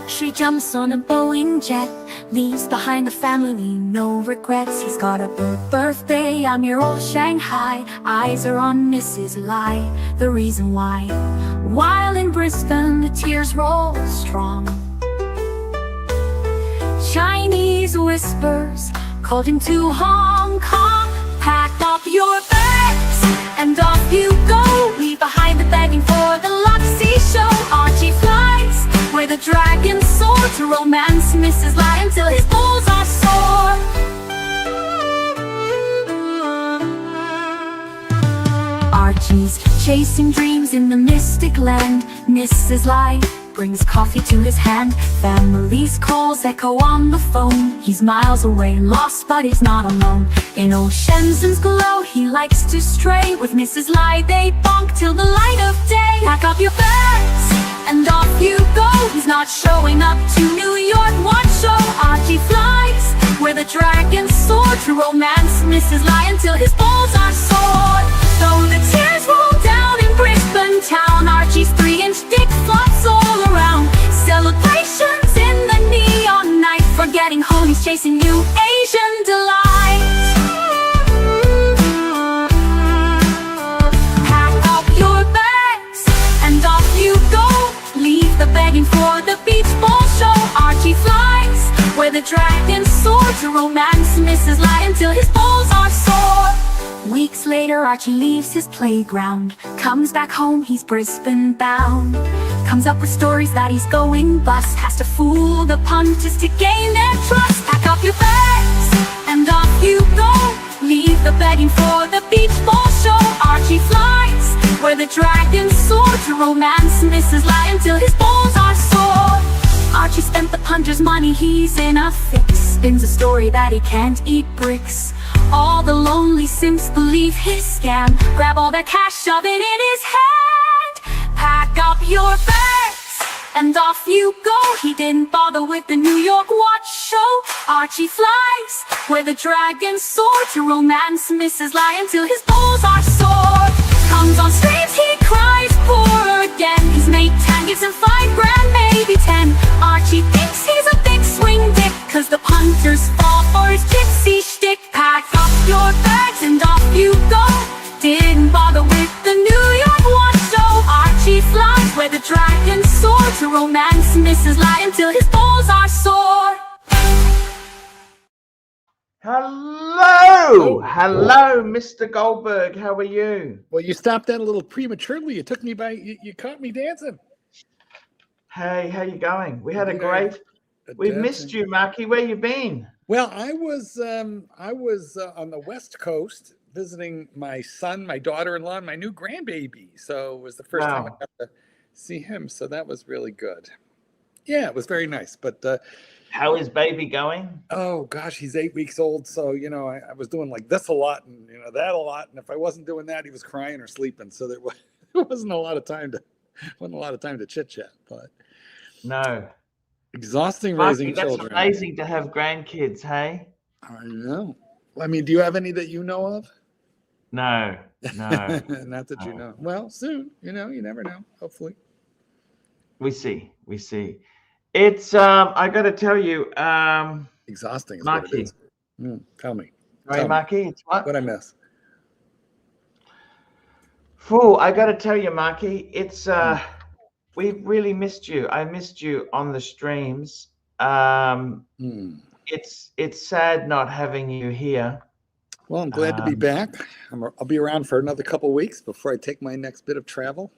luxury, jumps on a Boeing jet, leaves behind a family, no regrets. He's got a birthday, I'm your old Shanghai. Eyes are on Mrs. Lai, the reason why. While in Brisbane, the tears roll strong. Chinese whispers called him to Hong Kong. Pack up your bags and off you go. Leave behind the begging for the Luxy show. Archie flies where the dragons soar, to romance Mrs. Lai until his balls are sore. Archie's chasing dreams in the mystic land. Mrs. Lai brings coffee to his hand. Family's calls echo on the phone. He's miles away, lost, but he's not alone. In old Shenzhen's glow, he likes to stray. With Mrs. Lai, they bonk till the light of day. Pack up your bags and off you go. He's not showing up to New York watch show. Archie flies where the dragons soar, to romance Mrs. Lai until his balls are sore. Though the tears roll down in Brisbane town, Archie's 3-inch dick flops all around. Celebrations in the neon night, forgetting home, he's chasing new Asian delight. Pack up your bags and off you go. Leave the begging for the beach ball show. Archie flies where the dragons soar, to romance Mrs. Lai until his balls are sore. Weeks later, Archie leaves his playground, comes back home, he's Brisbane bound. Comes up with stories that he's going bust, has to fool the punters to gain their trust. Pack up your bags and off you go. Leave the begging for the beach ball show. Archie flies where the dragons soar, to romance Mrs. Lai until his balls are sore. Archie spent the punter's money, he's in a fix. Spins a story that he can't eat bricks. All the lonely simps believe his scam. Grab all their cash, shove it in his hand. Pack up your bags and off you go. He didn't bother with the New York watch show. Archie flies where the dragons soar, to romance Mrs. Lai until his balls are sore. Comes on streams, he cries poor again. His mate Tan gives him $5 grand, maybe 10. Archie thinks he's a big swing dick, cause the punters fall for his gypsy shtick. Pack up your bags and off you go. Didn't bother with the New York watch show. Archie flies where the dragons soar, to romance Mrs. Lai until his balls are sore. Hello, Mr. Goldberg. How are you? Well, you stopped that a little prematurely. You took me by. You caught me dancing. Hey, how you going? We had a great. We've missed you, Marky. Where you been? Well, I was on the West Coast visiting my son, my daughter-in-law, and my new grandbaby. So it was the first time I got to see him. So that was really good. Yeah, it was very nice. But how is baby going? Oh gosh, he's 8 weeks old. So I was doing like this a lot, and that a lot. And if I wasn't doing that, he was crying or sleeping. So there wasn't a lot of time to chit chat. But no. Exhausting Marky, raising children. That's amazing to have grandkids, hey? I know. I mean, do you have any that you know of? No. Not that you know. Well, soon. You never know. Hopefully. We see. It's I got to tell you, exhausting. Is Marky. What it is. Tell me. Right, Marky. It's what? What I miss? Fool, I got to tell you, Marky. It's we really missed you. I missed you on the streams. It's sad not having you here. Well, I'm glad to be back. I'll be around for another couple of weeks before I take my next bit of travel.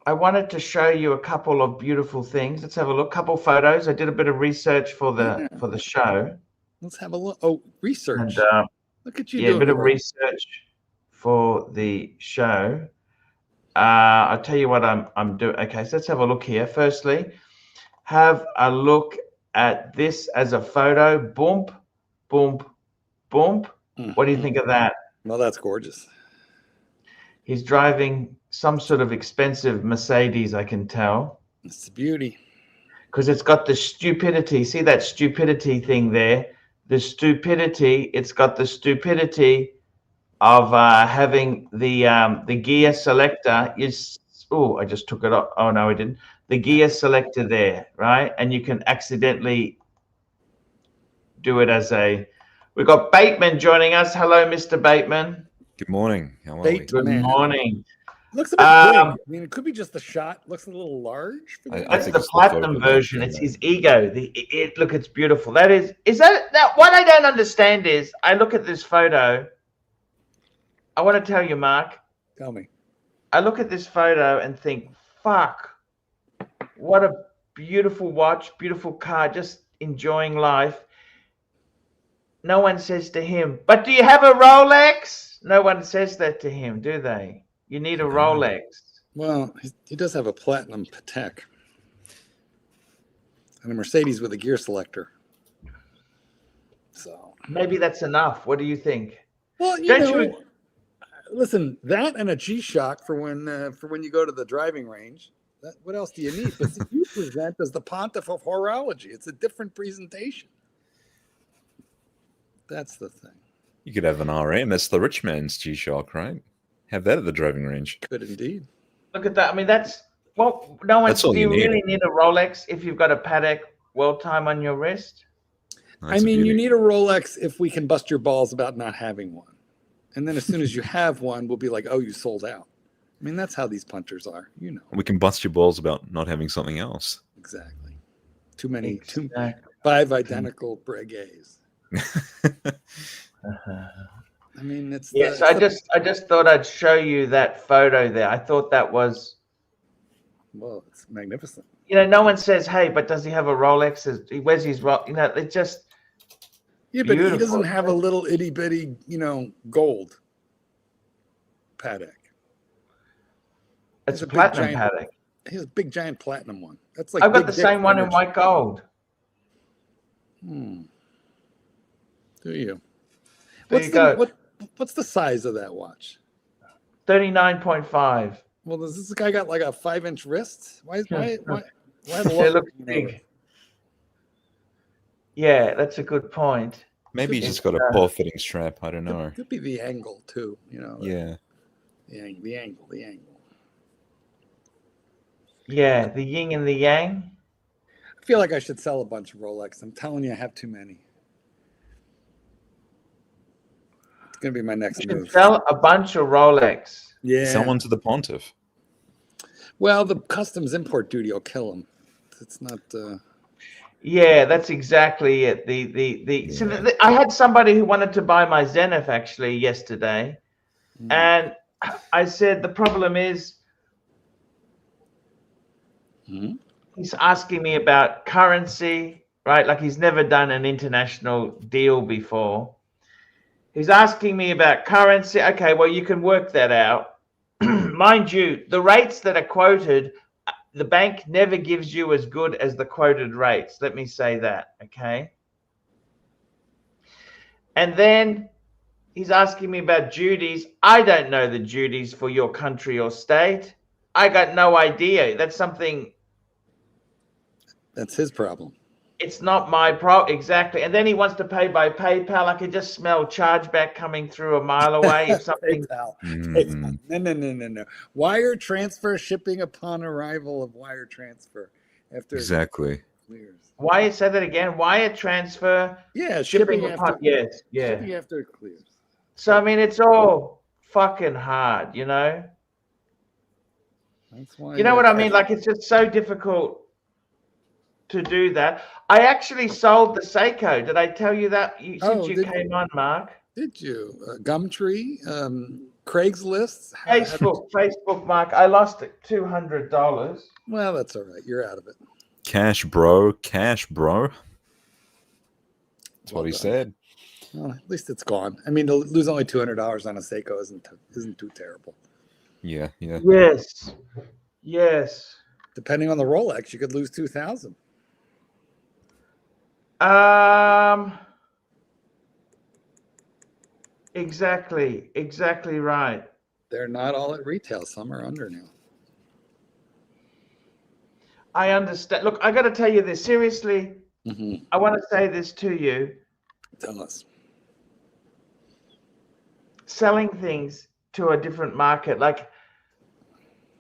I wanted to show you a couple of beautiful things. Let's have a look. Couple photos. I did a bit of research for the show. Let's have a look. Oh, research. And, look at you. Yeah, a bit of research for the show. I'll tell you what I'm doing. Okay, so let's have a look here. Firstly, have a look at this as a photo. Boom, boom, boom. What do you think of that? Well, that's gorgeous. He's driving some sort of expensive Mercedes, I can tell. It's a beauty. Because it's got the stupidity. See that stupidity thing there? The stupidity, it's got the stupidity of having the gear selector is, oh, I just took it off. Oh, no, I didn't. the gear selector there, right? And you can accidentally do it as a. We've got Bateman joining us. Hello, Mr. Bateman. Good morning. How are we? Bait Good man. morning. Looks a bit big. I mean, it could be just the shot. Looks a little large. For I That's think the it's the platinum photo version. that, It's his ego. Look, it's beautiful. That is that what I don't understand is I look at this photo. I want to tell you, Mark. Tell me. I look at this photo and think, fuck, what a beautiful watch, beautiful car, just enjoying life. No one says to him, but do you have a Rolex? No one says that to him, do they? You need a Rolex. Well, he does have a platinum Patek and a Mercedes with a gear selector. So Maybe that's enough. What do you think? well, listen, that and a G-Shock for when you go to the driving range. What else do you need? But see, you present as the pontiff of horology. It's a different presentation. That's the thing. you could have an RM. That's the rich man's G-Shock, right? Have that at the driving range. Could indeed. Look at that. I mean, that's well, no one. That's all Do you you need. really need a Rolex if you've got a Patek World Time on your wrist? I mean, you need a Rolex if we can bust your balls about not having one. And then as soon as you have one, we'll be like, oh, you sold out. I mean, that's how these punters are, you know. We can bust your balls about not having something else. Exactly. Too many, Exactly. 5 identical Breguets. I mean, it's Yes, I just thought I'd show you that photo there. I thought that was, well, it's magnificent. no one says, hey, but does he have a Rolex? Where's his Rolex? It just. Yeah, but he Beautiful. doesn't have a little itty bitty, gold Patek. It's He's a a big platinum giant- Patek. He has a big giant platinum one. That's like I've got Big the Dick same one in image. white gold. Do you? There you go. What's the size of that watch? 39.5. Well, does this guy got like a 5-inch wrist? Why have It a looks big. Yeah, that's a good point. Maybe he's just got a poor fitting strap. I don't know. Could be the angle too, Yeah. the angle. Yeah, the yin and the yang. I feel like I should sell a bunch of Rolex. I'm telling you, I have too many. It's gonna be my next You should move. sell a bunch of Rolex. Yeah. Someone to the pontiff. Well, the customs import duty will kill them. It's not. Yeah, that's exactly it. I had somebody who wanted to buy my Zenith actually yesterday, and I said the problem is he's asking me about currency, right? Like he's never done an international deal before. He's asking me about currency. Okay, well, you can work that out. Mind you, the rates that are quoted, the bank never gives you as good as the quoted rates. Let me say that, okay? And then he's asking me about duties. I don't know the duties for your country or state. I got no idea. That's something. That's his problem. It's not my problem. Exactly. And then he wants to pay by PayPal. I could just smell chargeback coming through a mile away. If something. PayPal. No. Wire transfer, shipping upon arrival of wire transfer. After Exactly. it clears. Wire, say that again. Wire transfer. Yeah, Shipping shipping upon. after. Yes. Yeah. Shipping after it clears. So, I mean, it's all fucking hard, That's why. You know what I mean? Like, it's just so difficult to do that. I actually sold the Seiko. Did I tell you that since you came on, Mark? Did you? Gumtree, Craigslist. Facebook, Mark. I lost it $200. Well, that's all right. You're out of it. Cash, bro. Cash, bro. That's Well what he done. said. Well, at least it's gone. I mean, to lose only $200 on a Seiko isn't too terrible. Yeah. Yes. Depending on the Rolex, you could lose 2,000. Exactly right. They're not all at retail. Some are under now. I understand. Look, I got to tell you this seriously. I want to say this to you. Tell us. Selling things to a different market, like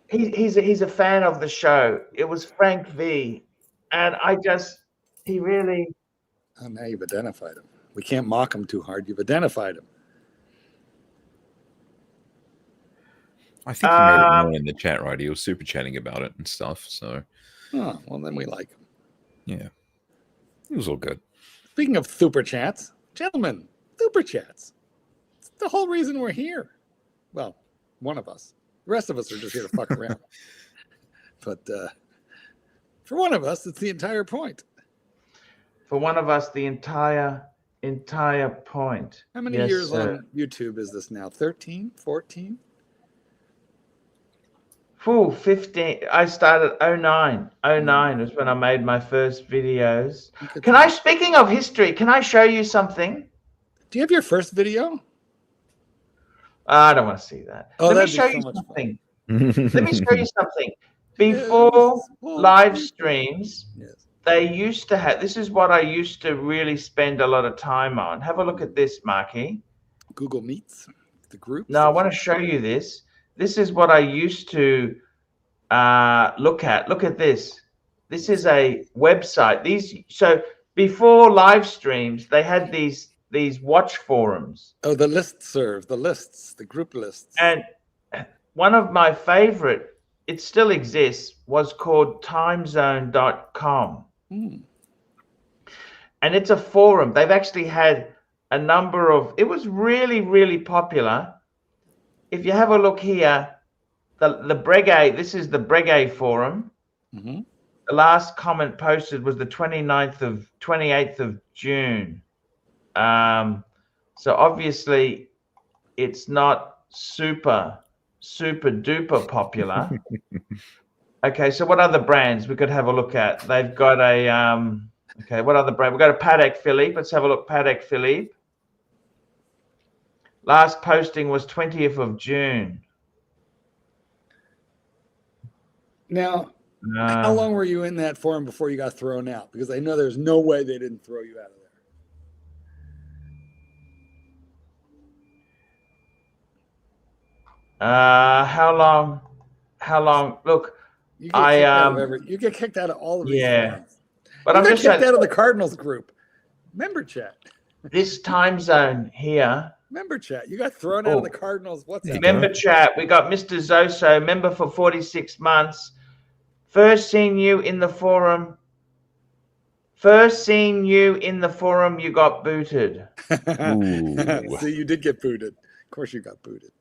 he's a fan of the show. It was Frank V, and he really. Oh, now you've identified him. We can't mock him too hard. You've identified him. I think he made it known in the chat, right? He was super chatting about it and stuff. So, oh, well, then we like him. Yeah, it was all good. Speaking of super chats, gentlemen, super chats. It's the whole reason we're here. Well, one of us. The rest of us are just here to fuck around. But for one of us, it's the entire point. For one of us, the entire point. How many years on YouTube is this now? 13, 14? Full 15. I started 09. 09 was when I made my first videos. Speaking of history, can I show you something? Do you have your first video? I don't want to see that. Oh, Let me show you something. Let me show you something. Before live streams, they used to have, this is what I used to really spend a lot of time on. Have a look at this, Marky. Google Meets, the group. No, I want to show you this. This is what I used to look at. Look at this. This is a website. So before live streams, they had these watch forums. Oh, the listserv, the lists, the group lists. And one of my favorite, it still exists, was called timezone.com. And it's a forum. They've actually had a number of, it was really, really popular. If you have a look here, the Breguet, this is the Breguet forum. The last comment posted was the 28th of June. So obviously it's not super duper popular. Okay, so what other brands we could have a look at? They've got a okay, what other brand? We've got a Patek Philippe. Let's have a look. Patek Philippe. Last posting was 20th of June. Now, how long were you in that forum before you got thrown out? Because I know there's no way they didn't throw you out of there. How long? Look, you get kicked out of all of these forums. But I'm just just kicked out of the Cardinals group. Member chat. This time zone here. Member chat. You got thrown out of the Cardinals. What's that? Member chat. We got Mr. Zoso, member for 46 months. First seen you in the forum. You got booted. So you did get booted. Of course you got booted.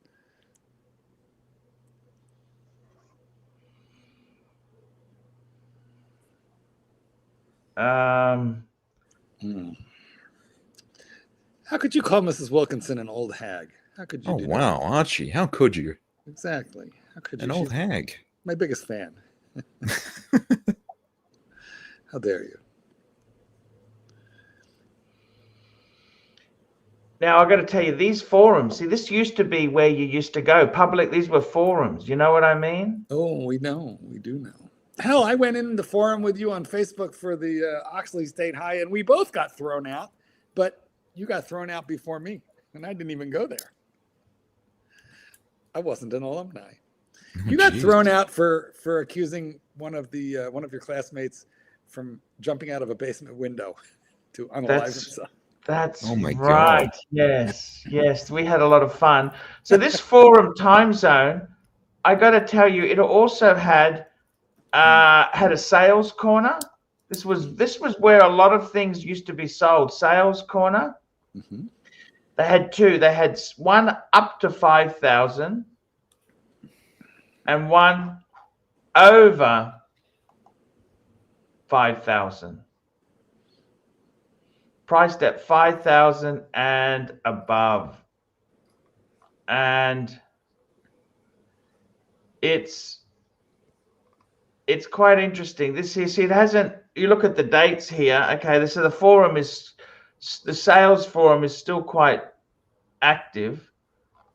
How could you call Mrs. Wilkinson an old hag? How could you do wow, that? Archie, how could you? Exactly. How could you? An old hag. My biggest fan. How dare you? Now, I've got to tell you, these forums, see, this used to be where you used to go. Public, these were forums. You know what I mean? Oh, we know. We do know. Hell, I went in the forum with you on Facebook for the Oxley State High, and we both got thrown out. But you got thrown out before me, and I didn't even go there. I wasn't an alumni. You got thrown out for accusing one of your classmates from jumping out of a basement window to unalive himself. That's right. Yes. We had a lot of fun. So this forum time zone, I got to tell you, it also had a sales corner. This was where a lot of things used to be sold. Sales corner. They had two. They had one up to 5,000 and one over 5,000. Priced at 5,000 and above. And it's quite interesting. This here, see, it hasn't, you look at the dates here. Okay, so the sales forum is still quite active,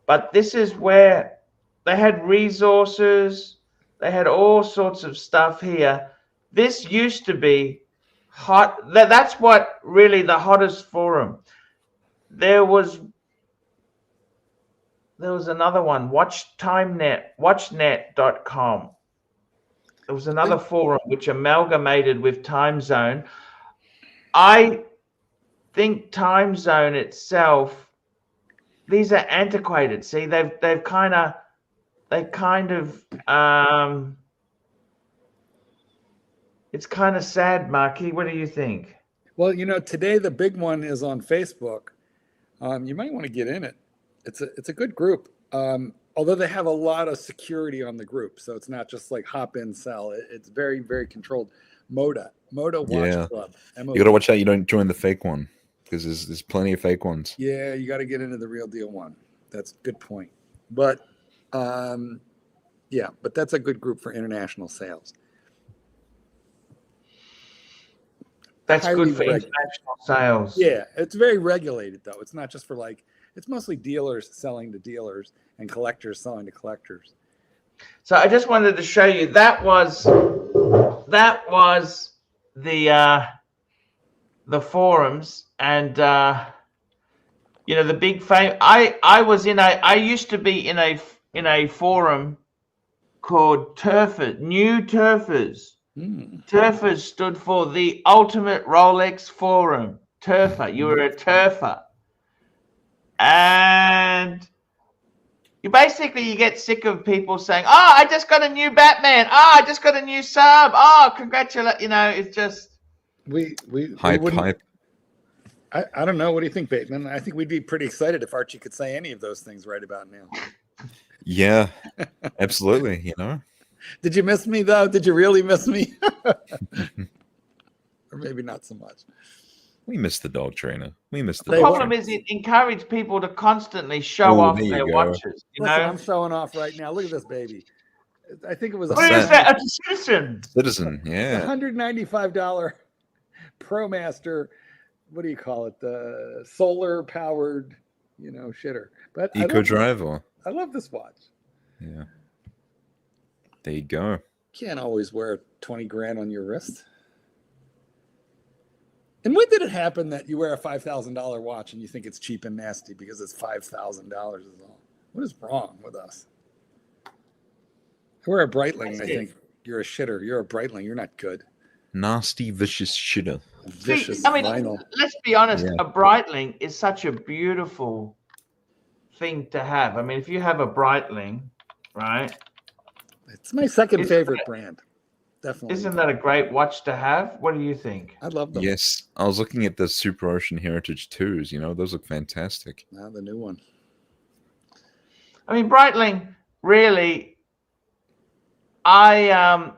but this is where they had resources. They had all sorts of stuff here. This used to be hot. That's what really the hottest forum. There was there was another one, watchnet.com. There was another forum which amalgamated with Time Zone. I think Time Zone itself, these are antiquated. See, they've kind of it's kind of sad, Marky. What do you think? Well, you know, today the big one is on Facebook. You might want to get in it. It's a good group. Although they have a lot of security on the group, so it's not just like hop in, sell. It's very, very controlled. Moda Watch Club. You got to watch out you don't join the fake one, because there's plenty of fake ones. Yeah, you got to get into the real deal one. That's a good point. But yeah, but that's a good group for international sales. That's Highly good for international sales. Yeah, it's very regulated though. It's not just for like, it's mostly dealers selling to dealers and collectors selling to collectors. So I just wanted to show you that was the forums, and you know, the big fame. I used to be in a forum called Turfers, New Turfers. Turfers stood for the Ultimate Rolex Forum. Turfer, you were a turfer. And you get sick of people saying, "Oh, I just got a new Batman. Oh, I just got a new sub. Oh, congratulate." You know, it's just we hype. I don't know. What do you think, Bateman? I think we'd be pretty excited if Archie could say any of those things right about now. Yeah, absolutely. You know. Did you miss me though? Did you really miss me? Or maybe not so much. We missed the dog trainer. We missed the the problem is it encouraged people to constantly show off their watches. You know, I'm showing off right now. Look at this baby. I think it was what is that? A Citizen. Citizen, yeah. $195 ProMaster. What do you call it? The solar powered, you know, shitter. But Eco Driver. I love this watch. Yeah. There you go. Can't always wear 20 grand on your wrist. And when did it happen that you wear a $5,000 watch and you think it's cheap and nasty because it's $5,000 is all? What is wrong with us? I wear a Breitling. I think you're a shitter. You're a Breitling. You're not good. Nasty, vicious shitter. Vicious vinyl. Let's be honest. Yeah. A Breitling is such a beautiful thing to have. I mean, if you have a Breitling, right? It's my second favorite brand. Definitely. Isn't that a great watch to have? What do you think? I love them. Yes. I was looking at the Super Ocean Heritage 2s. You know, those look fantastic. Now the new one. I mean, Breitling, really, I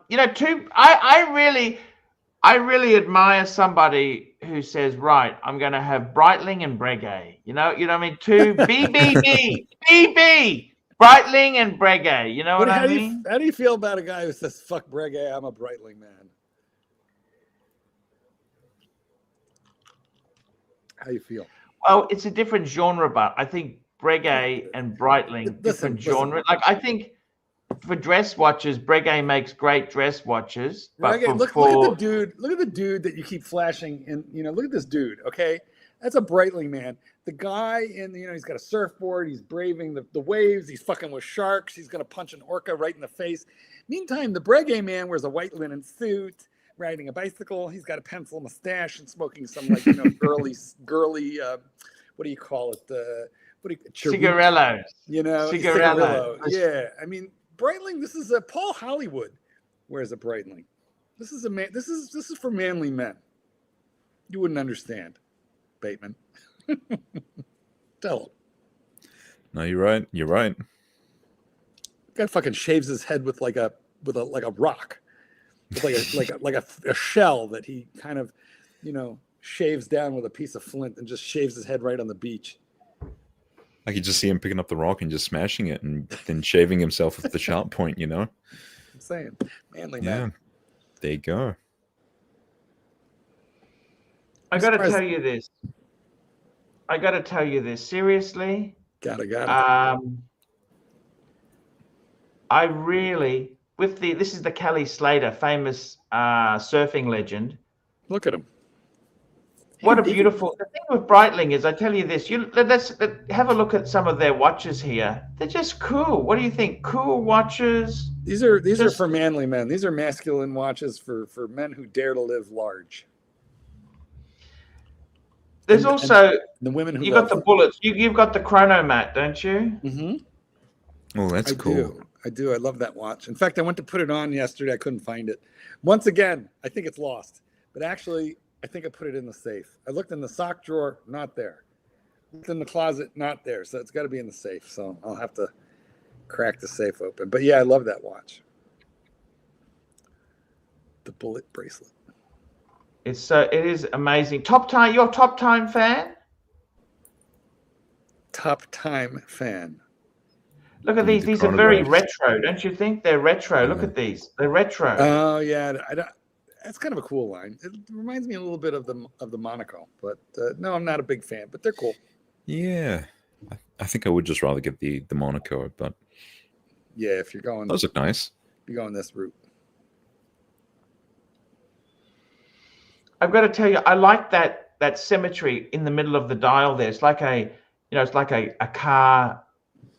really admire somebody who says, right, I'm going to have Breitling and Breguet. You know what I mean? Two BB. Breitling and Breguet, you know what I mean? How do you feel about a guy who says, fuck Breguet, I'm a Breitling man? How do you feel? Well, it's a different genre, but I think Breguet and Breitling, different genre. Like, I think for dress watches, Breguet makes great dress watches. But Breguet, look at the dude. Look at the dude that you keep flashing. And, you know, look at this dude, okay? That's a Breitling man. The guy he's got a surfboard. He's braving the waves. He's fucking with sharks. He's going to punch an orca right in the face. Meantime, the Breguet man wears a white linen suit, riding a bicycle. He's got a pencil mustache and smoking some girly, what do you call it? Cigarillos. You know, cigarillo. Yeah. I mean, Breitling, this is Paul Hollywood wears a Breitling. This is a man. This is for manly men. You wouldn't understand, Bateman. Tell him. No, you're right. You're right. Guy fucking shaves his head with like a rock, with like a shell that he kind of, shaves down with a piece of flint and just shaves his head right on the beach. I could just see him picking up the rock and just smashing it and then shaving himself with the sharp point. You know. I'm saying, manly man. There you go. I got to tell you this. Seriously. Got it. I really, this is the Kelly Slater, famous surfing legend. Look at him. What a beautiful the thing with Breitling is, I tell you this, let's have a look at some of their watches here. They're just cool. What do you think? Cool watches. These are for manly men. These are masculine watches for men who dare to live large. There's also the women who you got the bullets. You've got the chronomat, don't you? Mm-hmm. Oh, that's cool. I do. I love that watch. In fact, I went to put it on yesterday. I couldn't find it. Once again, I think it's lost. But actually, I think I put it in the safe. I looked in the sock drawer, not there. Looked in the closet, not there. So it's got to be in the safe. So I'll have to crack the safe open. But yeah, I love that watch. The bullet bracelet. It is amazing. Top Time, you're a Top Time fan? Top Time fan. Look at these. These are very retro, don't you think? They're retro. Look at these. They're retro. Oh yeah, that's kind of a cool line. It reminds me a little bit of the Monaco, but no, I'm not a big fan. But they're cool. Yeah, I think I would just rather get the Monaco, but yeah, if you're going, those look nice. You're going this route. I've got to tell you, I like that symmetry in the middle of the dial there. It's like it's like a car,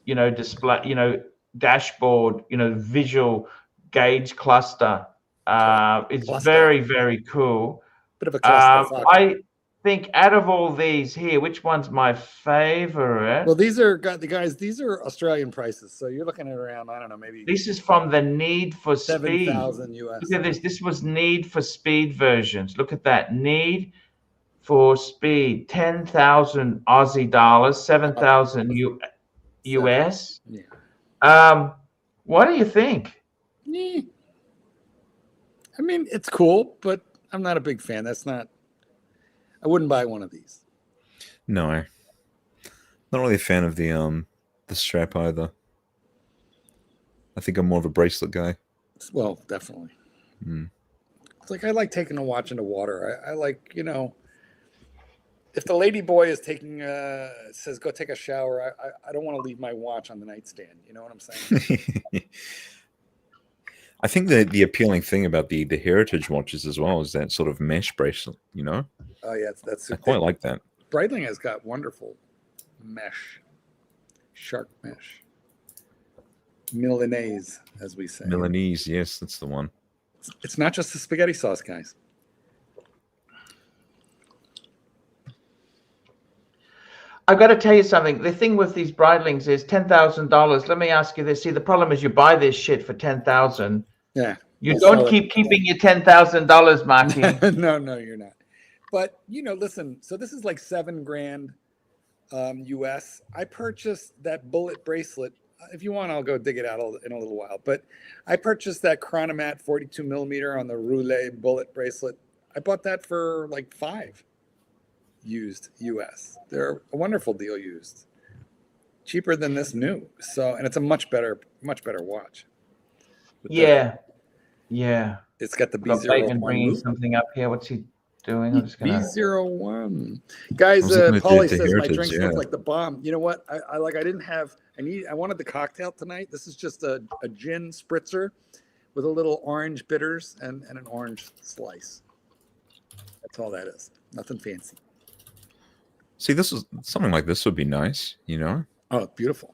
display, dashboard, visual gauge cluster. It's cluster. Very, very cool. Bit of a cluster. I think out of all these here, which one's my favorite? Well, these are Australian prices, so you're looking at around, I don't know, maybe this is from the Need for Speed. 7,000 US. Look at this. This was Need for Speed versions. Look at that. Need for Speed. 10,000 Aussie dollars, 7,000 US. Yeah. What do you think? Yeah. I mean, it's cool, but I'm not a big fan. I wouldn't buy one of these. No, not really a fan of the strap either. I think I'm more of a bracelet guy. Well, definitely. It's like I like taking a watch into water. I like, if the lady boy is says go take a shower, I don't want to leave my watch on the nightstand. You know what I'm saying? I think the appealing thing about the heritage watches as well is that sort of mesh bracelet, Oh yeah, that's I quite like that. Breitling has got wonderful mesh, shark mesh, Milanese, as we say. Milanese, yes, that's the one. It's not just the spaghetti sauce, guys. I've got to tell you something. The thing with these Breitlings is $10,000. Let me ask you this. See, the problem is you buy this shit for $10,000. Yeah. You don't keep keeping your $10,000, Marky. No, you're not. But listen. So this is like $7,000 US. I purchased that bullet bracelet. If you want, I'll go dig it out in a little while. But I purchased that Chronomat 42 millimeter on the Roulet bullet bracelet. I bought that for like $5,000 used US. They're a wonderful deal used. Cheaper than this new. So, and it's a much better watch. Yeah. It's got the B01 bringing loop. something up here. What's he doing? I'm just gonna... B01. Guys, Paulie says my drinks look like the bomb. You know what? I wanted the cocktail tonight. This is just a gin spritzer with a little orange bitters and an orange slice. That's all that is. Nothing fancy. See, this is something like this would be nice, Oh, beautiful.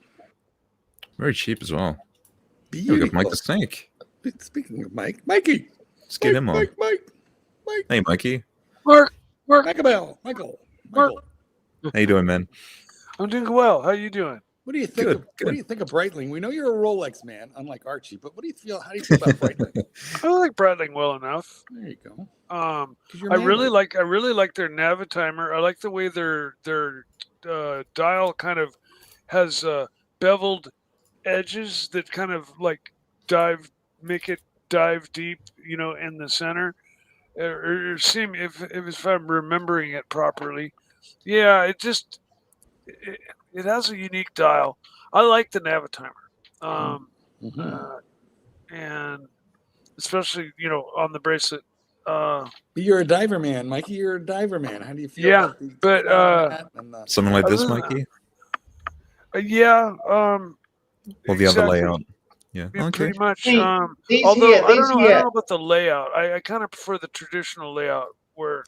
Very cheap as well. Beautiful. We got Mike the Snake. Speaking of Mikey. Let's get him on. Mike. Hey, Mikey. Mark. Michael. Mark. How you doing, man? I'm doing well. How you doing? What do you think? What do you think of Breitling? We know you're a Rolex man, unlike Archie. But what do you feel? How do you feel about Breitling? I like Breitling well enough. There you go. I really like their Navitimer. I like the way their dial kind of has beveled edges that kind of like make it dive deep, in the center. Or seem if I'm remembering it properly. Yeah, it has a unique dial. I like the Navitimer. And especially, on the bracelet. But you're a diver man, Mikey. You're a diver man. How do you feel? Yeah, about something like this, Mikey. Yeah. Well, the other layout. Yeah. Okay. Pretty much. These Although here, I don't know about the layout. I kind of prefer the traditional layout where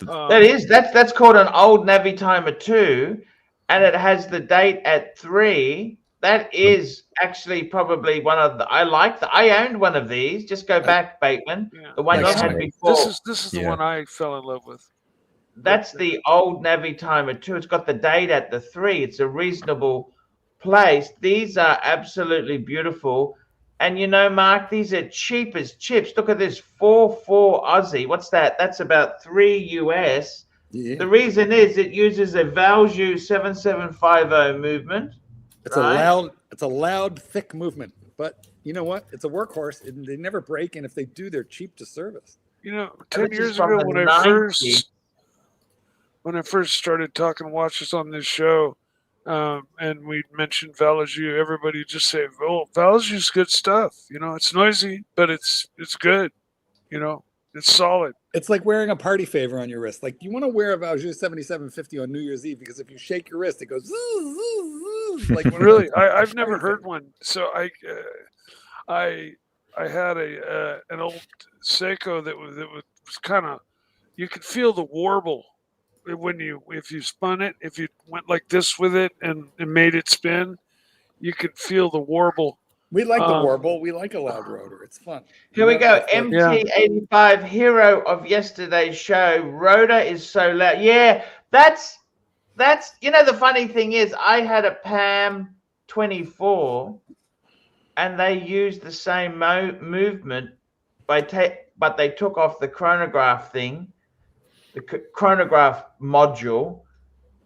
That's called an old Navy timer too, and it has the date at 3. That is actually probably one of the. I owned one of these. Just go back, Bateman. Yeah. The one you had before. This is the one I fell in love with. That's the old Navy timer too. It's got the date at the 3. It's a reasonable place. These are absolutely beautiful. And you know, Mark, these are cheap as chips. Look at this, 4 Aussie. What's that? That's about 3 US. Yeah. The reason is it uses a Valjoux 7750 movement. It's a loud, thick movement. But you know what? It's a workhorse, and they never break. And if they do, they're cheap to service. You know, 10 years ago when I first started talking watches on this show, and we mentioned Valjoux, everybody just say, "Oh, Valjoux's good stuff." You know, it's noisy, but it's good. You know, it's solid. It's like wearing a party favor on your wrist. Like you want to wear a Valjoux 7750 on New Year's Eve because if you shake your wrist, it goes. Zoo, zoo, zoo, like really, I've never heard one. So I had an old Seiko that was kind of, you could feel the warble if you spun it, if you went like this with it and made it spin, you could feel the warble. We like the warble. We like a loud rotor. It's fun. Here we go. MT85 hero of yesterday's show. Rotor is so loud. Yeah, that's you know, the funny thing is I had a PAM 24 and they used the same movement but they took off the chronograph thing, the chronograph module,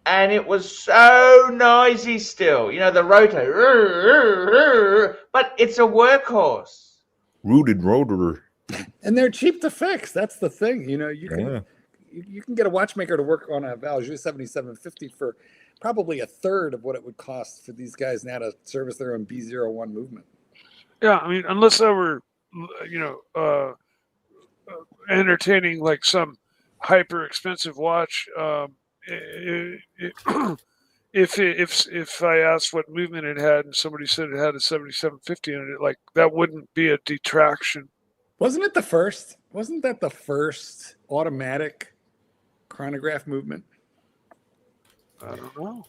and it was so noisy still. You know, the rotor, but it's a workhorse. Rooted rotor. And they're cheap to fix. That's the thing. You know, you can get a watchmaker to work on a Valjoux 7750 for probably a third of what it would cost for these guys now to service their own B01 movement. Yeah, I mean, unless I were, you know, entertaining like some hyper expensive watch, if I asked what movement it had and somebody said it had a 7750 in it, like that wouldn't be a detraction. Wasn't it the first? Wasn't that the first automatic chronograph movement? I don't know.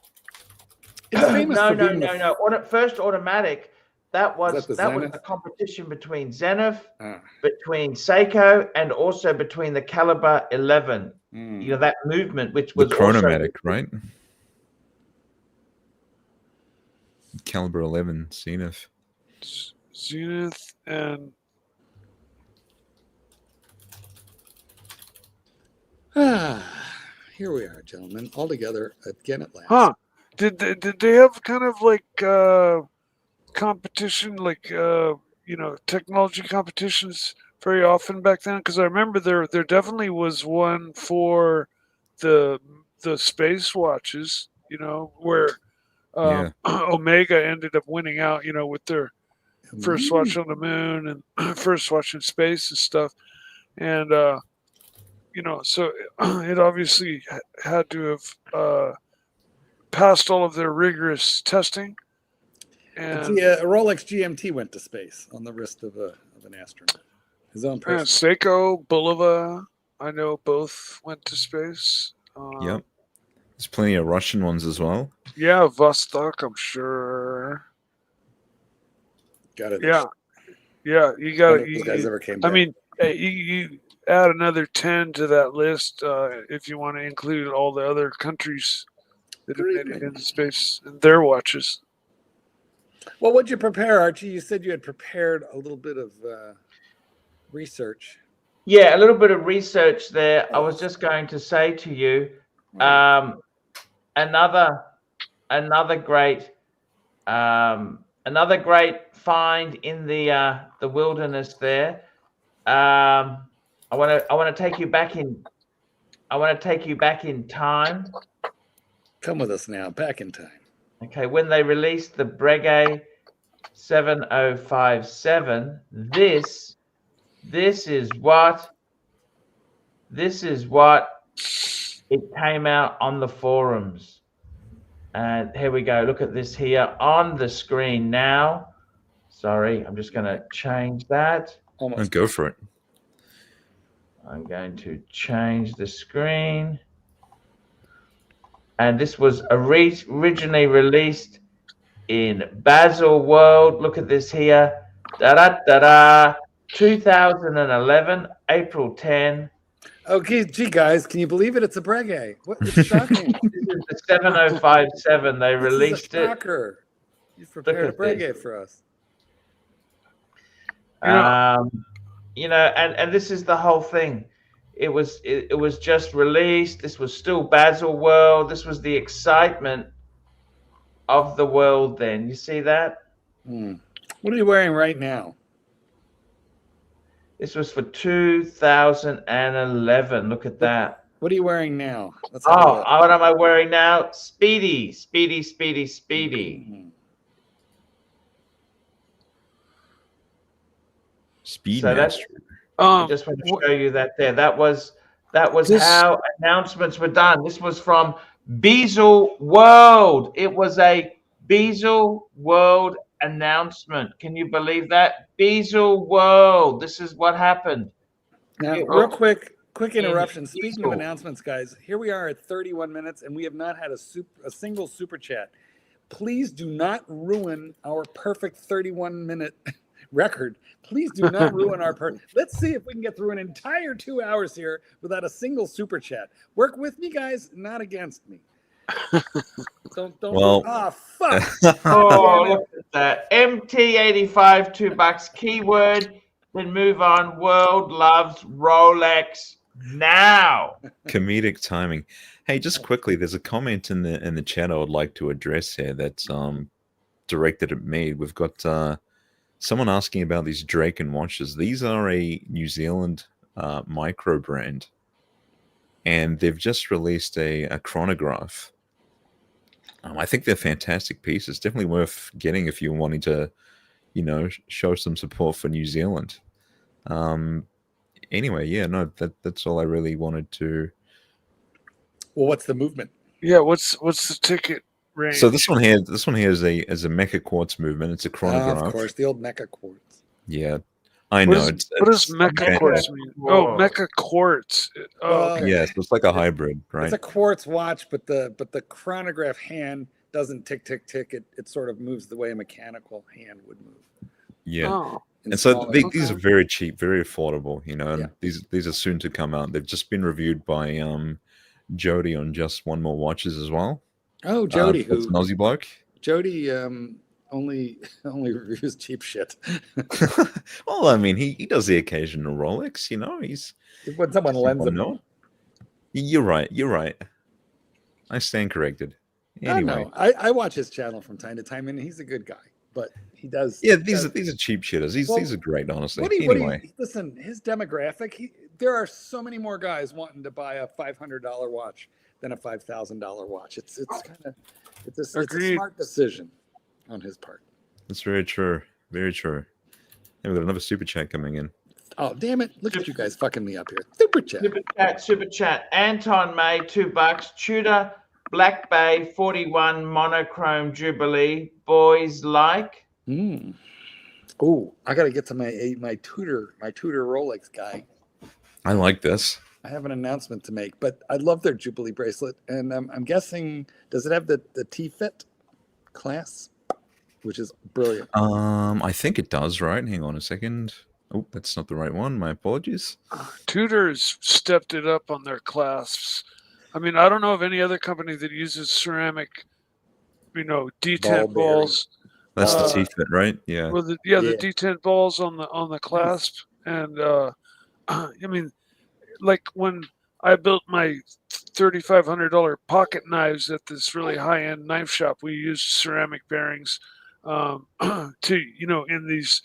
It's famous no. First automatic. That was a competition between Zenith, between Seiko, and also between the Caliber 11. You know, that movement, which was the chronomatic, right? Caliber 11, Zenith. Zenith and here we are, gentlemen, all together again at last. Huh? Did they have kind of like competition, like you know, technology competitions very often back then? Because I remember there definitely was one for the space watches, you know, where Omega ended up winning out, you know, with their first watch on the moon and first watch in space and stuff, and you know, so it obviously had to have passed all of their rigorous testing. And a Rolex GMT went to space on the wrist of an astronaut. His own person. Seiko, Bulova, I know both went to space. Yep. There's plenty of Russian ones as well. Yeah, Vostok, I'm sure. Got it. Yeah. Yeah, you got it. Guys ever came back. I mean, you add another 10 to that list if you want to include all the other countries that have made it into space and their watches. Well, what'd you prepare, Archie? You said you had prepared a little bit of research. Yeah, a little bit of research there. I was just going to say to you, another great find in the wilderness there. I want to take you back in. I want to take you back in time. Come with us now, back in time. Okay, when they released the Breguet 7057, this is what it came out on the forums. And here we go. Look at this here on the screen now. Sorry, I'm just going to change that. Almost. Go for it. I'm going to change the screen. And this was originally released in Baselworld. Look at this here. Da-da-da-da. 2011, April 10. Okay, gee, guys, can you believe it? It's a Breguet. What? It's shocking. This is the 7057. They released this is a it. shocker. You've prepared a Breguet for us. You know, and this is the whole thing. It was just released. This was still Baselworld. This was the excitement of the world then. You see that? What are you wearing right now? This was for 2011. Look at that. What are you wearing now? Oh, what am I wearing now? Speedy, speedy, speedy, speedy. Speed So master. I just want to show you that there. That was how announcements were done. This was from Baselworld. It was a Baselworld announcement. Can you believe that? Baselworld. This is what happened. Now, real quick interruption. Speaking of announcements, guys, here we are at 31 minutes, and we have not had a single super chat. Please do not ruin our perfect 31-minute record. Please do not ruin our Let's see if we can get through an entire 2 hours here without a single super chat. Work with me, guys, not against me. Don't. Well, fuck. Oh, look at that. MT85, $2. Keyword. Then move on. World loves Rolex now. Comedic timing. Hey, just quickly, there's a comment in the chat I would like to address here that's directed at me. We've got someone asking about these Draken watches. These are a New Zealand micro brand, and they've just released a chronograph. I think they're fantastic pieces. Definitely worth getting if you're wanting to, you know, show some support for New Zealand. Anyway, yeah, no, that's all I really wanted to. Well, what's the movement? Yeah, what's the ticket range? So this one here is a Mecha Quartz movement. It's a chronograph. Of course, the old Mecha Quartz. Yeah, I know. What does Mecha Quartz mean? Oh, Mecha Quartz. Oh, okay. Yeah, so it's like a hybrid, right? It's a quartz watch, but the chronograph hand doesn't tick tick tick. It sort of moves the way a mechanical hand would move. Yeah. Oh. And so these are very cheap, very affordable, you know, and these are soon to come out. They've just been reviewed by Jody on Just One More Watches as well. Oh, Jody, that's an Aussie bloke. Jody only reviews cheap shit. Well, I mean, he does the occasional Rolex, you know. He's when someone lends him. No, you're right. I stand corrected. Anyway, I watch his channel from time to time, and he's a good guy. But he does. Yeah, these are cheap shitters. These are great, honestly. Listen, his demographic. There are so many more guys wanting to buy a $500 watch than a $5,000 watch. It's a smart decision on his part. That's very true. Very true. And we've got another super chat coming in. Oh, damn it. Look at you guys fucking me up here. Super chat. Super chat. Anton May, $2. Tudor Black Bay 41 monochrome Jubilee. Boys like. Oh, I got to get to my Tudor Rolex guy. I like this. I have an announcement to make, but I love their Jubilee bracelet. And I'm guessing, does it have the T-Fit class? Which is brilliant. I think it does, right? Hang on a second. Oh, that's not the right one. My apologies. Tudor's stepped it up on their clasps. I mean, I don't know of any other company that uses ceramic, D10 balls. That's the T-Fit, right? Yeah. Well, the D10 balls on the clasp, and I mean, like when I built my $3,500 pocket knives at this really high-end knife shop, we used ceramic bearings to, in these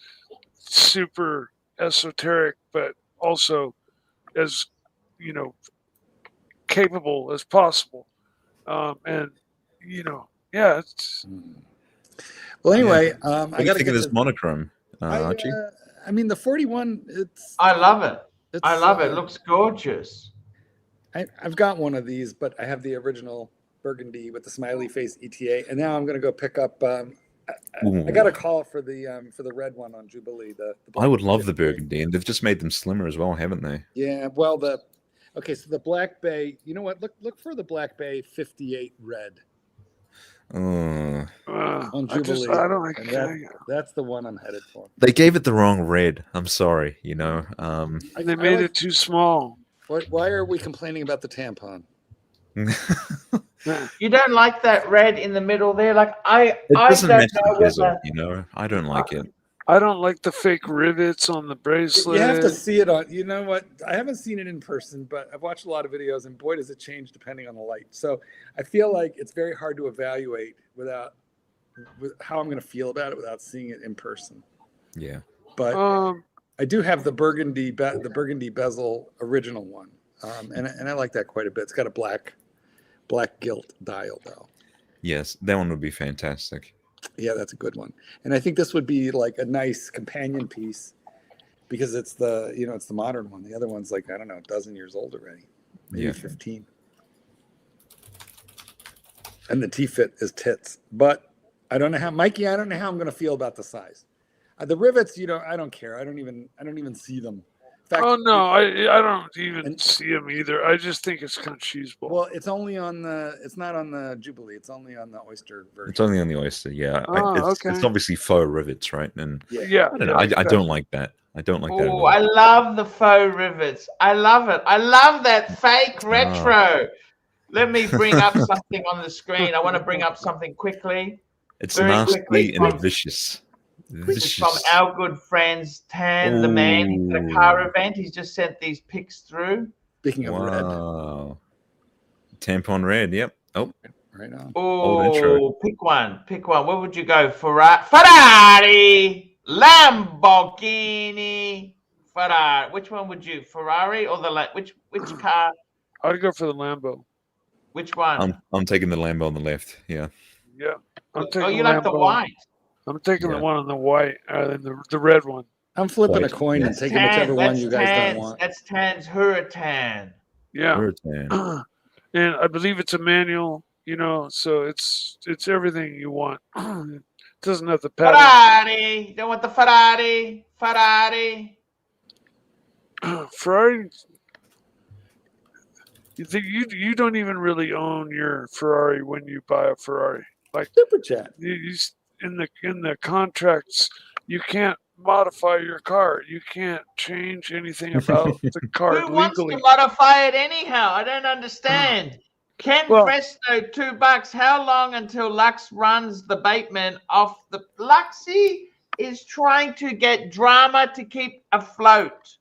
super esoteric, but also as, capable as possible. It's. Well, anyway, I got to think of this monochrome, Archie. I mean, the 41. I love it. I love it. It looks gorgeous. I've got one of these, but I have the original burgundy with the smiley face ETA, and now I'm going to go pick up I got a call for the red one on Jubilee. I would love the burgundy, and they've just made them slimmer as well, haven't they? Yeah, well, so the Black Bay. You know what? Look for the Black Bay 58 red on Jubilee. I don't like that's the one I'm headed for. They gave it the wrong red. I'm sorry, you know. They made it too small. Why are we complaining about the tampon? You don't like that red in the middle there? Like it doesn't match the bezel, you know. I don't like it. I don't like the fake rivets on the bracelet. You have to see it on. You know what? I haven't seen it in person, but I've watched a lot of videos, and boy, does it change depending on the light. So I feel like it's very hard to evaluate with how I'm going to feel about it without seeing it in person. Yeah. But I do have the burgundy bezel original one, and I like that quite a bit. It's got a black gilt dial though. Yes, that one would be fantastic. Yeah, that's a good one. And I think this would be like a nice companion piece because it's the modern one. The other one's like, I don't know, a dozen years old already. Maybe 15. And the T-fit is tits. But I don't know how, Mikey, I don't know how I'm going to feel about the size. The rivets, I don't care. I don't even see them. In fact, I don't even see them either. I just think it's kind of cheeseball. Well, it's not on the Jubilee. It's only on the Oyster version. It's only on the Oyster, yeah. It's obviously faux rivets, right? And yeah, I don't know. I don't like that. I don't like that. Oh, I love the faux rivets. I love it. I love that fake retro. Let me bring up something on the screen. I want to bring up something quickly. It's nasty and vicious. This is from our good friends Tan, the man. He's at a car event. He's just sent these pics through. Speaking of red. Tampon red, yep. Oh. Right on. Oh, pick one. Where would you go? Ferrari, Lamborghini, Ferrari. Which one would you? Ferrari or which car? I'd go for the Lambo. Which one? I'm taking the Lambo on the left. Yeah. Yeah. You like the white? I'm taking the one on the white and the red one. I'm flipping a coin and taking whichever one you guys don't want. That's Tan's Hurricane. Yeah. Hurricane. And I believe it's a manual, so it's everything you want. It doesn't have the pattern. Ferrari. You don't want the Ferrari. Ferrari. You think you don't even really own your Ferrari when you buy a Ferrari. Like Super Chat. You in the contracts, you can't modify your car. You can't change anything about the car legally. Who wants to modify it anyhow? I don't understand. Ken Presto, $2. How long until Lux runs the Bateman off the... Luxy is trying to get drama to keep afloat.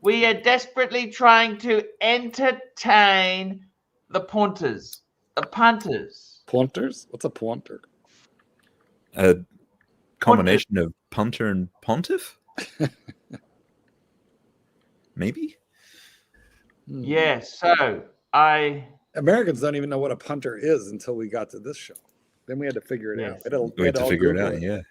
We are desperately trying to entertain the punters. The punters. Punters? What's a punter? A combination of punter and pontiff? Maybe? Yeah, so Americans don't even know what a punter is until we got to this show. Then we had to figure it out. We had to figure it out, yeah.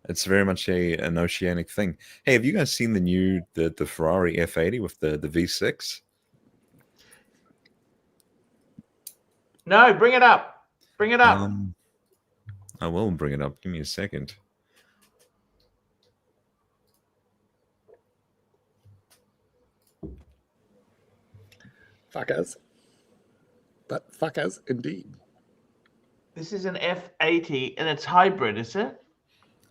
It's very much an oceanic thing. Hey, have you guys seen the Ferrari F80 with the V6? No, bring it up. Bring it up. I will bring it up. Give me a second. Fuckers. But fuckers indeed. This is an F80 and it's hybrid, is it?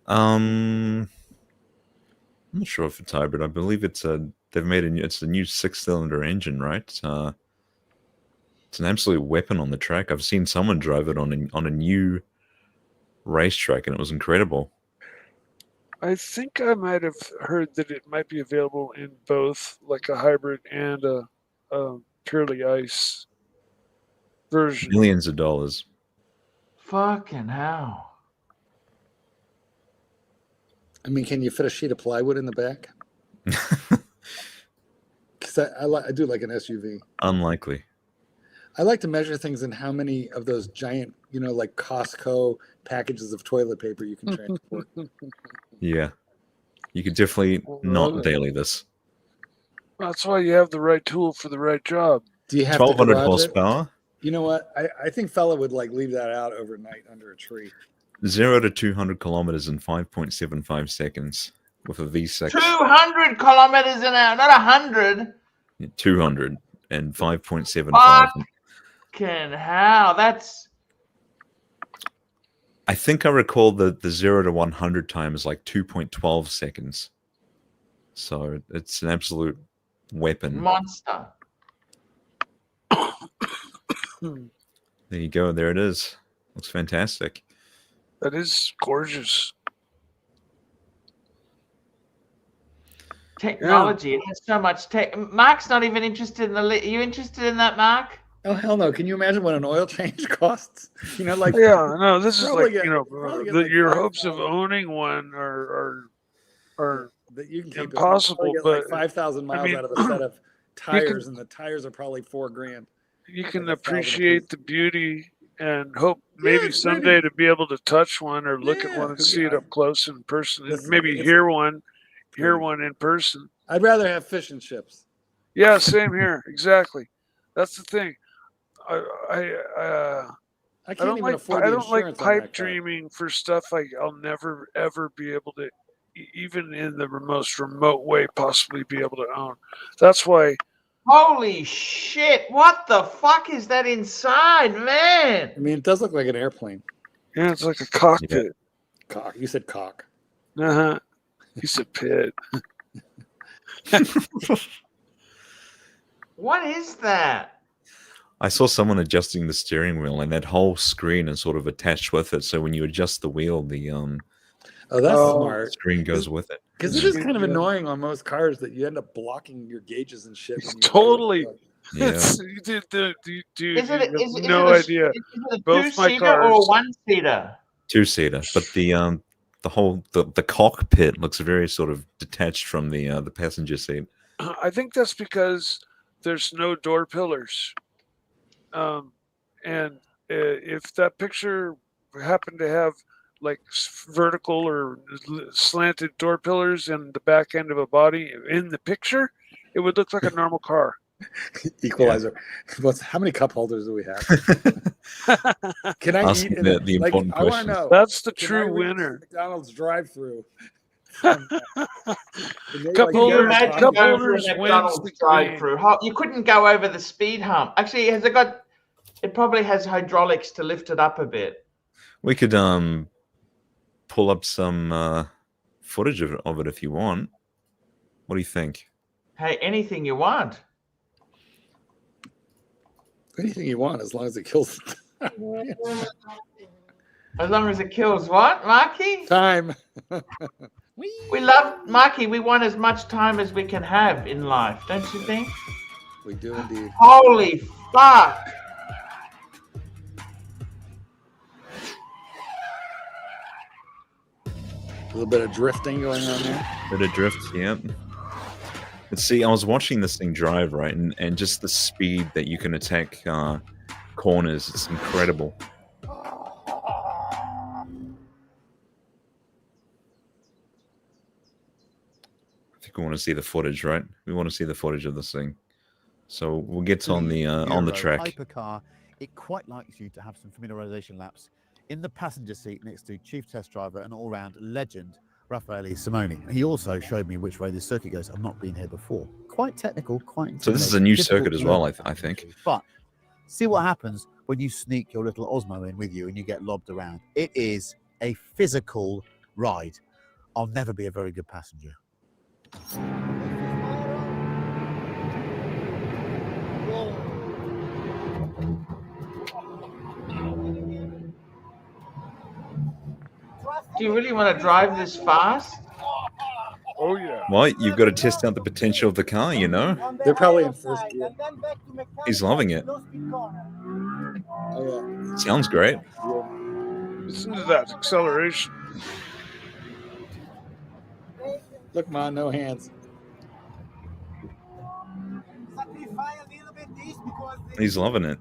I'm not sure if it's hybrid. I believe it's a new 6-cylinder engine, right? It's an absolute weapon on the track. I've seen someone drive it on a new racetrack, and it was incredible. I think I might have heard that it might be available in both, like a hybrid and a purely ICE version. Millions of dollars. Fucking hell. I mean, can you fit a sheet of plywood in the back? Because I do like an SUV. Unlikely. I like to measure things in how many of those giant, like Costco packages of toilet paper you can transport. Yeah. You could definitely not daily this. That's why you have the right tool for the right job. Do you have 1,200 horsepower? You know what? I think fella would leave that out overnight under a tree. 0 to 200 kilometers in 5.75 seconds with a V6. 200 kilometers an hour, not 100. 200 and 5.75. Fucking hell, that's... I think I recall the 0 to 100 time is like 2.12 seconds. So it's an absolute weapon. Monster. There you go. There it is. Looks fantastic. That is gorgeous. Technology. It has so much tech. Mark's not even interested in the... Are you interested in that, Mark? Oh, hell no. Can you imagine what an oil change costs? You know, like... Yeah, no, this is probably like, get- you know, probably get the, like your 5,000. hopes of owning one are That you can keep impossible, Get but like 5,000 miles mean, out of a set of tires, and the tires are probably $4,000. you can like 1,000 appreciate apiece. the beauty and hope maybe it's someday pretty. to be able to touch one or look at Yeah, one and who- see it up close in person, and Listen, maybe it's- hear one pretty. in person. I'd rather have fish and chips. Yeah, same here. Exactly. That's the thing. I I can't don't even like afford I the don't like insurance on that pipe car. dreaming for stuff I'll never ever be able to, even in the most remote way, possibly be able to own. That's why. Holy shit. What the fuck is that inside, man? I mean, it does look like an airplane. Yeah, it's like a cockpit. Cock. You said cock. Uh-huh. He's a pit. What is that? I saw someone adjusting the steering wheel, and that whole screen is sort of attached with it. So when you adjust the wheel, the Oh, that's smart. screen goes with it. Because it is kind of annoying on most cars that you end up blocking your gauges and shit. When you Totally. Yeah. Dude, Is it, is no it a, idea. Is it a Both my two-seater or a cars. one-seater? Two-seater, but the whole the cockpit looks very sort of detached from the passenger seat. I think that's because there's no door pillars. And if that picture happened to have like vertical or slanted door pillars and the back end of a body in the picture, it would look like a normal car. Equalizer. How many cup holders do we have? Can I Asking eat in the like, important I want to questions. know. That's the Can I true reach winner. McDonald's drive-through. Cup Can you holder- imagine cup going through a holders wins McDonald's the drive-through? You couldn't go over the speed hump. Actually, has it got? It probably has hydraulics to lift it up a bit. We could pull up some footage of it if you want. What do you think? Hey, anything you want. Anything you want, as long as it kills As long as it kills what, Marky? time. We love, Marky, we want as much time as we can have in life, don't you think? We do indeed. Holy fuck. A little bit of drifting going on there. Bit of drift, yeah. But see, I was watching this thing drive, right, and just the speed that you can attack corners, it's incredible. I think we want to see the footage, right? We want to see the footage of this thing. So we'll get on the track. Hypercar, it quite likes you to have some familiarization laps in the passenger seat next to chief test driver and all-round legend Raffaele Simoni. He also showed me which way this circuit goes. I've not been here before. Quite technical, quite. So this is a new difficult circuit to as well, learn. I think. But see what happens when you sneak your little Osmo in with you and you get lobbed around. It is a physical ride. I'll never be a very good passenger. Do you really want to drive this fast? Oh yeah. Well, you've got to test out the potential of the car, you know? They're probably in first gear. He's loving it. Oh, yeah. Sounds great. Listen to that acceleration. Look, man, no hands. He's loving it.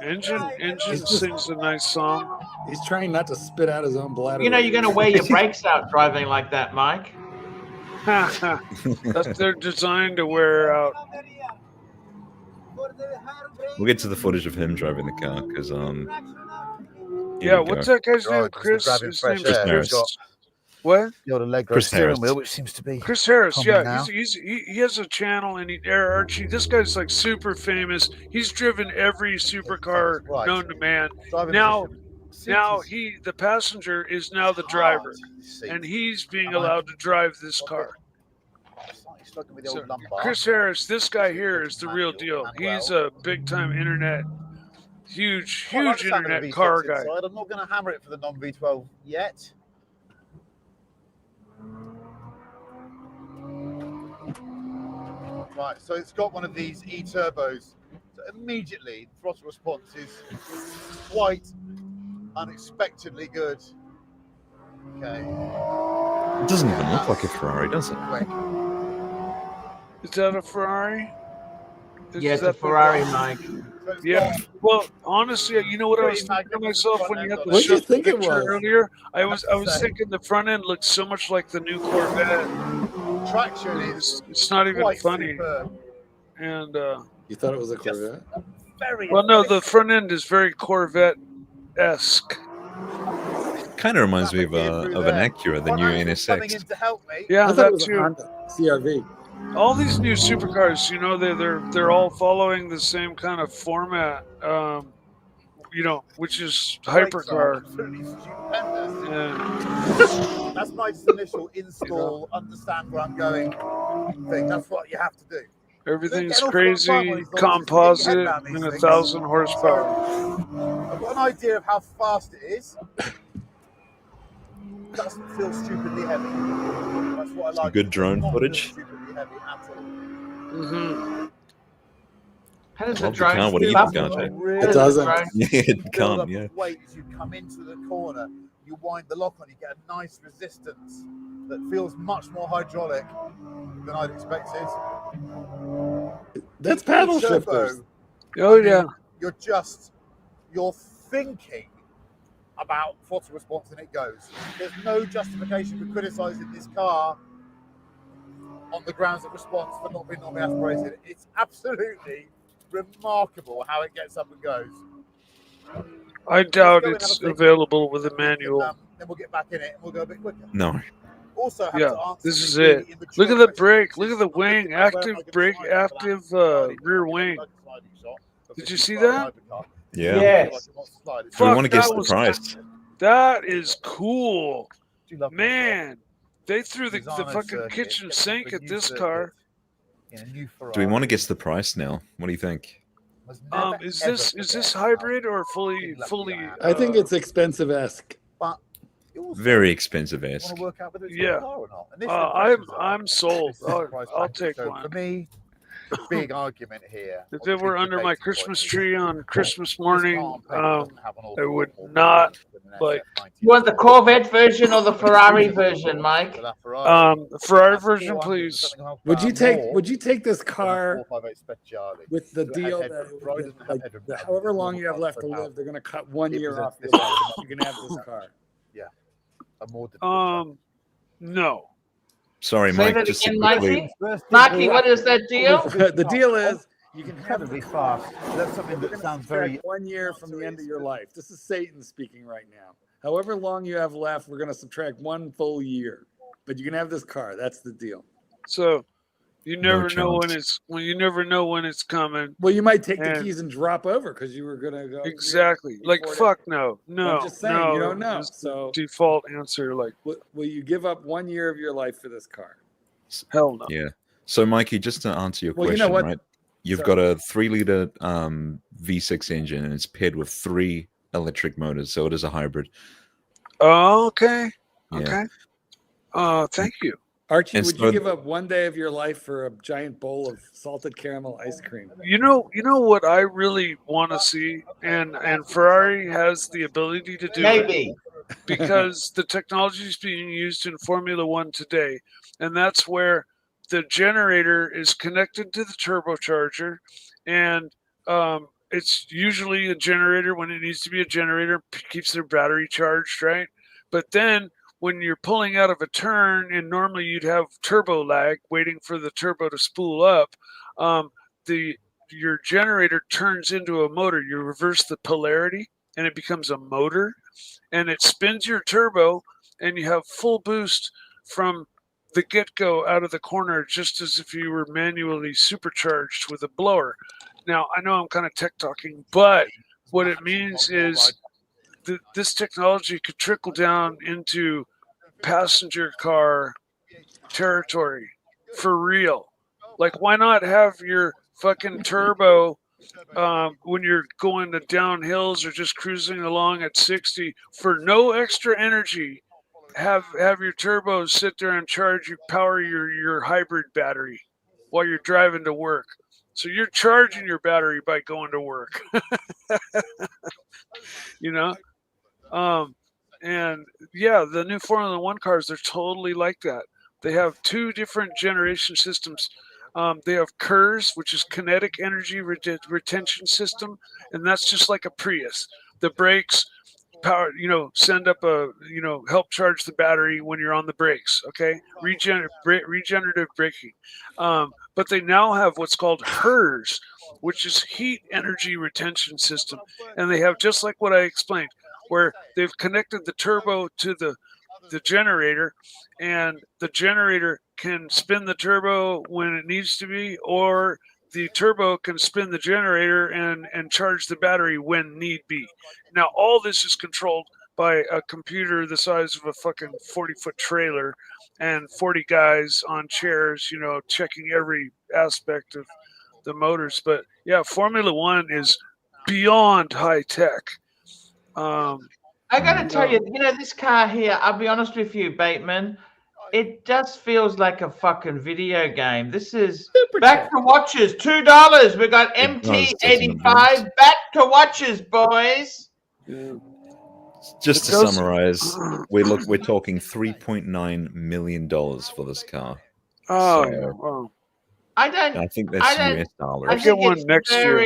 Engine sings a nice song. He's trying not to spit out his own bladder. You know you're going to wear your brakes out driving like that, Mike. They're designed to wear out. We'll get to the footage of him driving the car because Yeah, you what's go. that guy's name? Right, Chris. grabbing His fresh name's air. Harris. Chris. What? The old Allegro Chris steering Harris. wheel, which seems to be Chris Harris. common Yeah, now. he has a channel, and Archie. This guy's like super famous. He's driven every supercar Right. known to man. Driving Now, position. Seat now is the passenger is now the hard, driver, this seat. and he's being And I- allowed to drive this car. Slightly struggling with the So, old lumbar. Chris Harris, this guy here is the real deal. He's a big time internet, huge Quite like the sound of the internet V6 car guy. inside. I'm not going to hammer it for the non-V12 yet. Right, so it's got one of these e-turbos. So immediately, the throttle response is quite unexpectedly good. Okay. It doesn't even look like a Ferrari, does it? Quick. Is that a Ferrari? Yeah, it's a that the- Ferrari, Mike. So it's Yeah. got- Well, honestly, you know what I was Pretty thinking to magnificent myself when front you had end the on What it. do you show think it picture was? earlier, I have was to say. thinking the front end looked so much like the new Corvette. Traction is It's not even quite funny. superb. And You thought it was a Corvette? Very well, no, the efficient. front end is very Corvette-esque. Kind of reminds me of Traffic here through an there. Acura, the Front new engine's coming in NSX. to help me. Yeah, I thought that it was a too. Honda CRV. All these new supercars, you know, they're all following the same kind of format. You know, which is Brakes are hypercar. absolutely stupendous. Yeah. That's my just initial install, understand where I'm going thing. That's what you have to do. Everything's Get an awful lot of fun crazy, when he's not composite, getting your head around and these 1,000 things. horsepower. I've got an idea of how fast it is. It doesn't feel stupidly heavy. That's what I Some like. good It does drone not feel footage. stupidly heavy at all. Mm-hmm. How does Well, the the car drone would keep even up? go to. Really It doesn't. Drone- Yeah, it build can't, up yeah. of weight as you come into the corner. You wind the lock on, you get a nice resistance that feels much more hydraulic than I'd expected. That's paddle The turbo, shifters. Oh yeah. You're thinking about throttle response and it goes. There's no justification for criticizing this car on the grounds of response for not being normally aspirated. It's absolutely remarkable how it gets up and goes. I doubt go and it's have a think. available with a And we can, manual. then we'll get back in it and we'll go a bit quicker. No. Also, have Yeah, to answer this is really it. immature Look at the questions, brake. which Look is, at the I'm thinking wing. about where Active am I gonna brake. slide it for that Active sliding? rear I'll wing. give you a sliding shot of Did this you see Ferrari that? hypercar. Yeah. Yes. Like it wants to slide. It's Do we Fuck, want to guess that the was- price? That is cool, Do love my car. man. They threw the Designer fucking circuit, kitchen get sink the at new this circuit car. in a new Ferrari. Do we want to guess the price now? What do you think? Was never, Is ever this forget how hybrid or lucky fully? I am. I think it's expensive-esque. But you also Very expensive want esque. to work out whether it's Yeah. a car or not. And this I'm sold. This is the price I'll package. take So one. For me, the big argument here. If or it the were big under my debating Christmas point is, tree on Christmas this car morning, on paper doesn't have an awful I would lot more not than an like- SF90. You want the Corvette version or the Ferrari version, Mike? So that Ferrari the Ferrari has version, 400 please. something horsepower Would you more take this than the car 458 Speciale. with the So it has deal headroom. that, Ferrari doesn't have like, headroom. however long you have left to Power. live, they're going to cut 1 It year presents off this your car life. with a You can have this car. A more difficult No. Sorry, Say Mike. that Just again, quickly. Mikey. Mikey, what is that deal? The deal is you can have incredibly fast. That's something that sounds very 1 year from the end of your life. This is Satan speaking right now. However long you have left, we're going to subtract 1 full year. But you can have this car. That's the deal. So you No never know when chance. you never know when it's coming. Well, you might take the And- keys and drop over because you were going to go. Exactly. Like before fuck no. No. I'm just saying, no, you don't know. is the So default answer, like will you give up 1 year of your life for this car? hell no. Yeah. So, Mikey, just to answer your Well, you question, know what? right? You've Sorry. got a 3-liter V6 engine, and it's paired with 3 electric motors, so it is a hybrid. Oh, okay. Yeah. Okay. Thank you. Archie, And would so- you give up 1 day of your life for a giant bowl of salted caramel ice cream? You know what I really want to see, and Ferrari has the ability to do it Maybe. because the technology is being used in Formula One today, and that's where the generator is connected to the turbocharger, and it's usually a generator when it needs to be a generator, keeps their battery charged, right? But then when you're pulling out of a turn, and normally you'd have turbo lag, waiting for the turbo to spool up, your generator turns into a motor. You reverse the polarity, and it becomes a motor. and it spins your turbo, and you have full boost from the get-go out of the corner, just as if you were manually supercharged with a blower. Now, I know I'm kind of tech talking, but what it means is that this technology could trickle down into passenger car territory for real. Like, why not have your fucking turbo when you're going to down hills or just cruising along at 60 for no extra energy? Have your turbos sit there and power your hybrid battery while you're driving to work. So you're charging your battery by going to work. You know? And yeah, the new Formula One cars, they're totally like that. They have two different generation systems. They have KERS, which is kinetic energy retention system, and that's just like a Prius. The brakes power, send up help charge the battery when you're on the brakes. Okay, regenerative braking. But they now have what's called HERS, which is heat energy retention system, and they have just like what I explained, where they've connected the turbo to the generator, and the generator can spin the turbo when it needs to be, or the turbo can spin the generator and charge the battery when need be. Now, all this is controlled by a computer the size of a fucking 40-foot trailer and 40 guys on chairs, checking every aspect of the motors. But yeah, Formula One is beyond high tech. I got to tell you, this car here, I'll be honest with you, Bateman, it just feels like a fucking video game. This is back to watches, $2. We got MT85 back to watches, boys. Yeah. Just to summarize, we're talking $3.9 million for this car. Oh, so, yeah. Wow. I think that's US dollars. I'll get one next year.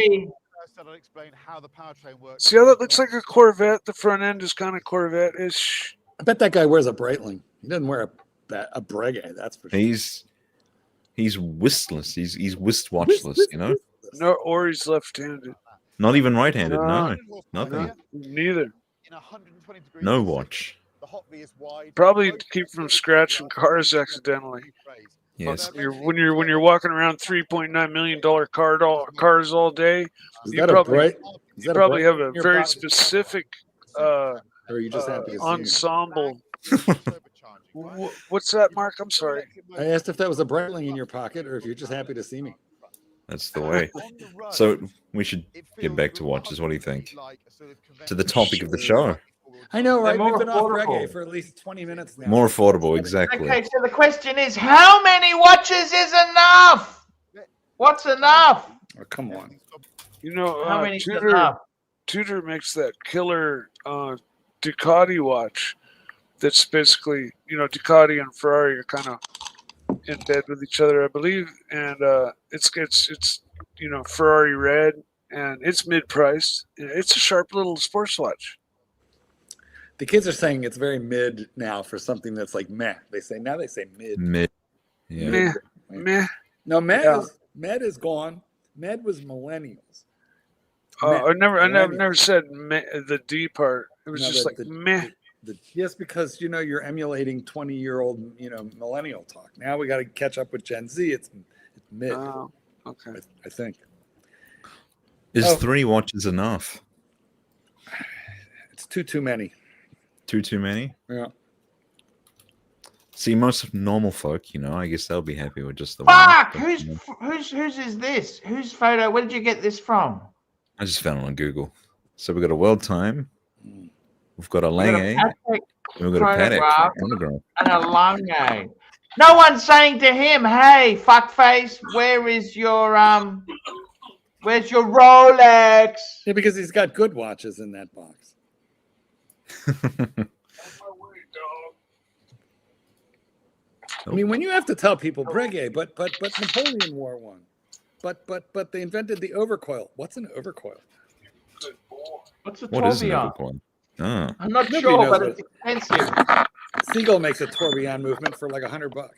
Explain how the powertrain works. See how that looks like a Corvette? The front end is kind of Corvette-ish. I bet that guy wears a Breitling. He doesn't wear a Breguet, that's for sure. He's wristless. He's wrist-watchless, No, or he's left-handed. Not even right-handed. No, nothing. Neither. No watch. Probably to keep from scratching cars accidentally. Yes. When you're walking around $3.9 million cars all day, you probably have a very specific or are you just happy to ensemble. What's that, Mark? I'm sorry. I asked if that was a Breitling in your pocket or if you're just happy to see me. That's the way. So we should get back to watches. What do you think? To the topic of the show. I know, right? We've been off Breguet for at least 20 minutes now. More affordable, exactly. Okay, so the question is, how many watches is enough? What's enough? Oh, come on. How many is enough? Tudor makes that killer Ducati watch. That's basically, Ducati and Ferrari are kind of in bed with each other, I believe, and it's Ferrari red, and it's mid-priced. It's a sharp little sports watch. The kids are saying it's very mid now for something that's like meh. They say mid. Mid. Yeah. Meh. No, med is gone. Med was millennials. I never said meh, the D part. It was just meh. Yes, because you're emulating 20-year-old millennial talk. Now we got to catch up with Gen Z. It's mid. Oh, okay. I think. Is 3 watches enough? It's too many. Too many? Yeah. See, most normal folk, I guess they'll be happy with just the Fuck! one. Whose is this? Whose photo? Where did you get this from? I just found it on Google. So we've got a World Time. We've got a Lange. We've got a Patek. And a Lange. No one's saying to him, hey, fuckface, where's your Rolex? Yeah, because he's got good watches in that box. I mean, when you have to tell people Breguet, but Napoleon wore one, but they invented the overcoil. What's an overcoil? What's a What is an tourbillon? overcoil? Oh. I'm not Nobody sure, knows but it. it's expensive. Siegel makes a tourbillon movement for like $100.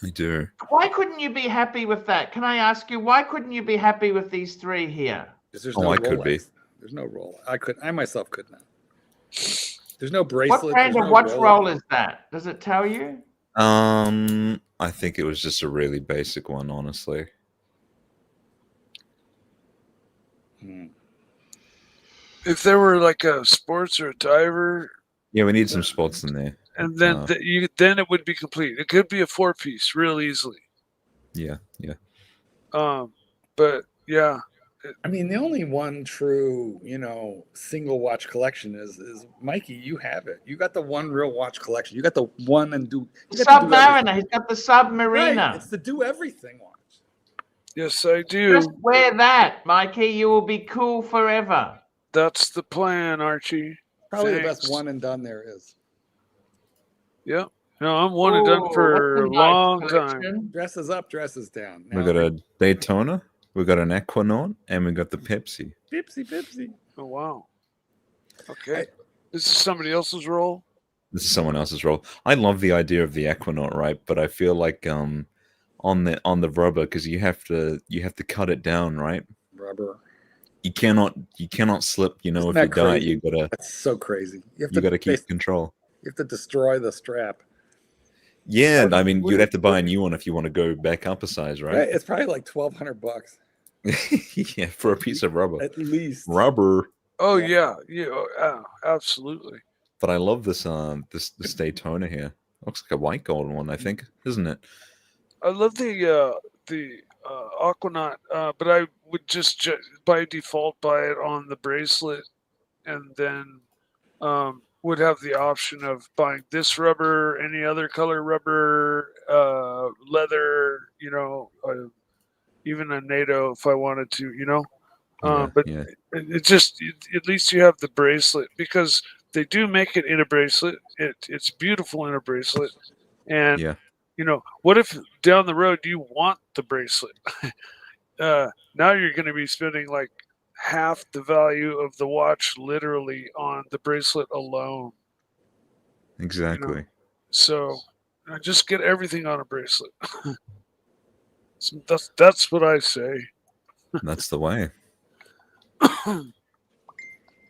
I do. Why couldn't you be happy with that? Can I ask you, why couldn't you be happy with these 3 here? There's I could be. There's no roll. I myself could not. There's no What bracelet. brand there's of no watch roller. roll is that? Does it tell you? I think it was just a really basic one, honestly. If there were like a sports or a diver, Yeah, we need some spots in there. and then then it would be complete. It could be a 4-piece real easily. Yeah. But yeah, I mean, the only one true, single watch collection is Mikey. You have it. You got the one real watch collection. You got the one and do. Submariner. He's got the Submariner. Right. It's the do everything watch. yes, I do. Just wear that, Mikey. You will be cool forever. That's the plan, Archie. Probably Thanks. the best one and done there is. Yeah. No, I'm one and done for a long time. Dresses up, dresses down. We got a Daytona, we got an Equinox, and we got the Pepsi. Pepsi. Oh wow. Okay. This is somebody else's role. This is someone else's role. I love the idea of the Equinox, right? But I feel like on the rubber, because you have to cut it down, right? Rubber. You cannot slip. If you die, crazy? you gotta. That's so crazy. You gotta keep control. You have to destroy the strap. Yeah, I mean, you'd have to buy a new one if you want to go back up a size, right? It's probably like $1,200. Yeah, for a piece of rubber. At least. Rubber. Oh yeah. Absolutely. But I love this this Daytona here. Looks like a white gold one, I think, isn't it? I love the Aquanaut, but I would just by default buy it on the bracelet, and then would have the option of buying this rubber, any other color rubber, leather, even a NATO if I wanted to, but it just at least you have the bracelet, because they do make it in a bracelet. It's beautiful in a bracelet, and what if down the road you want the bracelet? Now you're going to be spending like half the value of the watch literally on the bracelet alone. Exactly. So just get everything on a bracelet. So that's what I say. That's the way.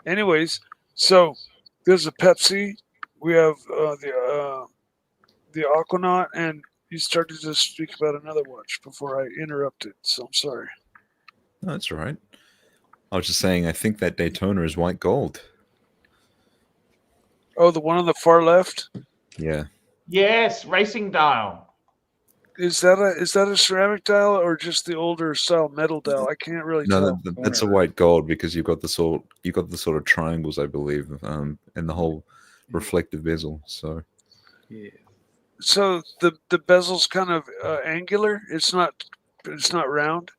Anyways, so there's a Pepsi. We have the Aquanaut, and you started to speak about another watch before I interrupted, so I'm sorry. No, that's all right. I was just saying, I think that Daytona is white gold. Oh, the one on the far left? Yeah. Yes, racing dial. Is that a ceramic dial or just the older style metal dial? I can't really tell. No, that's a white gold, because you've got the sort of triangles, I believe, and the whole reflective bezel. So. Yeah. So the bezel's kind of angular. It's not round.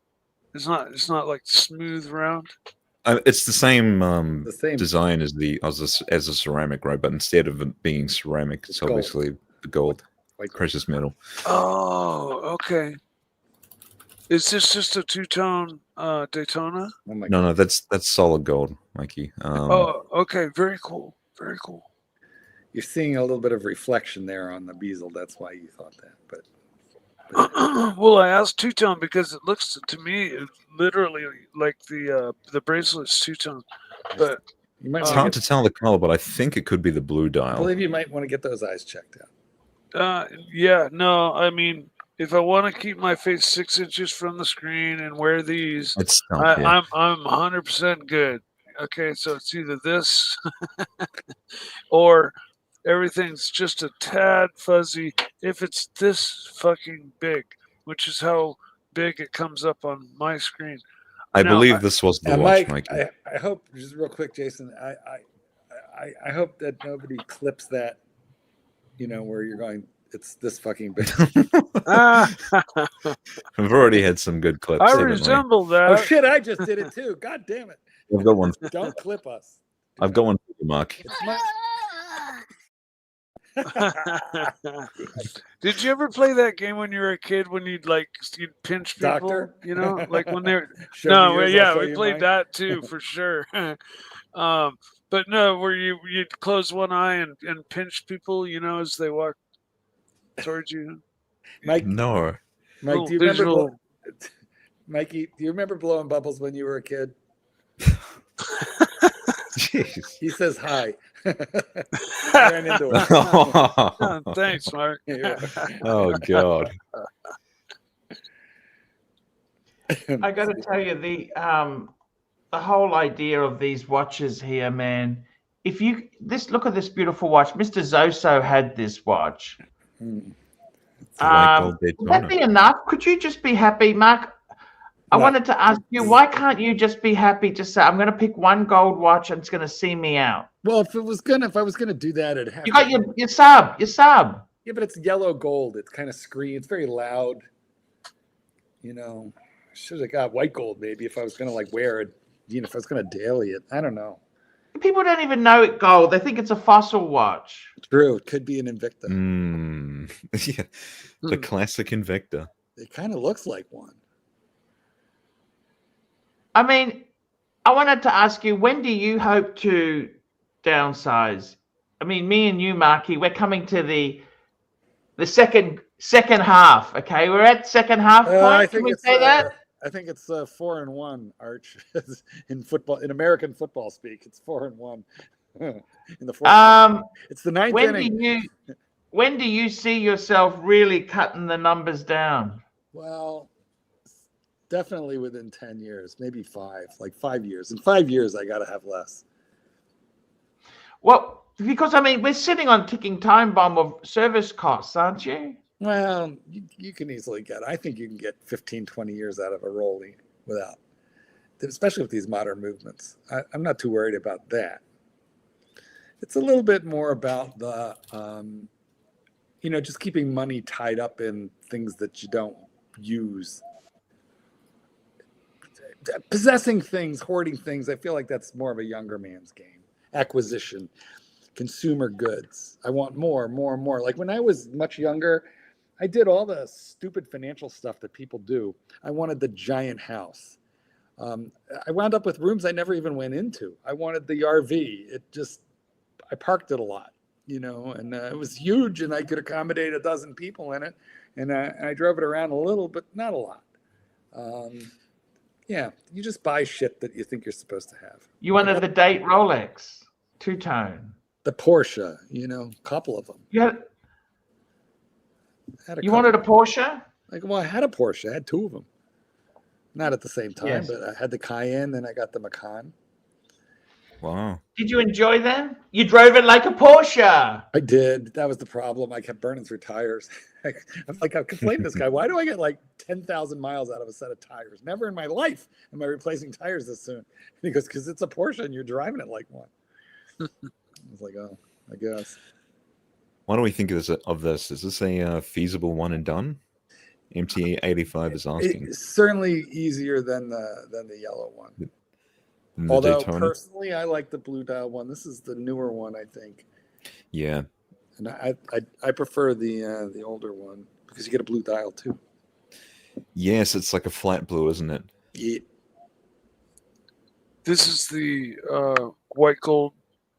It's not like smooth round. It's the same design as a ceramic, right? But instead of it being ceramic, it's obviously the gold, precious metal. Oh, okay. Is this just a two-tone Daytona? No, that's solid gold, Mikey. Oh, okay. Very cool. Very cool. You're seeing a little bit of reflection there on the bezel. That's why you thought that. But well, I asked two-tone because it looks to me literally like the bracelet's two-tone. But it's hard to tell the color, but I think it could be the blue dial. I believe you might want to get those eyes checked out. Yeah, no, I mean, if I want to keep my face 6 inches from the screen and wear these, I'm 100% good. Okay, so it's either this or everything's just a tad fuzzy if it's this fucking big, which is how big it comes up on my screen. I believe this was the watch, Mike. I hope, just real quick, Jason, I hope that nobody clips that, where you're going, it's this fucking big. We've already had some good clips. I resemble that. Oh shit, I just did it too. God damn it. I've got one. Don't clip us. I've got one for you, Mark. Did you ever play that game when you were a kid when you'd pinch people? Doctor? Like when they're we played mine. that too for sure. But no, where you'd close one eye and pinch people, as they walk towards you. Mike, no. Mike, do you remember Mikey, do you remember blowing bubbles when you were a kid? Jeez. He says hi. I ran into him. Oh, thanks, Mark. Yeah. Oh God. I got to tell you, the whole idea of these watches here, man. If you look at this beautiful watch. Mr. Zoso had this watch. It's a white gold Would that Daytona. be enough? Could you just be happy, Mark? I No. wanted to ask you, why can't you just be happy to say, I'm going to pick one gold watch and it's going to see me out? Well, if I was gonna do that, it'd have You got your sub. Yeah, but it's yellow gold. It's kind of screen. It's very loud. You know, should have got white gold maybe if I was gonna like wear it. You know, if I was gonna daily it. I don't know. People don't even know it gold. They think it's a fossil watch. True, it could be an Invicta. Yeah, the classic Invicta. It kind of looks like one. I mean, I wanted to ask you, when do you hope to downsize? I mean, me and you, Marky, we're coming to the second half. Okay, we're at second half point. Can we say that? I think it's 4-1, Arch, in football, in American football speak. It's 4-1 in the fourth. It's the ninth inning. When do you see yourself really cutting the numbers down? Well, definitely within 10 years, maybe 5, like 5 years. In 5 years, I got to have less. Well, because I mean, we're sitting on ticking time bomb of service costs, aren't you? Well, you can easily I think you can get 15, 20 years out of a Rolly without, especially with these modern movements. I'm not too worried about that. It's a little bit more about the, just keeping money tied up in things that you don't use. Possessing things, hoarding things, I feel like that's more of a younger man's game. Acquisition, consumer goods. I want more. Like when I was much younger, I did all the stupid financial stuff that people do. I wanted the giant house. I wound up with rooms I never even went into. I wanted the RV. I parked it a lot, and it was huge and I could accommodate 12 people in it. And I drove it around a little, but not a lot. Yeah, you just buy shit that you think you're supposed to have. You wanted the date Rolex, two-tone. The Porsche, a couple of them. You wanted a Porsche? I had a Porsche. I had 2 of them. Not at the same time, Yes. but I had the Cayenne, then I got the Macan. Wow. Did you enjoy them? You drove it like a Porsche. I did. That was the problem. I kept burning through tires. I'm complaining to this guy. Why do I get like 10,000 miles out of a set of tires? Never in my life am I replacing tires this soon. And he goes, because it's a Porsche and you're driving it like one. I was like, oh, I guess. What do we think of this? Is this a feasible one and done? MTA85 is asking. It's certainly easier than the yellow one. And the Although Daytona? personally, I like the blue dial one. This is the newer one, I think. Yeah. And I prefer the older one because you get a blue dial too. Yes, it's like a flat blue, isn't it? Yeah. This is the white gold.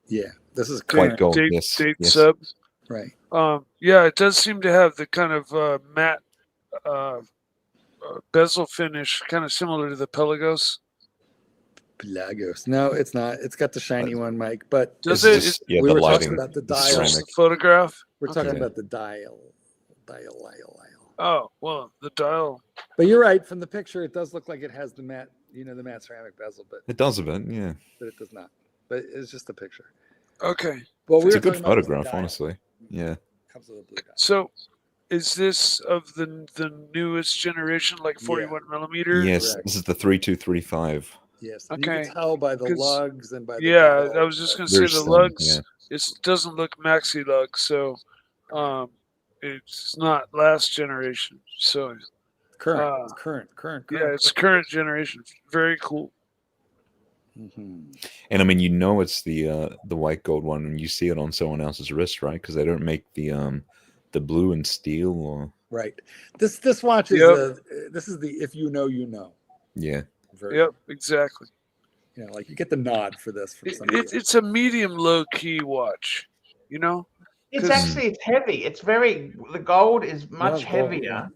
Yeah, this is White gold. Date Yes. Yes. sub. right. Yeah, it does seem to have the kind of matte bezel finish, kind of similar to the Pelagos. Pelagos. No, it's not. It's got the shiny one, Mike. But Does It's it? just- yeah, we the were lighting. talking about the the dial. It's just ceramic. the photograph. We're talking Okay. about the dial. Oh, well, the dial. But you're right. From the picture, it does look like it has the matte, the matte ceramic bezel, but It does a bit, yeah. it does not. But it's just a picture. Okay. Well, we It's were a good talking about this photograph, dial. honestly. Yeah. Comes with a blue dial. So, is this of the newest generation, like 41 millimeter? Yes, Correct. this is the 3235. Yes. And you Okay. can tell by the 'Cause- lugs and by the Yeah, dial. I was just gonna Very say the slim, lugs. yeah. It doesn't look maxi lug, so it's not last generation. So current. It's current. yeah, it's current generation. Very cool. Mm-hmm. And I mean, it's the white gold one when you see it on someone else's wrist, right? Because they don't make the blue and steel or Right. This watch is Yep. this is the if you know you know yeah. version. Yep, exactly. Like you get the nod for this from somebody else. It's a medium low key watch. It's 'Cause- actually it's heavy. It's the gold is much Yeah, gold, heavier.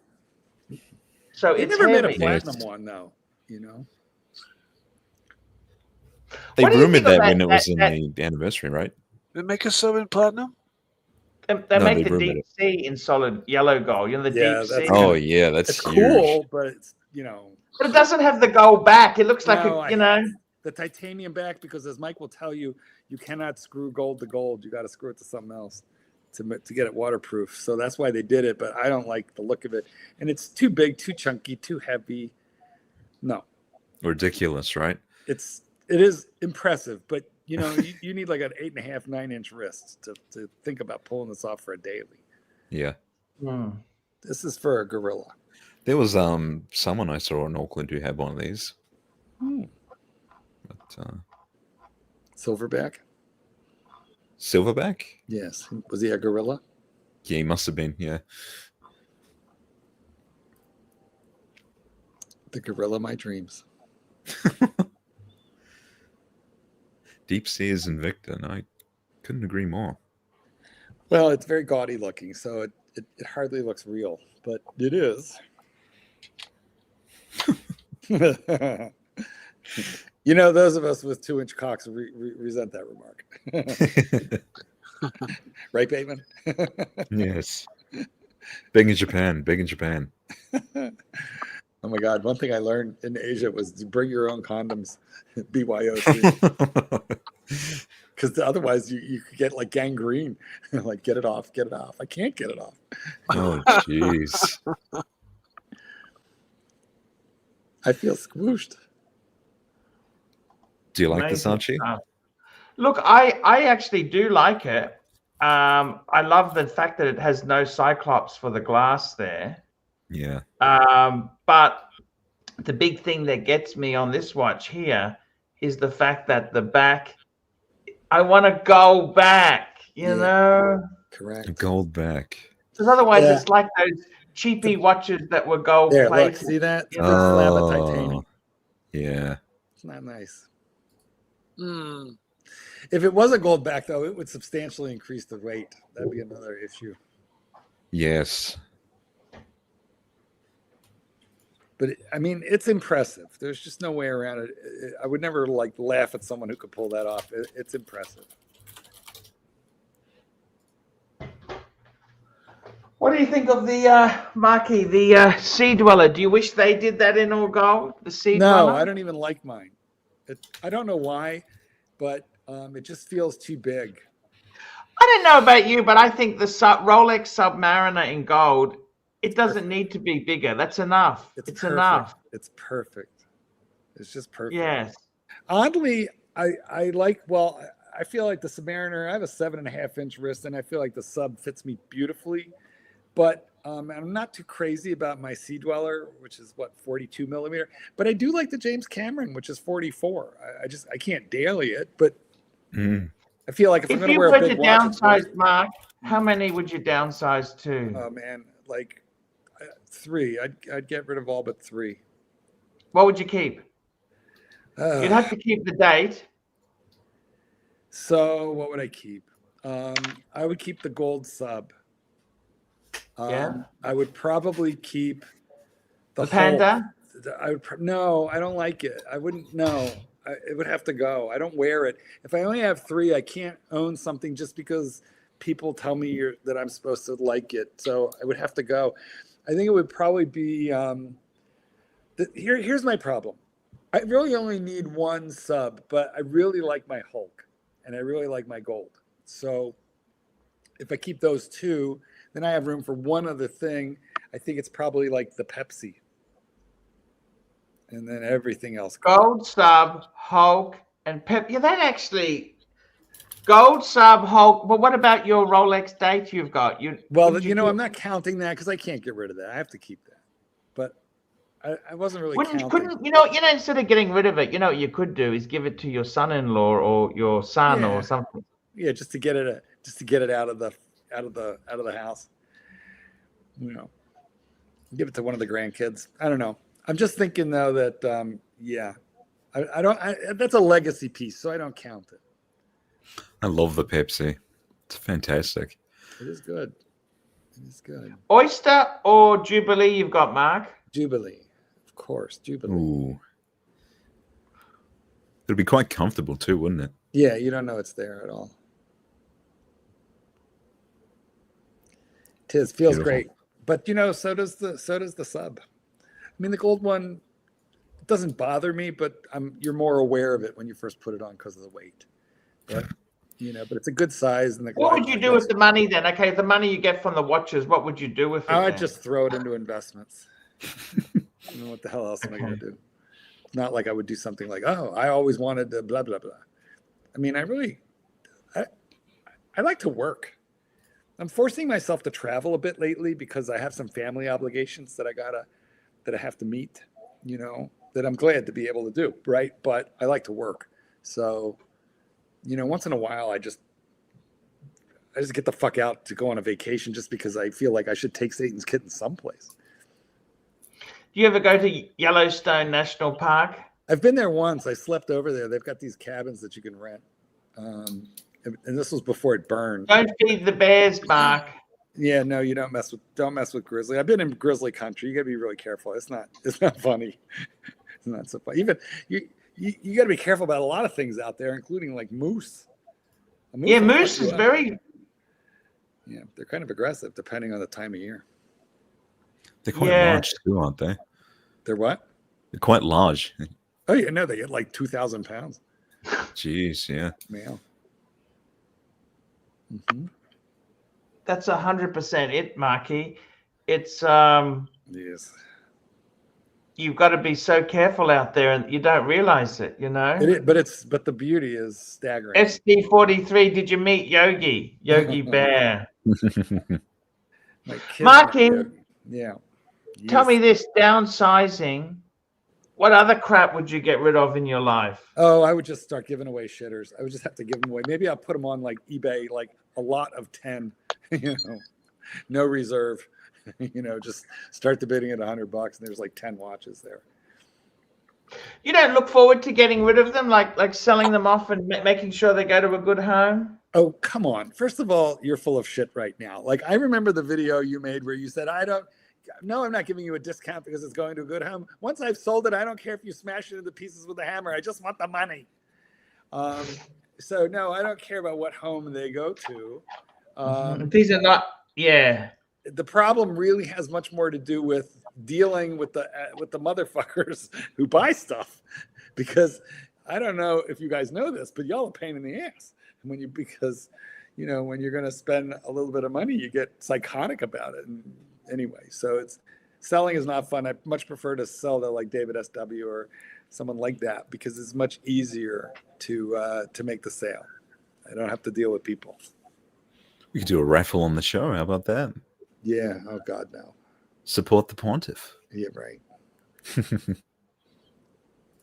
So They it's never made a heavy. platinum Yes. one though. They What do you rumored think of that that- when it was that- in that- the anniversary, right? They make a sub in platinum. They No, make they the rumored deep sea in solid yellow gold. You know, the Yeah, deep that's sea. kinda- Oh yeah, that's It's huge. cool, but it's, you know. But it doesn't have the gold back. It looks like, No, you know. the titanium back, because as Mike will tell you, you cannot screw gold to gold. You got to screw it to something else to get it waterproof. So that's why they did it. But I don't like the look of it, and it's too big, too chunky, too heavy. No, Ridiculous, right? it is impressive, but you know you need like an 8.5, 9-inch wrist to think about pulling this off for a daily. Yeah. Hmm. This is for a gorilla. There was someone I saw in Auckland who had one of these. But, Silverback. Silverback? Yes. Was he a gorilla? Yeah, he must have been. Yeah. The gorilla of my dreams. Deep Sea is Invicta, and I couldn't agree more. Well, it's very gaudy looking, so it hardly looks real, but it is. You know, those of us with 2-inch cocks resent that remark. Right, Bateman? Yes. Big in Japan. Big in Japan. Oh my God. One thing I learned in Asia was to bring your own condoms, BYOC. Because otherwise you could get like gangrene. Like, get it off, get it off. I can't get it off. Oh, jeez. I feel squooshed. Do you like this, Amazing Archie? stuff. Look, I actually do like it. I love the fact that it has no cyclops for the glass there. Yeah. But the big thing that gets me on this watch here is the fact that the back, I want to go back, you know? Correct. Gold back. Because otherwise Yeah. it's like those cheapy watches that were gold There, look, plated. see that? It's a you big know? slab of titanium. Yeah. It's not nice. Hmm. If it was a gold back, though, it would substantially increase the weight. That'd be another issue. Yes. But I mean, it's impressive. There's just no way around it. I would never like laugh at someone who could pull that off. It's impressive. What do you think of the Marquis, the Sea Dweller? Do you wish they did that in all gold? The Sea No, Dweller? I don't even like mine. I don't know why, but it just feels too big. I don't know about you, but I think the Rolex Submariner in gold, it doesn't need to be bigger. That's enough. It's perfect. enough. It's perfect. It's just perfect. Yes. Oddly, I like, well, I feel like the Submariner, I have a 7.5-inch wrist, and I feel like the sub fits me beautifully. But I'm not too crazy about my Sea Dweller, which is what, 42 millimeter. But I do like the James Cameron, which is 44. I can't daily it, but I feel like if I'm If going to you wear were a to big watch, it's worth downsize, Mark, how many would you downsize to? Oh man, like 3. I'd get rid of all but 3. What would you keep? You'd have to keep the date. So what would I keep? I would keep the gold sub. Yeah. I would probably keep The Panda? No, I don't like it. I wouldn't. No, it would have to go. I don't wear it. If I only have 3, I can't own something just because people tell me that I'm supposed to like it. So I would have to go. I think it would probably be. Here's my problem. I really only need 1 sub, but I really like my Hulk, and I really like my gold. So if I keep those 2, then I have room for one other thing. I think it's probably like the Pepsi. And then everything else. Gold sub, Hulk, and Pep. Yeah, that actually. Gold sub, Hulk. But what about your Rolex date you've got? Well, I'm not counting that because I can't get rid of that. I have to keep that. But I wasn't really counting. Couldn't instead of getting rid of it, what you could do is give it to your son-in-law or your son or something. Yeah, just to get it out of the house. Give it to one of the grandkids. I don't know. I'm just thinking though that that's a legacy piece, so I don't count it. I love the Pepsi. It's fantastic. It is good. It is good. Oyster or Jubilee you've got, Mark? Jubilee. Of course, Jubilee. Ooh. It'd be quite comfortable too, wouldn't it? Yeah, you don't know it's there at all. Feels Beautiful. great, but so does the sub. I mean, the gold one doesn't bother me, but you're more aware of it when you first put it on because of the weight. But but it's a good size. And what would you do with the money then? Okay, the money you get from the watches, what would you do with it? I'd just throw it into investments. What the hell else am I going to do? Not like I would do something like, oh, I always wanted to blah blah blah. I mean, I like to work. I'm forcing myself to travel a bit lately because I have some family obligations that I have to meet, that I'm glad to be able to do, right? But I like to work. So, once in a while I just get the fuck out to go on a vacation just because I feel like I should take Satan's kitten someplace. Do you ever go to Yellowstone National Park? I've been there once. I slept over there. They've got these cabins that you can rent. And this was before it burned. Don't feed the bears, Mark. Yeah, no, you don't mess with grizzly. I've been in grizzly country. You gotta be really careful. It's not funny. It's not so funny. Even you gotta be careful about a lot of things out there, including like moose. Moose is very. Yeah, they're kind of aggressive depending on the time of year. They're quite large too, aren't they? They're what? They're quite large. Oh yeah, no, they get like 2,000 pounds. Jeez, yeah. Male. That's 100% it, Marky. It's yes. You've got to be so careful out there, and you don't realize it. But the beauty is staggering. SD43. Did you meet Yogi Bear? Marky, yeah. Tell me this: downsizing. What other crap would you get rid of in your life? Oh, I would just start giving away shitters. I would just have to give them away. Maybe I'll put them on like eBay, like a lot of 10, no reserve, just start the bidding at $100 and there's like 10 watches there. You don't look forward to getting rid of them, like selling them off and making sure they go to a good home? Oh, come on. First of all, you're full of shit right now. Like, I remember the video you made where you said, no, I'm not giving you a discount because it's going to a good home. Once I've sold it, I don't care if you smash it into pieces with a hammer. I just want the money. So no, I don't care about what home they go to. These are not, yeah. The problem really has much more to do with dealing with the motherfuckers who buy stuff, because I don't know if you guys know this, but y'all are a pain in the ass when you're going to spend a little bit of money, you get psychotic about it. And anyway, so selling is not fun. I much prefer to sell to like David SW or someone like that, because it's much easier to make the sale. I don't have to deal with people. We could do a raffle on the show. How about that? Yeah. Oh God, no. Support the pontiff. Yeah, right.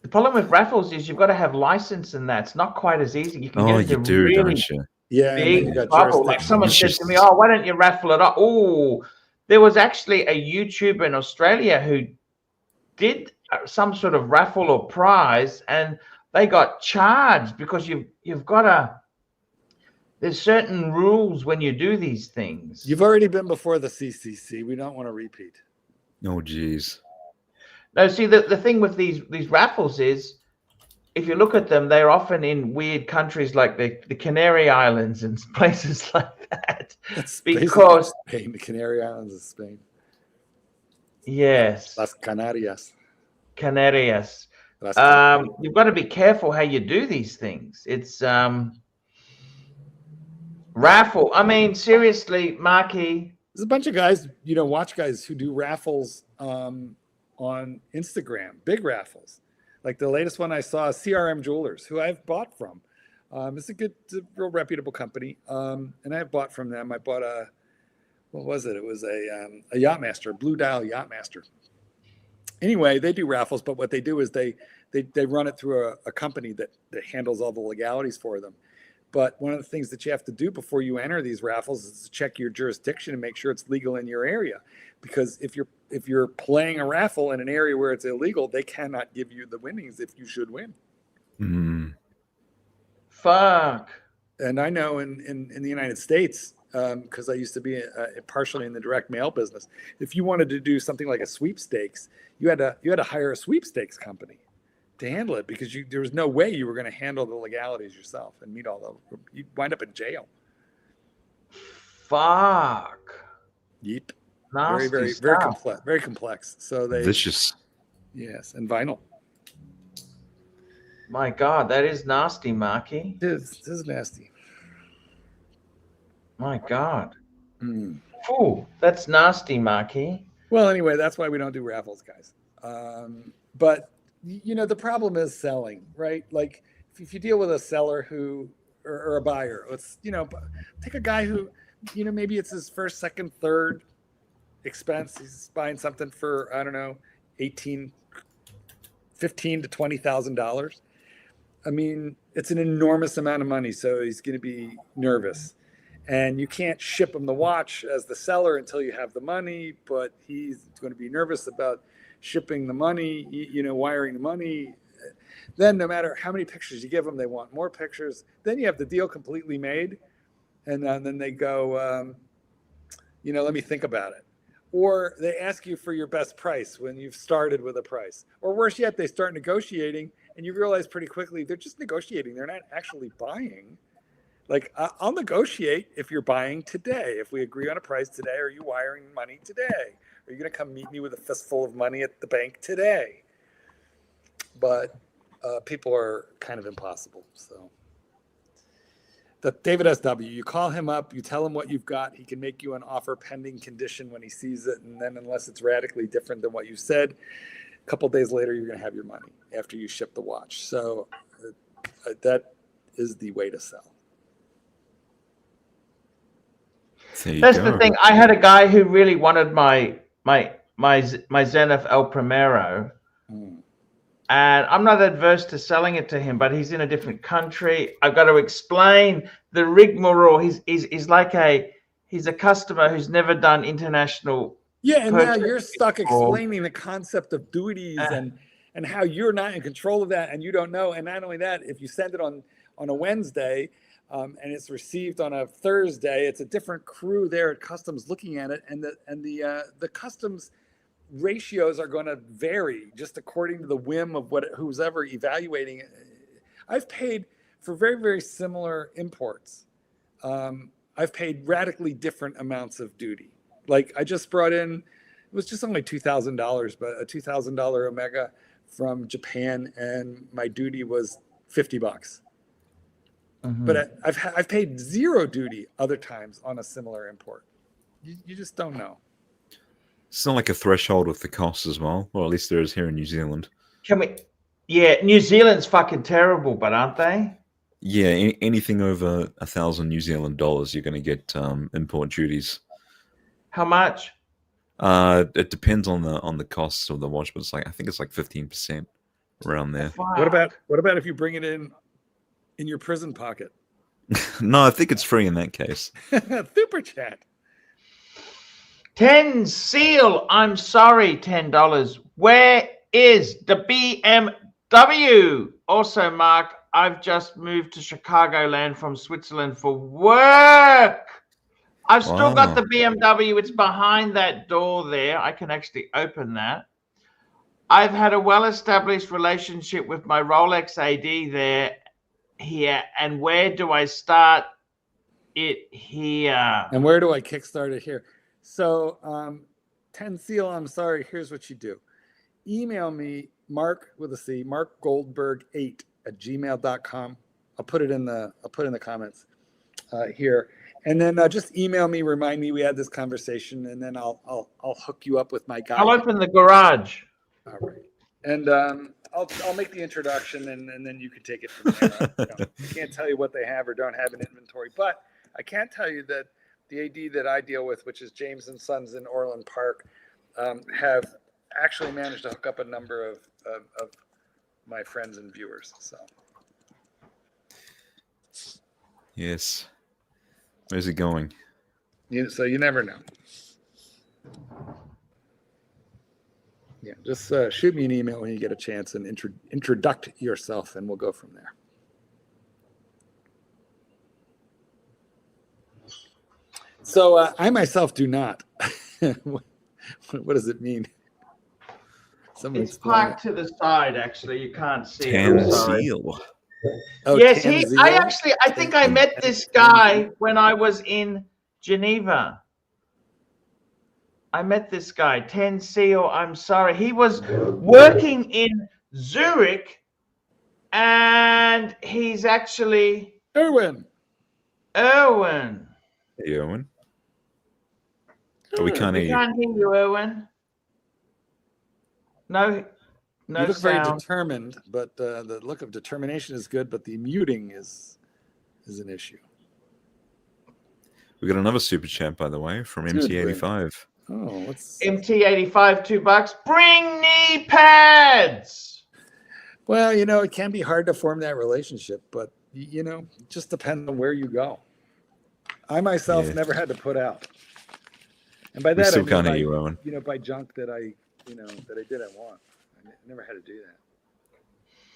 The problem with raffles is you've got to have license, and that's not quite as easy. You can you do, really don't you? Yeah, big bubble. Like someone said to me, "Oh, why don't you raffle it off?" Oh, there was actually a YouTuber in Australia who did some sort of raffle or prize, and they got charged because you've got to. There's certain rules when you do these things. You've already been before the CCC. We don't want to repeat. Oh, geez. No, see, the thing with these raffles is, if you look at them, they're often in weird countries like the Canary Islands and places like that. That's because Spain, the Canary Islands of Spain. Yes. Las Canarias. Canarias. You've got to be careful how you do these things. It's raffle. I mean, seriously, Marky. There's a bunch of guys, watch guys who do raffles on Instagram, big raffles. Like the latest one I saw, CRM Jewelers, who I've bought from. It's a real reputable company. And I've bought from them. I bought what was it? It was a Yachtmaster, Blue Dial Yachtmaster. Anyway, they do raffles, but what they do is they run it through a company that handles all the legalities for them. But one of the things that you have to do before you enter these raffles is to check your jurisdiction and make sure it's legal in your area. Because if you're playing a raffle in an area where it's illegal, they cannot give you the winnings if you should win. Mm. Fuck. And I know in the United States, because I used to be partially in the direct mail business, if you wanted to do something like a sweepstakes, you had to hire a sweepstakes company to handle it because there was no way you were going to handle the legalities yourself and meet all the. You'd wind up in jail. Fuck. Yep. Nasty Very stuff. very complex. So they Vicious. Yes, and vinyl. My God, that is nasty, Marky. It is nasty. My God. Mm. Oh, that's nasty, Marky. Well, anyway, that's why we don't do raffles, guys. But the problem is selling, right? Like if you deal with a seller who or a buyer, let's take a guy who maybe it's his first, second, third expense. He's buying something for I don't know, $15,000 to $20,000. I mean, it's an enormous amount of money, so he's going to be nervous. And you can't ship him the watch as the seller until you have the money, but he's going to be nervous about shipping the money, wiring the money. Then no matter how many pictures you give them, they want more pictures. Then you have the deal completely made. And then they go, let me think about it. Or they ask you for your best price when you've started with a price. Or worse yet, they start negotiating and you realize pretty quickly they're just negotiating. They're not actually buying. Like, I'll negotiate if you're buying today. If we agree on a price today, are you wiring money today? Are you going to come meet me with a fistful of money at the bank today? But people are kind of impossible. So, David SW, you call him up, you tell him what you've got. He can make you an offer pending condition when he sees it. And then unless it's radically different than what you said, a couple of days later, you're going to have your money after you ship the watch. So that is the way to sell. That's the thing. I had a guy who really wanted my Zenith El Primero, and I'm not adverse to selling it to him, but he's in a different country. I've got to explain the rigmarole. He's like he's a customer who's never done international. Yeah, and now you're stuck explaining the concept of duties and how you're not in control of that, and you don't know. And not only that, if you send it on a Wednesday. And it's received on a Thursday, it's a different crew there at customs looking at it, and the customs ratios are going to vary just according to the whim of who's ever evaluating it. I've paid for very, very similar imports. I've paid radically different amounts of duty. Like I just brought in, it was just only $2,000, but a $2,000 Omega from Japan, and my duty was $50. But I've paid zero duty other times on a similar import. You just don't know. It's not like a threshold with the costs as well, or at least there is here in New Zealand. Yeah, New Zealand's fucking terrible, but aren't they? Yeah, anything over 1,000 New Zealand dollars, you're going to get import duties. How much? It depends on the costs of the watch, but I think it's like 15% around there. What about if you bring it in your prison pocket? No, I think it's free in that case. Super chat. 10 seal. I'm sorry, $10. Where is the BMW? Also, Mark, I've just moved to Chicagoland from Switzerland for work. I've still got the BMW. It's behind that door there. I can actually open that. I've had a well-established relationship with my Rolex AD here, and where do I start it here? And where do I kickstart it here? So 10 seal, I'm sorry, here's what you do. Email me, Mark with a C, markgoldberg8@gmail.com. I'll put it in the comments here. And then just email me, remind me we had this conversation, and then I'll hook you up with my guy. I'll open the garage. All right. And I'll make the introduction, and then you can take it from there. I can't tell you what they have or don't have in inventory, but I can tell you that the AD that I deal with, which is James and Sons in Orland Park, have actually managed to hook up a number of my friends and viewers. So yes, where's it going? So you never know. Yeah, just shoot me an email when you get a chance and introduct yourself, and we'll go from there. So I myself do not. What does it mean? It's parked to the side, actually. You can't see it. I'm sorry. Tanzil. Oh, Yes, Tanzil? I think I met this guy when I was in Geneva. I met this guy, Tanzil. I'm sorry. He was working in Zurich, and he's actually Erwin. Hey, Owen. Oh, we can't hear We you. can't hear you, Erwin. No You look very sound. determined, but the look of determination is good, but the muting is an issue. We got another super chat, by the way, from Good, MT85. Oh, what's MT85, $2. Bring knee pads. well, it can be hard to form that relationship, but it just depends on where you go. I myself never had to put out, and by We that still I mean can't hear by, you, Owen. by junk that I didn't want. I never had to do that.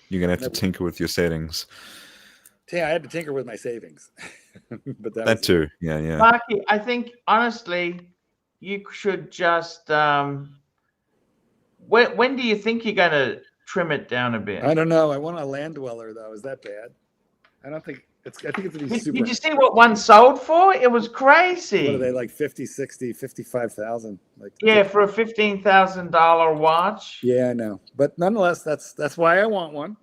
You're going to have to tinker with your settings. Yeah, I had to tinker with my savings, but That too. Yeah. Marky, I think, honestly, you should just... when do you think you're going to trim it down a bit? I don't know. I want a land dweller, though. Is that bad? I don't think it's... I think it's going to be super... Did you see what one sold for? It was crazy. What are they, like 50, 60, 55,000? Yeah, for a $15,000 watch. Yeah, I know. But nonetheless, that's why I want one.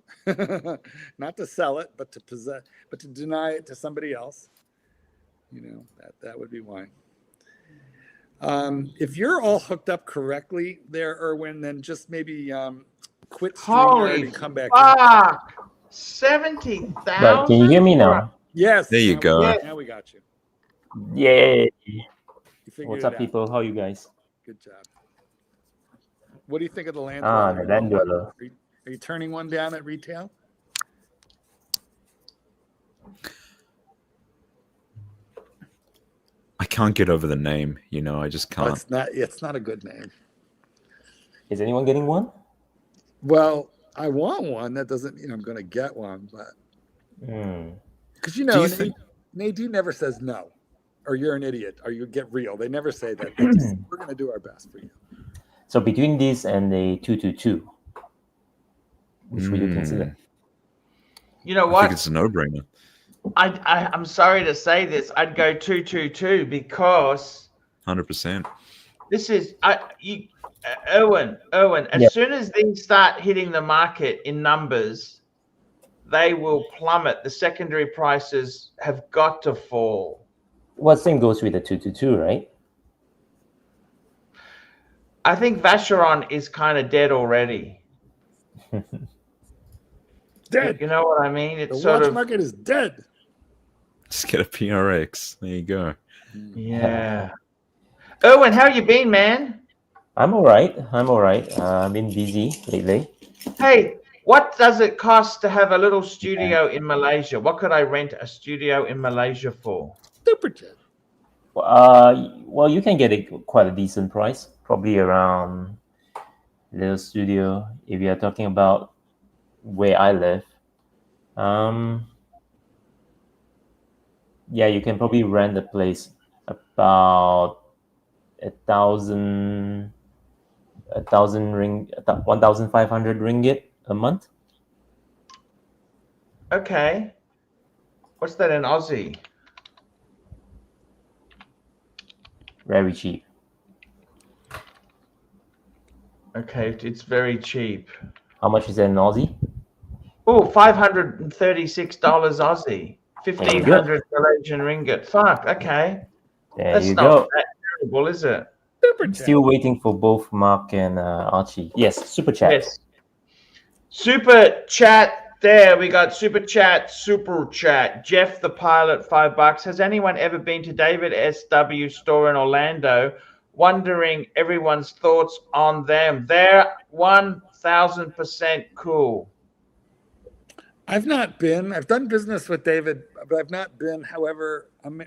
Not to sell it, but to possess, but to deny it to somebody else. That would be why. If you're all hooked up correctly there, Erwin, then just maybe quit StreamYard and come back. Fuck! 70,000. But can you hear me now? Yes. There you go. Now we got you. Yay! You figured What's it up, out. people? How you guys? Good job. What do you think of the land Ah, dweller? the land dweller. Are you turning one down at retail? I can't get over the name. I just Oh, can't. it's not a good name. Is anyone getting one? Well, I want one. That doesn't mean I'm going to get one, but because Do you think- Nadine never says no, or you're an idiot, or you get real. They never say that. They just, we're going to do our best for you. So between this and the 222, which would you consider? You know I what? think it's a no-brainer. I'm sorry to say this. I'd go 222 because 100%. this is Erwin. As Yep. soon as these start hitting the market in numbers, they will plummet. The secondary prices have got to fall. Well, same goes with the 222, right? I think Vacheron is kind of dead already. Dead. You know what I mean? The It's sort watch of market is dead. Just get a PRX. There you go. yeah. Erwin, how you been, man? I'm all right. I've been busy lately. Hey, what does it cost to have a little studio in Malaysia? What could I rent a studio in Malaysia for? Super chat. Well, you can get quite a decent price, probably around little studio. If you are talking about where I live, yeah, you can probably rent a place about 1,500 ringgit a month. Okay. What's that in Aussie? Very cheap. Okay, it's very cheap. How much is that in Aussie? Oh, $536 Aussie. There you 1,500 Malaysian ringgit. Fuck, okay. There That's you not go. that terrible, is it? Super chat. Still waiting for both Mark and Archie. Yes, super chat. Yes. Super chat. There we got super chat. Jeff the pilot, $5. Has anyone ever been to David SW store in Orlando? Wondering everyone's thoughts on them. They're 1,000% cool. I've not been. I've done business with David, but I've not been. However, I'm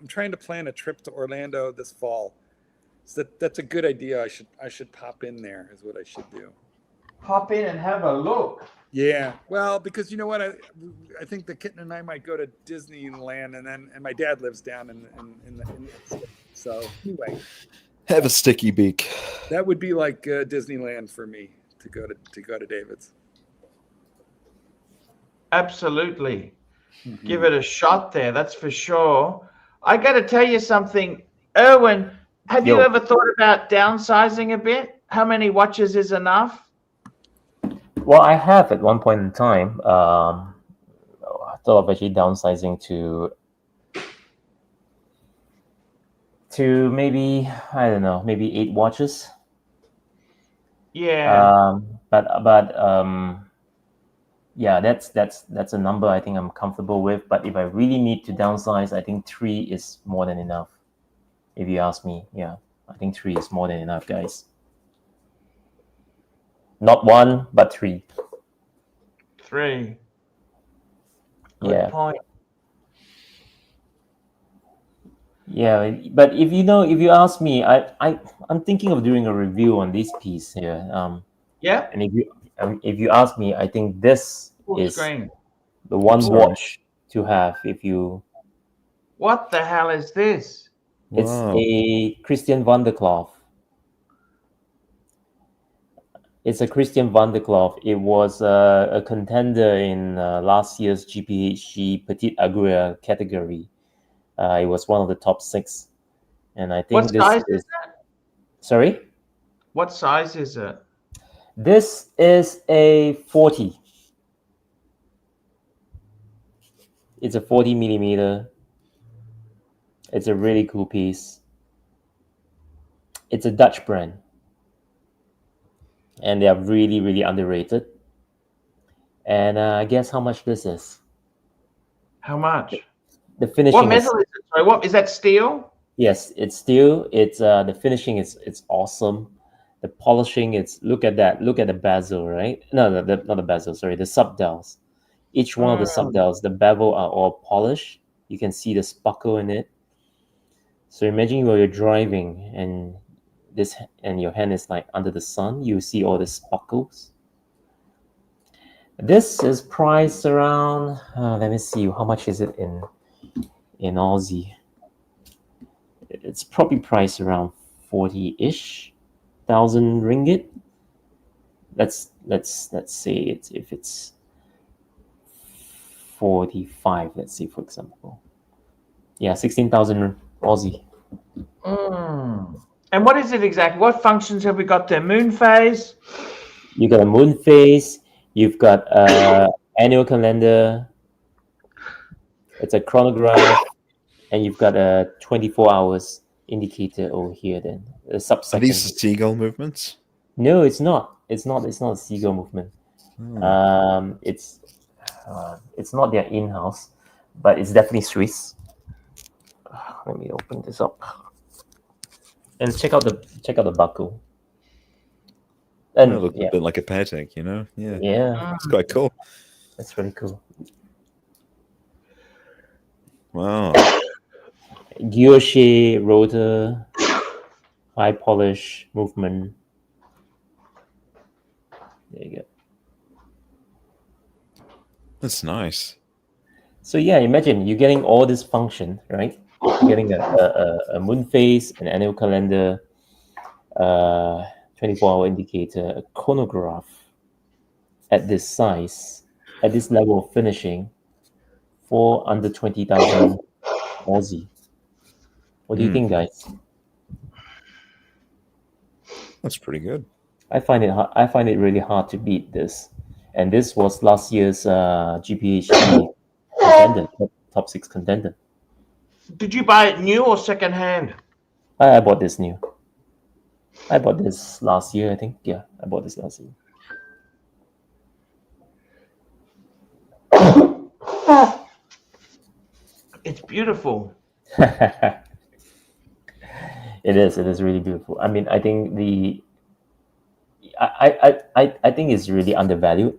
trying to plan a trip to Orlando this fall. So that's a good idea. I should pop in there. Is what I should do. Pop in and have a look. Yeah. Well, because you know what, I think the kitten and I might go to Disneyland, and my dad lives down in the state. So anyway, Have a sticky beak. that would be like Disneyland for me to go to David's. Absolutely. Mhm. Give it a shot there, that's for sure. I got to tell you something, Erwin, have you Yo. ever thought about downsizing a bit? How many watches is enough? Well, I have at one point in time. I thought of actually downsizing to maybe, I don't know, maybe 8 watches. Yeah. Yeah, that's a number I think I'm comfortable with. But if I really need to downsize, I think 3 is more than enough. If you ask me, yeah, I think 3 is more than enough, guys. Not 1, but 3. 3. Good Yeah. point. Yeah, but if you ask me, I'm thinking of doing a review on this piece here. Yeah. And if you ask me, I think this Full is screen. the one Sorry. watch to have if you. What the hell is this? It's Wow. a Christian van der Clough. It's a Christian van der Clough. It was a contender in last year's GPHG Petite Aguerre category. It was one of the top 6, and I think What this size is. is it? Sorry, What size is it? this is a 40. It's a 40 millimeter. It's a really cool piece. It's a Dutch brand, and they are really, really underrated. And guess how much this is? How much? The finishing What metal is it? Sorry, what is that? Steel? Yes, it's steel. It's the finishing is awesome. The polishing, look at that. Look at the bezel, right? No, not the bezel. Sorry, the subdials. Each one of the subdials, the bevel are all polished. You can see the sparkle in it. So imagine while you're driving and your hand is like under the sun, you see all the sparkles. This is priced around. Let me see, how much is it in Aussie? It's probably priced around 40-ish thousand ringgit. Let's say if it's 45. Let's say, for example, yeah, 16,000 Aussie. And what is it exactly? What functions have we got there? Moon phase? You got a moon phase. You've got annual calendar. It's a chronograph, and you've got a 24 hours indicator over here. Then a Are sub-second. these the seagull movements? No, it's not. It's not a seagull movement. It's not their in-house, but it's definitely Swiss. Let me open this up and check out the buckle. And It looks a bit like a Patek, you know? Yeah. Yeah, It's quite cool. that's really cool. Wow. Guilloche rotor, high polish movement. There you go. That's nice. So yeah, imagine you're getting all this function, right? You're getting a moon phase, an annual calendar, 24-hour indicator, a chronograph at this size, at this level of finishing, for under 20,000 Aussie. What do you think, guys? That's pretty good. I find it really hard to beat this, and this was last year's GPHG contender, top 6 contender. Did you buy it new or second hand? I bought this new. I bought this last year, I think. Yeah, I bought this last year. It's beautiful. It is really beautiful. I mean, I think I think it's really undervalued.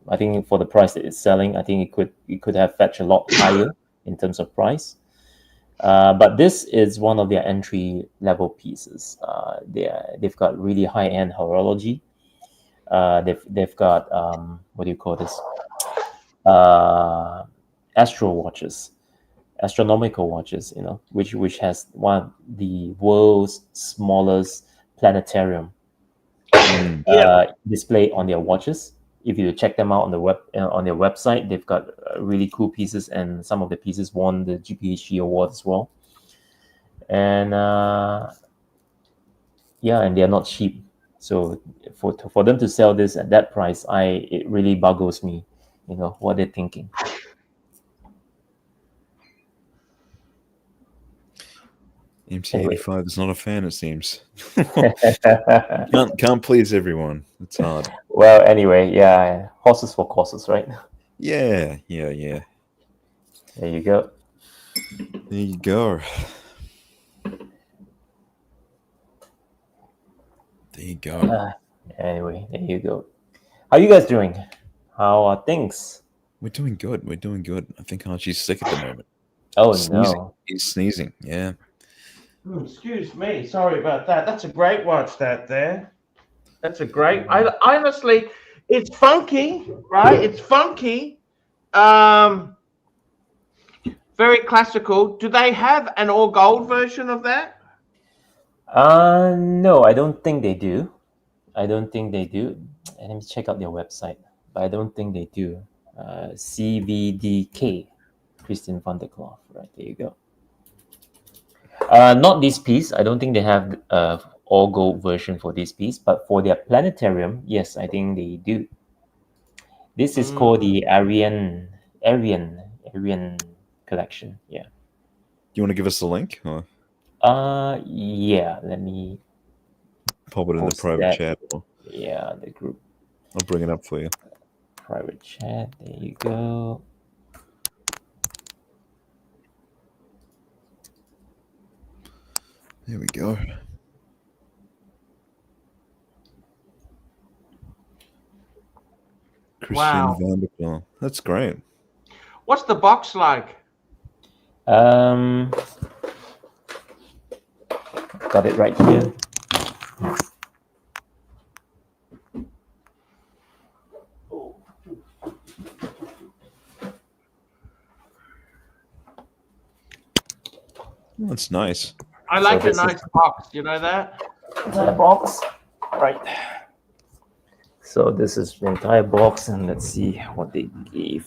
I think for the price that it's selling, I think it could have fetched a lot higher in terms of price. But this is one of their entry level pieces. They've got really high end horology. They've got what do you call this? Astronomical watches. You know, which has one of the world's smallest planetarium. display on their watches. If you check them out on the on their website, they've got really cool pieces, and some of the pieces won the GPHG award as well. And and they are not cheap. So for them to sell this at that price, it really boggles me, what they're thinking. MC85 is not a fan, it seems. can't please everyone. It's hard. Well, anyway, yeah, horses for courses, right? Yeah. There you go. There you go. There you go. Anyway, there you go. How are you guys doing? How are things? We're doing good. I think Archie's sick at the moment. Oh, sneezing. no. He's sneezing. Yeah. Excuse me. Sorry about that. That's a great watch, there. That's a great. I honestly, it's funky, right? It's funky. Very classical. Do they have an all gold version of that? No, I don't think they do. Let me check out their website. But I don't think they do. CVDK, Christian van der Klof. Right, there you go. Not this piece. I don't think they have all gold version for this piece. But for their planetarium, yes, I think they do. This is called the Aryan collection. Yeah. Do you want to give us the link? Or? Yeah. Let me pop it in the private chat. Or... Yeah, the group. I'll bring it up for you. Private chat. There you go. There we go. Christian van der Klof. That's great. What's the box like? Got it right here. That's nice. I like a nice box. You know that? Entire box. Right. So this is the entire box, and let's see what they gave.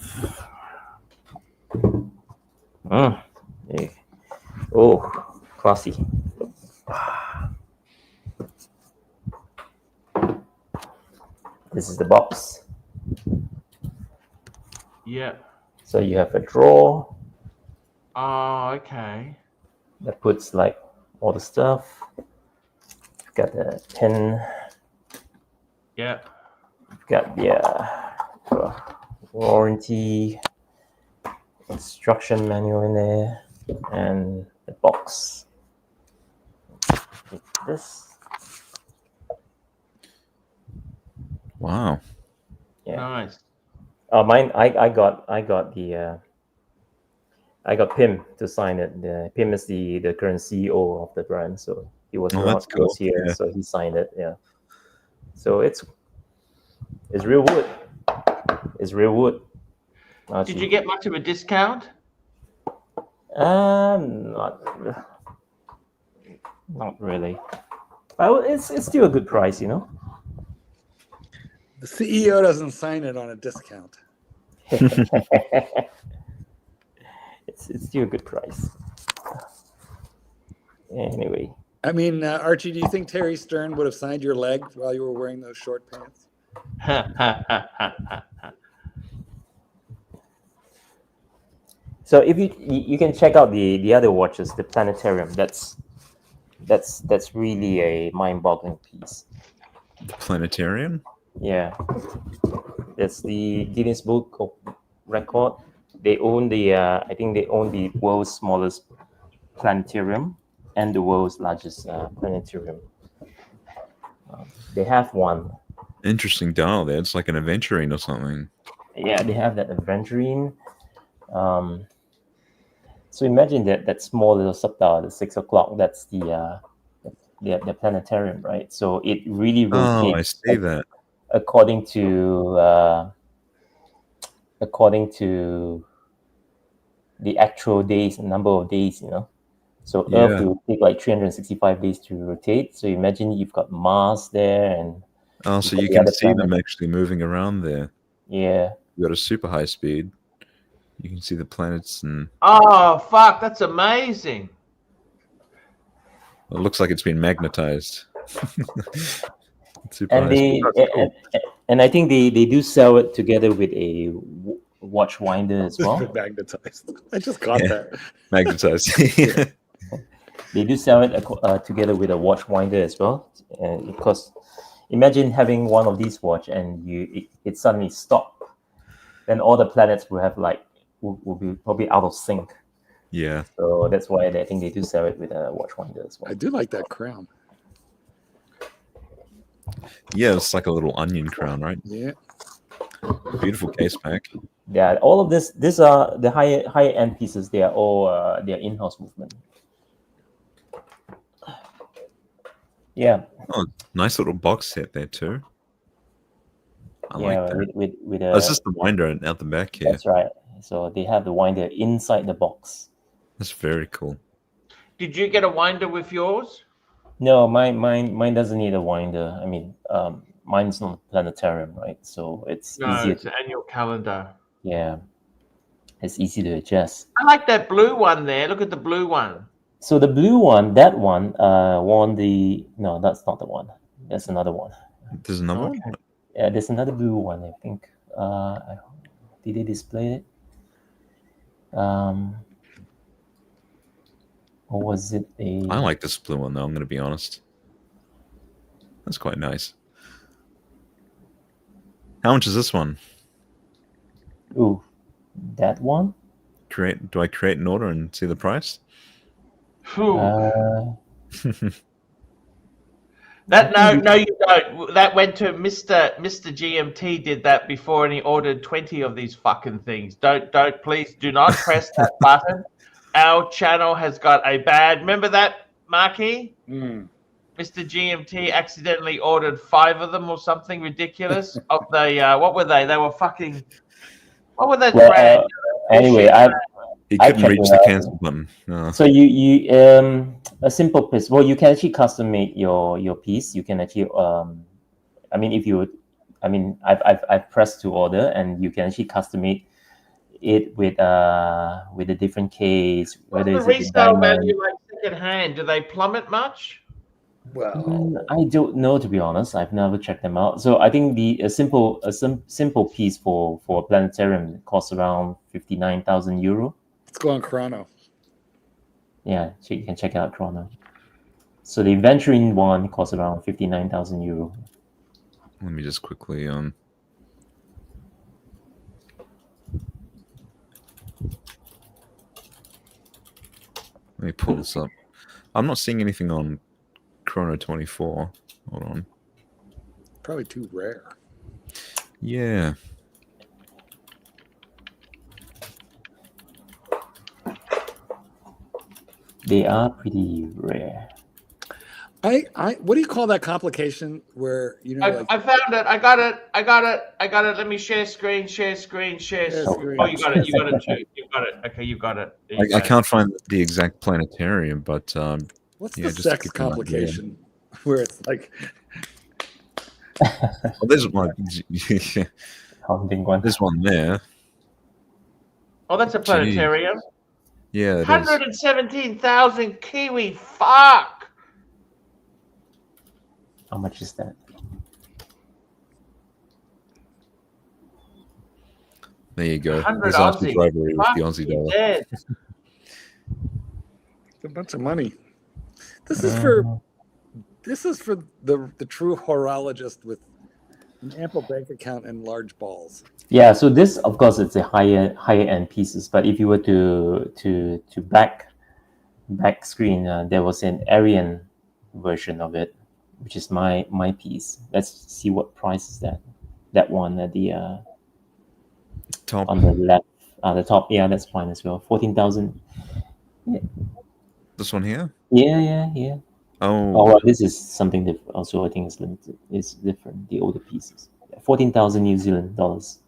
Oh, classy. This is the box. Yeah. So you have a drawer. Oh, okay. That puts like all the stuff. You've got the pen. Yeah. You've got the warranty instruction manual in there, and the box. This. Wow. Yeah. Nice. Mine. I got Pim to sign it. Pim is the current CEO of the brand, so he was cool. here, so he signed it. Yeah. So it's real wood. It's real wood. Did you get much of a discount? Not really. Well, it's still a good price, The CEO doesn't sign it on a discount. It's still a good price. Anyway. I mean, Archie, do you think Terry Stern would have signed your leg while you were wearing those short pants? So if you can check out the other watches, the planetarium. That's really a mind-boggling piece. The planetarium? Yeah, that's the Guinness Book of Record. They own I think they own the world's smallest planetarium and the world's largest planetarium. They have one. Interesting dial there. It's like an aventurine or something. Yeah, they have that aventurine. So imagine that small little subdial, the 6 o'clock. That's the planetarium, right? So it really rotates. Oh, I see that. According to the actual days, number of days, So Earth will take like 365 days to rotate. So imagine you've got Mars there and Oh, so got you the can other see them planet. actually moving around there. Yeah. You got a super high speed. You can see the planets, and Oh, fuck, that's amazing. it looks like it's been magnetized. Super And high speed. they That's cool. and I think they do sell it together with a watch winder as well. Magnetized. I just got Yeah. that. Magnetized. They do sell it together with a watch winder as well. Because imagine having one of these watch and it suddenly stop, then all the planets will have will be probably out of sync. Yeah. So that's why I think they do sell it with a watch winder as well. I do like that crown. Yeah, it's like a little onion crown, right? Yeah. Beautiful case pack. Yeah, all of these are the higher end pieces. They are all their in-house movement. Yeah. Oh, nice little box set there too. I like that. with Oh, it's just the winder out the back here. That's right. So they have the winder inside the box. That's very cool. Did you get a winder with yours? No, mine doesn't need a winder. I mean, mine's not planetarium, right? So it's easier. It's an annual calendar. Yeah, it's easy to adjust. I like that blue one there. Look at the blue one. So the blue one, that one, won the. No, that's not the one. There's another one. There's another one? Yeah, there's another blue one. I think. Did they display it? Or was it a? I like this blue one though. I'm going to be honest. That's quite nice. How much is this one? Ooh, that one. Do I create an order and see the price? That no, you don't. That went to Mr. GMT did that before, and he ordered 20 of these fucking things. Please do not press that button. Our channel has got a bad. Remember that, Marky? Mm. Mr. GMT accidentally ordered 5 of them or something ridiculous. Of the what were they? They were fucking. What were they? Well, anyway, He couldn't reach the cancel button. No. So you a simple piece. Well, you can actually custom make your piece. You can actually I mean, if you would, I mean, I've pressed to order, and you can actually custom make it with a different case. Whether What's the it's resale value like second hand? Do they plummet much? Well, I don't know, to be honest. I've never checked them out. So I think a simple piece for a planetarium costs around €59,000. let's go on Chrono. Yeah, so you can check out Chrono. So the Venturing one costs around €59,000. Let me just quickly let me pull this up. I'm not seeing anything on Chrono 24. Hold on. Probably too rare. Yeah. They are pretty rare. What do you call that complication where like, I found it. I got it. Let me share screen. Share screen. Oh, you got it. You got it too. You got it. Okay, you got it. I can't find the exact planetarium, but what's yeah, the just to sex give you an idea. complication where it's like Well, there's one. Counting one. There's one there. Oh, that's a planetarium. Yeah, it is. 117,000 Kiwi. Fuck. How much is that? There you go. 100 There's Archie Aussie. bribery with Fuck, the Aussie he's dollar. dead. a bunch of money? This is for the true horologist with an ample bank account and large balls. Yeah, so this, of course, it's a higher end pieces. But if you were to back screen, there was an Arian version of it, which is my piece. Let's see what price is that. That one at the Top. on the left, the top. Yeah, that's fine as well. 14,000. This one here? Yeah. Oh, Oh, well, this is something that also I think is limited. It's different. The older pieces. 14,000 New Zealand dollars.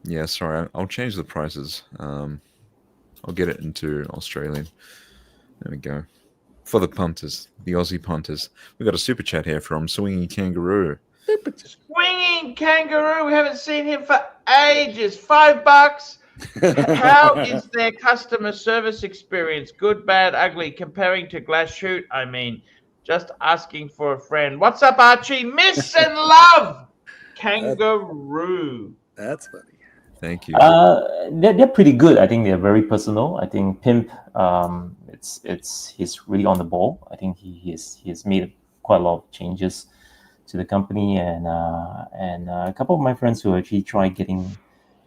yeah, sorry. I'll change the prices. I'll get it into Australian. There we go. For the punters, the Aussie punters. We've got a super chat here from Swinging Kangaroo. Swinging kangaroo. We haven't seen him for ages. $5. How is their customer service experience? Good, bad, ugly? Comparing to Glass Shoot, I mean, just asking for a friend. What's up, Archie? Miss and love kangaroo. That's funny. Thank you. They're pretty good. I think they're very personal. I think Pimp, he's really on the ball. I think he has made quite a lot of changes to the company, and a couple of my friends who actually tried getting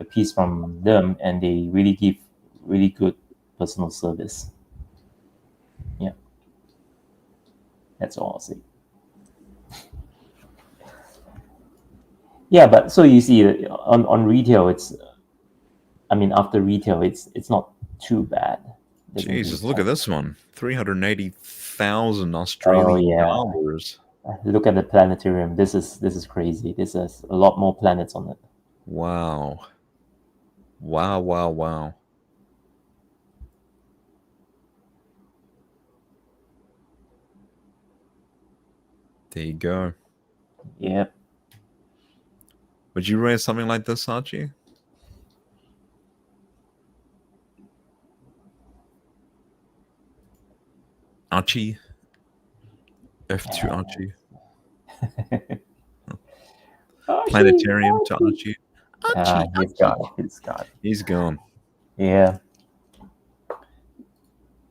a piece from them, and they really give really good personal service. Yeah, that's all I'll say. Yeah, but so you see, on retail, after retail, it's not too bad. Jesus, look at this one. 380,000 Australian dollars. Look at the planetarium. This is crazy. This has a lot more planets on it. Wow. Wow. There you go. Yep. Would you raise something like this, Archie? Archie? F2 Archie. Planetarium to Archie. He's gone. Yeah.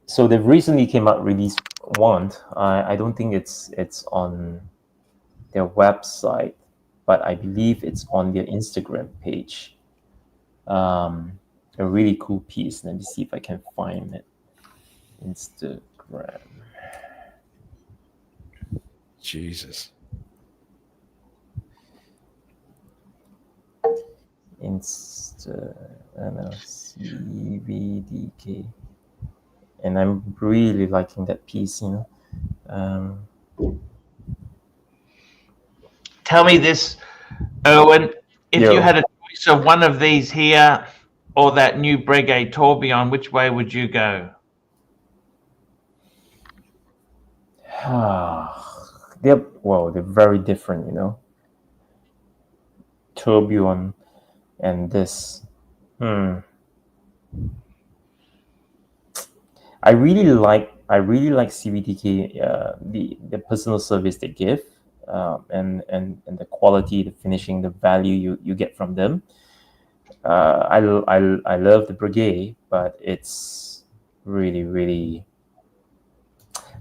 So they've recently released one. I don't think it's on their website, but I believe it's on their Instagram page. A really cool piece. Let me see if I can find it. Instagram. Jesus. CVDK, and I'm really liking that piece. Tell me this, Erwin. If you had a choice of one of these here or that new Breguet Tourbillon, which way would you go? They're very different, Tourbillon and this. I really like CVDK, the personal service they give, and the quality, the finishing, the value you get from them. I love the Breguet, but it's really,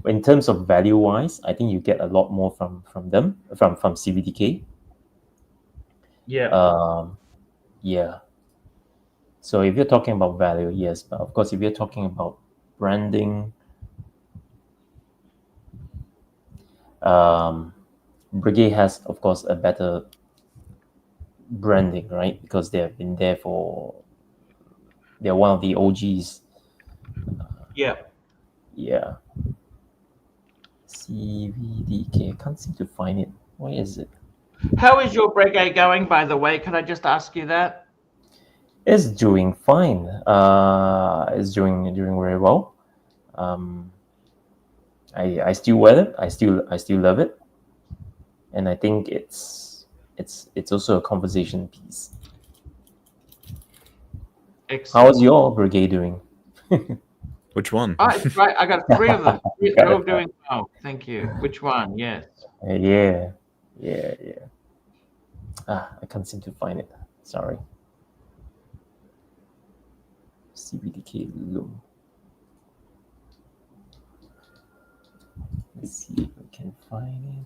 in terms of value wise, I think you get a lot more from them, from CVDK. Yeah. Yeah. So if you're talking about value, yes, but of course, if you're talking about branding, Breguet has, of course, a better branding, right? Because they have been there they're one of the OGs. Yeah. Yeah. CVDK. I can't seem to find it. Where is it? How is your Breguet going, by the way? Can I just ask you that? It's doing fine. It's doing very well. I still wear it. I still love it, and I think it's also a conversation piece. Excellent. How's your Breguet doing? Which one? It's right. I got 3 of them. They're all doing well. Thank you. Which one? Yes. Yeah. I can't seem to find it. Sorry. CVDK Loom. Let's see if we can find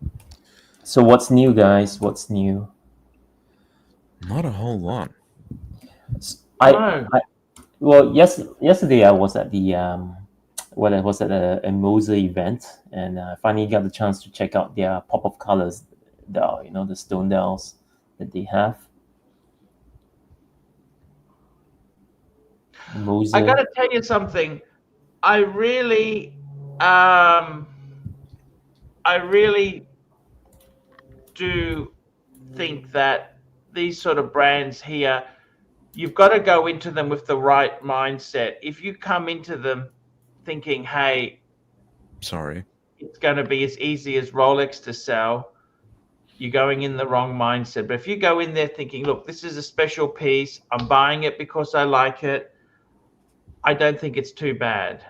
it. So what's new, guys? What's new? Not a whole lot. Yesterday I was at the a Moser event, and I finally got the chance to check out their pop-up colors, the stone dials that they have. Moser. I got to tell you something. I really do think that these sort of brands here, you've got to go into them with the right mindset. If you come into them thinking, hey, sorry, it's going to be as easy as Rolex to sell, you're going in the wrong mindset. But if you go in there thinking, look, this is a special piece, I'm buying it because I like it, I don't think it's too bad.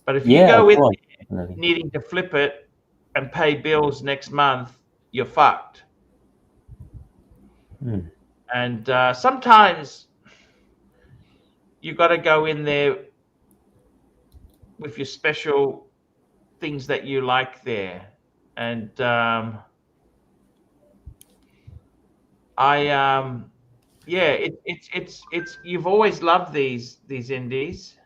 But if you Yeah, go of in course, there definitely. needing to flip it and pay bills next month, you're fucked. Hmm. And sometimes you've got to go in there with your special things that you like there. And yeah, it's you've always loved these indies.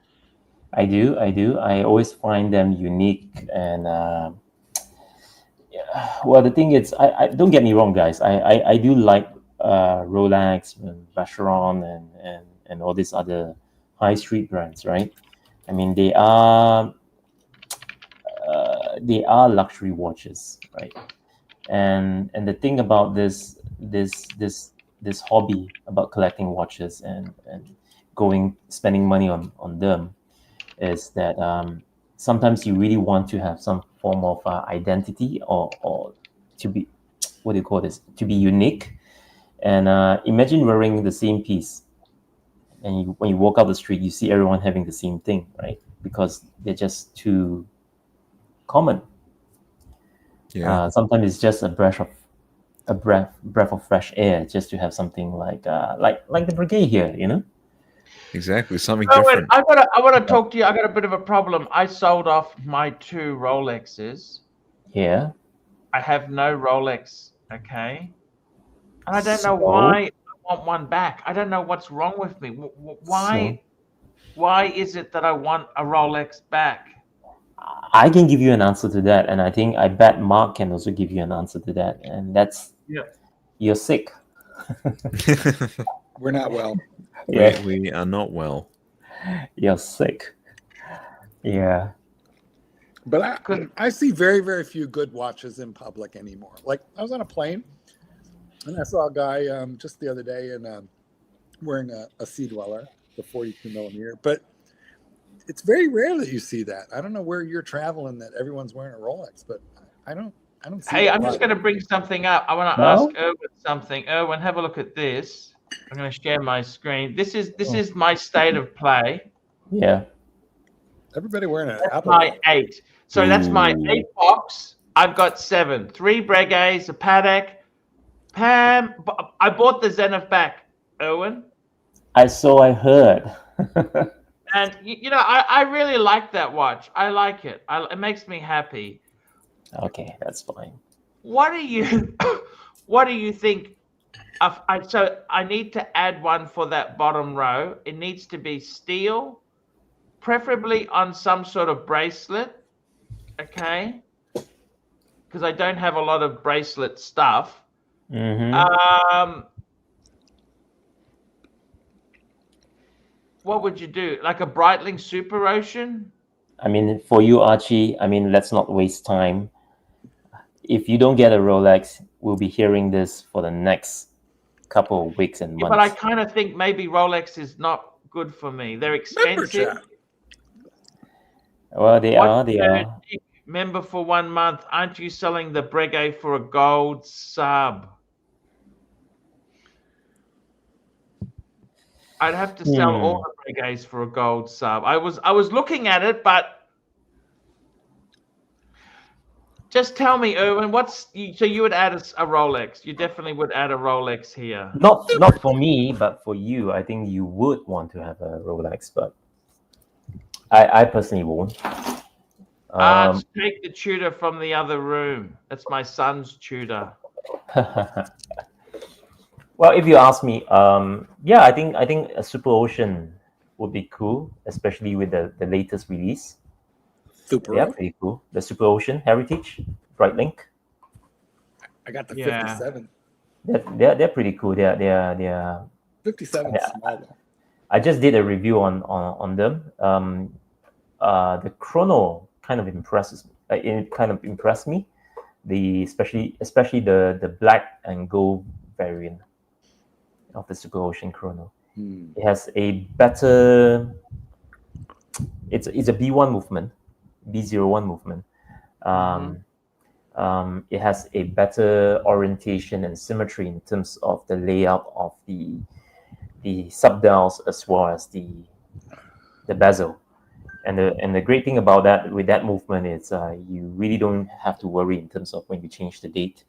I do. I always find them unique, and well, the thing is, I don't get me wrong, guys. I do like Rolex and Vacheron and all these other high street brands, right? I mean, they are luxury watches, right? And the thing about this hobby about collecting watches and spending money on them is that sometimes you really want to have some form of identity or to be, what do you call this, to be unique. And imagine wearing the same piece, and when you walk out the street, you see everyone having the same thing, right? Because they're just too common. Yeah. Sometimes it's just a breath of fresh air, just to have something like the Breguet here, you know. Exactly. Something Oh, wait, different. I want to talk to you. I got a bit of a problem. I sold off my 2 Rolexes. Yeah. I have no Rolex, okay? And I don't know So- why I want one back. I don't know what's wrong with me. so Why is it that I want a Rolex back? I can give you an answer to that, and I bet Mark can also give you an answer to that, and that's you're sick. We're not well. Yeah, we are not well. you're sick. Yeah. But I see very, very few good watches in public anymore. Like, I was on a plane and I saw a guy just the other day and wearing a Sea Dweller, the 42 millimeter. But it's very rare that you see that. I don't know where you're traveling that everyone's wearing a Rolex, but I don't see Hey, that I'm a just lot. going to bring something up. I want to No? ask Erwin something. Erwin, have a look at this. I'm going to share my screen. This is my state of play. Yeah. Everybody wearing an That's Apple my Watch. 8. So that's my Ooh. 8 box. I've got 7. 3 Breguets, a Patek. Pam, I bought the Zenith back, Erwin. I heard. And, you know, I really like that watch. I like it. It makes me happy. Okay, that's fine. What do you think? So I need to add one for that bottom row. It needs to be steel, preferably on some sort of bracelet. Okay. Because I don't have a lot of bracelet stuff. Mm-hmm. What would you do? Like a Breitling Super Ocean? I mean, for you, Archie, I mean, let's not waste time. If you don't get a Rolex, we'll be hearing this for the next couple of weeks and months. But I kind of think maybe Rolex is not good for me. They're expensive. Well, they are. Member for 1 month. Aren't you selling the Breguet for a gold sub? I'd have to sell all the Breguets for a gold sub. I was looking at it, but just tell me, Erwin, so you would add a Rolex? You definitely would add a Rolex here. Not for me, but for you. I think you would want to have a Rolex, but I personally won't. Take the Tudor from the other room. That's my son's Tudor. Well, if you ask me, yeah, I think a Super Ocean would be cool, especially with the latest release. Yeah, pretty cool. The Super Ocean Heritage Breitling. I got the 57. They're pretty cool. They're 57 is small though. I just did a review on them. The chrono kind of impresses me. It kind of impressed me. Especially the black and gold variant of the Super Ocean chrono. It has a better. It's a B1 movement, B01 movement. It has a better orientation and symmetry in terms of the layout of the subdials as well as the bezel. And the great thing about that with that movement is you really don't have to worry in terms of when you change the date.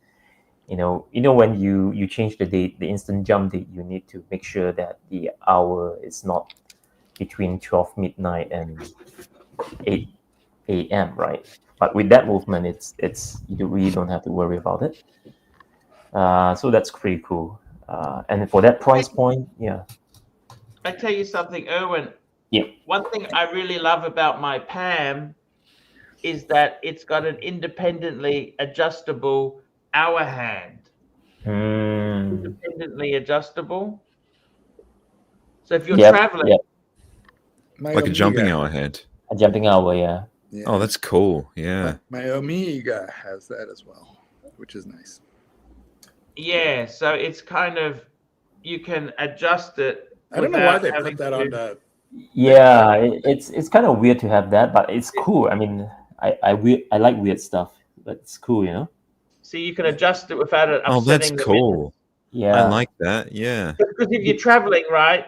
You know when you change the date, the instant jump date, you need to make sure that the hour is not between 12 midnight and 8 a.m. right? But with that movement, it's you really don't have to worry about it. So that's pretty cool. And for that price point, yeah. I tell you something, Erwin. Yeah. One thing I really love about my Pam is that it's got an independently adjustable hour hand. Independently adjustable. So if you're traveling, like a jumping hour hand. A jumping hour, yeah. Oh, that's cool. Yeah. My Omega has that as well, which is nice. Yeah, so it's kind of, you can adjust it. I don't know why they put that on the. Yeah, it's kind of weird to have that, but it's cool. I mean, I like weird stuff, but it's cool, you know. So you can adjust it without it upsetting. Oh, that's cool. Yeah, I like that. Yeah. Because if you're traveling, right?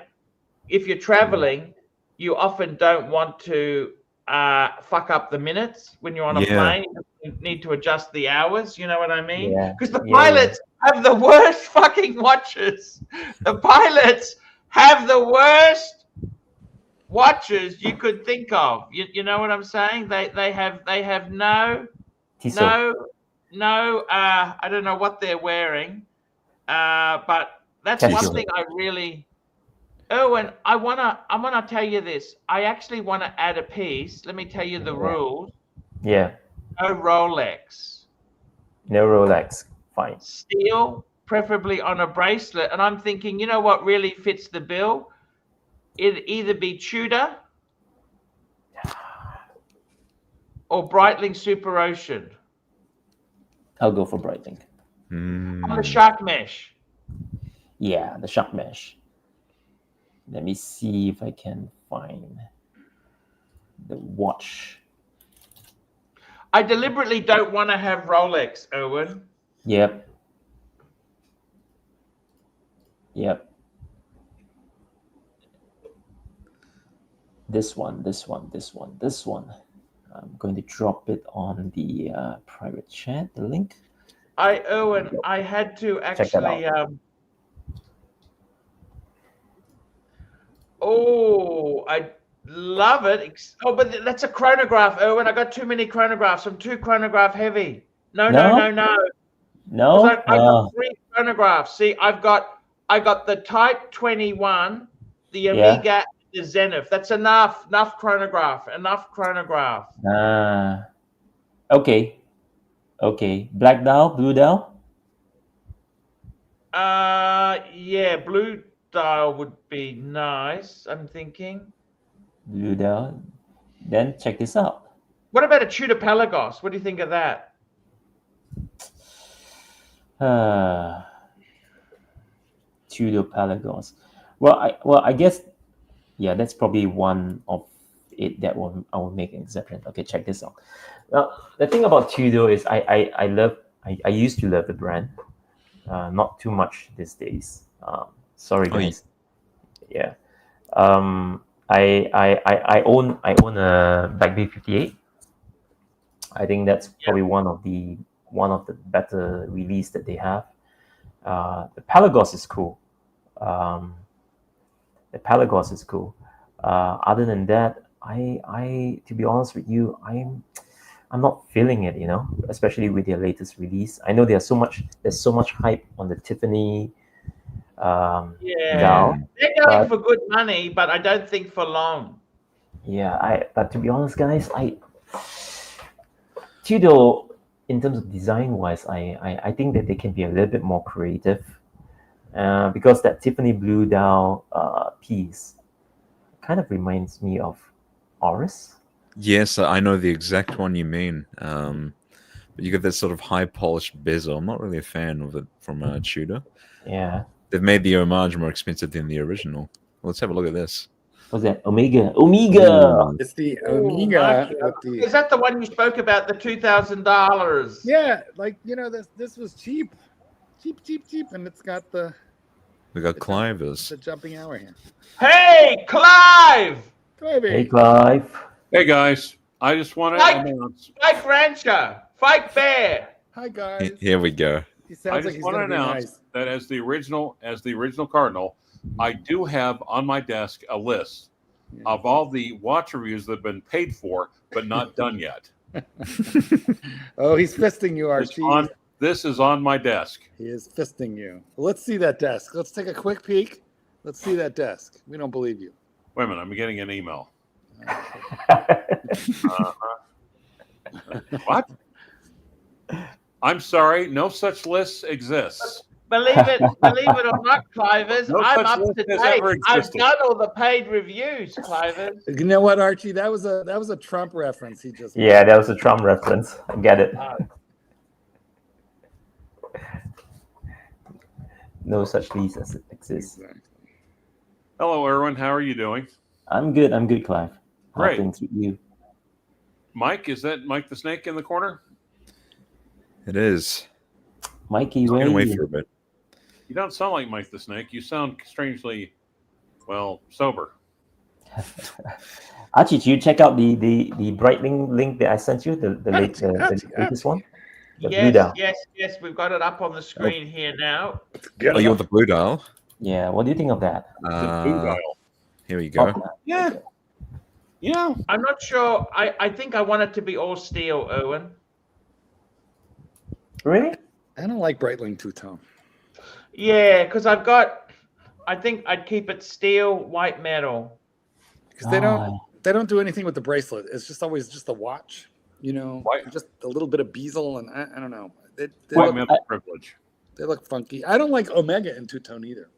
If you're traveling, you often don't want to fuck up the minutes when you're on a plane. You need to adjust the hours. You know what I mean? Because the pilots have the worst fucking watches. The pilots have the worst watches you could think of. You know what I'm saying? They have no I don't know what they're wearing, but that's one thing I really. Erwin, I wanna tell you this. I actually want to add a piece. Let me tell you the rules. Yeah. No Rolex. No Rolex. Fine. Steel, preferably on a bracelet. And I'm thinking, you know what really fits the bill? It'd either be Tudor or Breitling Super Ocean. I'll go for Breitling. On the shark mesh. Yeah, the shark mesh. Let me see if I can find the watch. I deliberately don't want to have Rolex, Erwin. Yep. This one. I'm going to drop it on the private chat, the link. Erwin, I had to actually oh, I love it. Oh, but that's a chronograph, Erwin. I got too many chronographs. I'm too chronograph heavy. No. I got 3 chronographs. See, I got the Type 21, the Omega, the Zenith. That's enough chronograph. Okay. Black dial, blue dial? Yeah, blue dial would be nice, I'm thinking. Blue dial. Then check this out. What about a Tudor Pelagos? What do you think of that? Tudor Pelagos. Well, I guess, yeah, that's probably one of it that I will make an exception. Okay, check this out. Well, the thing about Tudor is I used to love the brand. Not too much these days. Sorry, guys. Yeah. I own a Breguet 58. I think that's probably one of the better release that they have. The Pelagos is cool. Other than that, I to be honest with you, I'm not feeling it, you know, especially with their latest release. I know there's so much hype on the Tiffany. Dial, they're going for good money, but I don't think for long. Yeah, but to be honest, guys, Tudor, in terms of design wise, I think that they can be a little bit more creative, because that Tiffany blue dial piece kind of reminds me of Oris. Yes, I know the exact one you mean. But you get that sort of high polished bezel. I'm not really a fan of it from Tudor. Yeah. They've made the homage more expensive than the original. Let's have a look at this. What's that? Omega. Omega. Ooh. It's the Oh, Omega Archie, with the is that the one you spoke about? The $2,000? yeah, like this was cheap, and it's got the We got Clivers. the jumping hour here. Hey, Clive! Baby. Hey, Clive. Hey guys, I just want to Mike. announce. Fike Rancher, Fike Bear. Hi guys. Here we go. He I sounds like just he's want to gonna be announce nice. that as the original Cardinal, I do have on my desk a list of all the watch reviews that have been paid for but not done yet. Oh, he's fisting you, It's Archie. this is on my desk. He is fisting you. Well, let's see that desk. Let's take a quick peek. Let's see that desk. We don't believe you. Wait a minute, I'm getting an email. What? I'm sorry, no such lists exists. Believe it or not, Clivers, No I'm such up list to has date. ever I've existed. done all the paid reviews, Clivers. You know what, Archie? That was a Trump reference. He just Yeah, that was a Trump reference. I get it. No such lease as it exists. Exactly. Hello, Erwin. How are you doing? I'm good. I'm good, Clive. How are Great. things with you? Mike, is that Mike the Snake in the corner? It is. Mikey, where Been are away you? for a bit. You don't sound like Mike the Snake. You sound strangely, well, sober. Archie, did you check out the Breitling link that I sent you? The latest one? The blue dial. Yes, we've got it up on the screen here now. Get Oh, it you up. want the blue dial? Yeah, what do you think of that? The blue dial. Here we go. Yeah. Yeah. I'm not sure. I think I want it to be all steel, Owen. Really? I don't like Breitling two-tone. Yeah, because I think I'd keep it steel, white metal. Because they don't do anything with the bracelet. It's just always just the watch. White. Just a little bit of bezel, and I don't know. They White look, metal privilege. they look funky. I don't like Omega in two-tone either.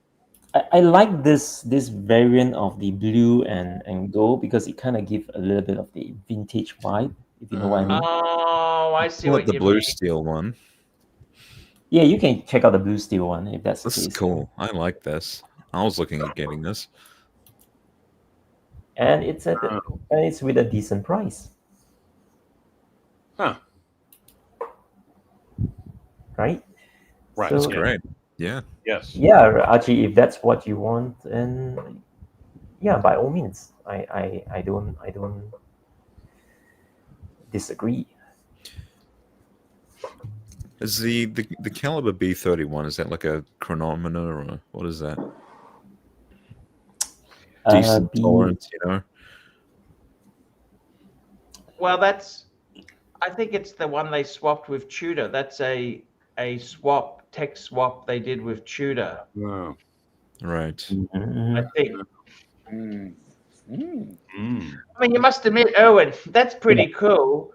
I like this variant of the blue and gold because it kind of gives a little bit of the vintage vibe, if you know what I mean. Oh, I see I what want the you blue mean. steel one. Yeah, you can check out the blue steel one if that's the This is case. cool. I like this. I was looking at getting this. And it's with a decent price, Huh. right? Right. So, That's Yeah. great. Yeah. Yes. yeah, Archie, if that's what you want, and yeah, by all means, I don't disagree. Is the caliber B31, is that like a chronometer or what is that? Decent tolerance, you know? Well, I think it's the one they swapped with Tudor. That's a tech swap they did with Tudor. Oh. Right. Mhm. I think. Mm. Mm. Mm. I mean, you must admit, Owen, that's pretty cool.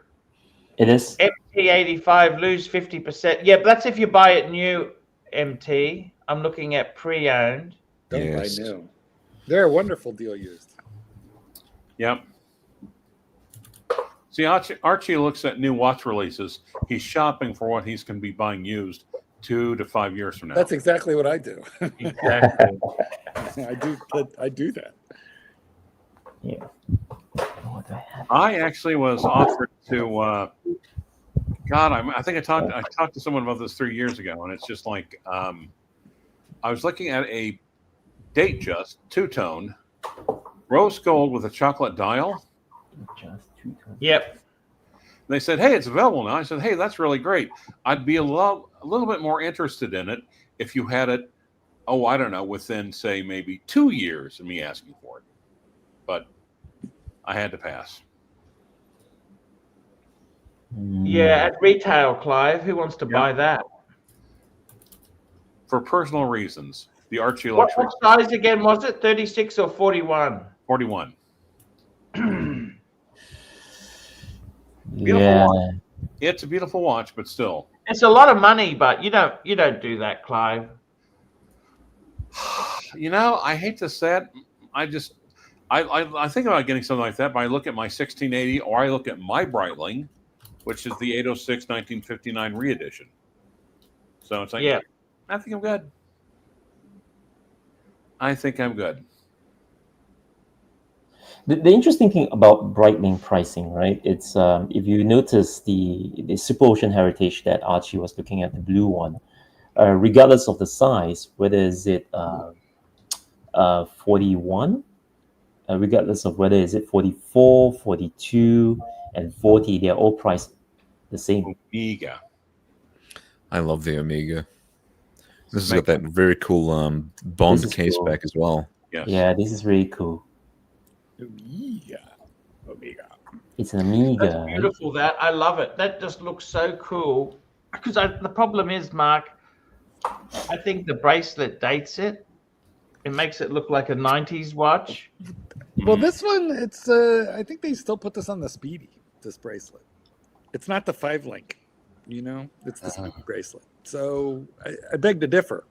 It is. MT85 lose 50%. Yeah, but that's if you buy it new, MT. I'm looking at pre-owned. Don't Yes. buy new. They're a wonderful deal used. Yep. See, Archie looks at new watch releases. He's shopping for what he's going to be buying used 2 to 5 years from now. That's exactly what I do. Exactly. I do that. Yeah. What do I have? I actually was offered to. I think I talked to someone about this 3 years ago, and it's just like I was looking at a Datejust two-tone rose gold with a chocolate dial. Just two times. Yep. They said, "Hey, it's available now." I said, "Hey, that's really great. I'd be a little bit more interested in it if you had it. Oh, I don't know, within say maybe 2 years of me asking for it." But I had to pass. Yeah, at retail, Clive. Who wants to buy that? For personal reasons. The Archie What Luxury size again was it? 36 or 41? 41. Yeah. It's a beautiful watch, but still. It's a lot of money, but you don't do that, Clive. You know, I hate to say it. I think about getting something like that, but I look at my 1680 or I look at my Breitling, which is the 806 1959 re-edition. So it's like, Yeah. I think I'm good. I think I'm good. The interesting thing about Breitling pricing, right? It's if you notice the Super Ocean Heritage that Archie was looking at, the blue one, regardless of the size, whether is it 41, regardless of whether is it 44, 42, and 40, they're all priced the same. Omega. I love the Omega. This has got that very cool Bond case cool. back as well. Yes. Yeah, this is really cool. Omega. It's an Amiga. That's beautiful. That I love it. That just looks so cool. Because the problem is, Mark, I think the bracelet dates it. It makes it look like a 90s watch. Well, this one, it's I think they still put this on the Speedy, this bracelet. It's not the 5-link, you know? It's the Speedy bracelet. So I beg to differ.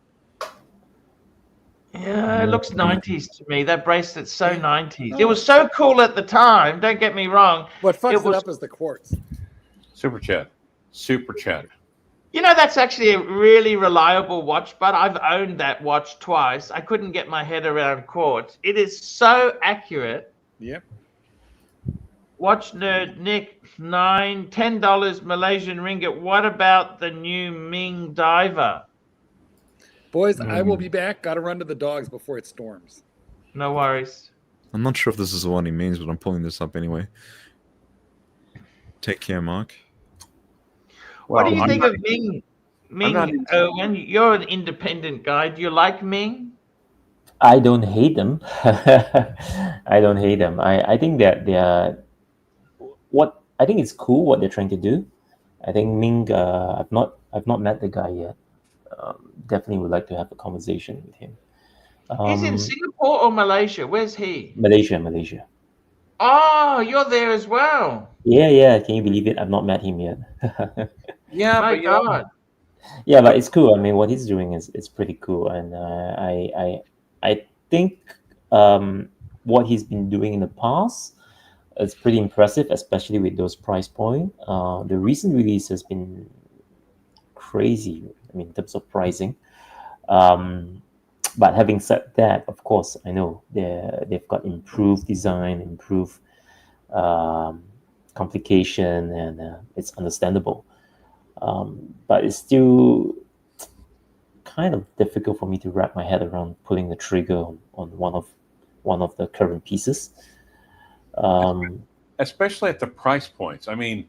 Yeah, it looks 90s to me. That bracelet's so 90s. It was so cool at the time. Don't get me wrong. What fucks it up is the quartz. Super chat. Super chat. You know, that's actually a really reliable watch, but I've owned that watch twice. I couldn't get my head around quartz. It is so accurate. Yep. Watch nerd Nick, $10 Malaysian ringgit. What about the new Ming Diver? Boys, I will be back. Got to run to the dogs before it storms. No worries. I'm not sure if this is the one he means, but I'm pulling this up anyway. Take care, Mark. What do you I'm think not- of Ming? I'm not Ming, Owen, you're an independent guy. Do you like Ming? I don't hate them. I don't hate them. I think that they are I think it's cool what they're trying to do. I think Ming. I've not met the guy yet. Definitely would like to have a conversation with him. He's in Singapore or Malaysia? Where's he? Malaysia. Oh, you're there as well. Yeah. Can you believe it? I've not met him yet. Yeah, My but you know, God. Yeah, but it's cool. I mean, what he's doing is pretty cool, and I think what he's been doing in the past is pretty impressive, especially with those price point. The recent release has been crazy. I mean, in terms of pricing. But having said that, of course, I know they've got improved design, improved complication, and it's understandable. But it's still kind of difficult for me to wrap my head around pulling the trigger on one of the current pieces. especially at the price points. I mean,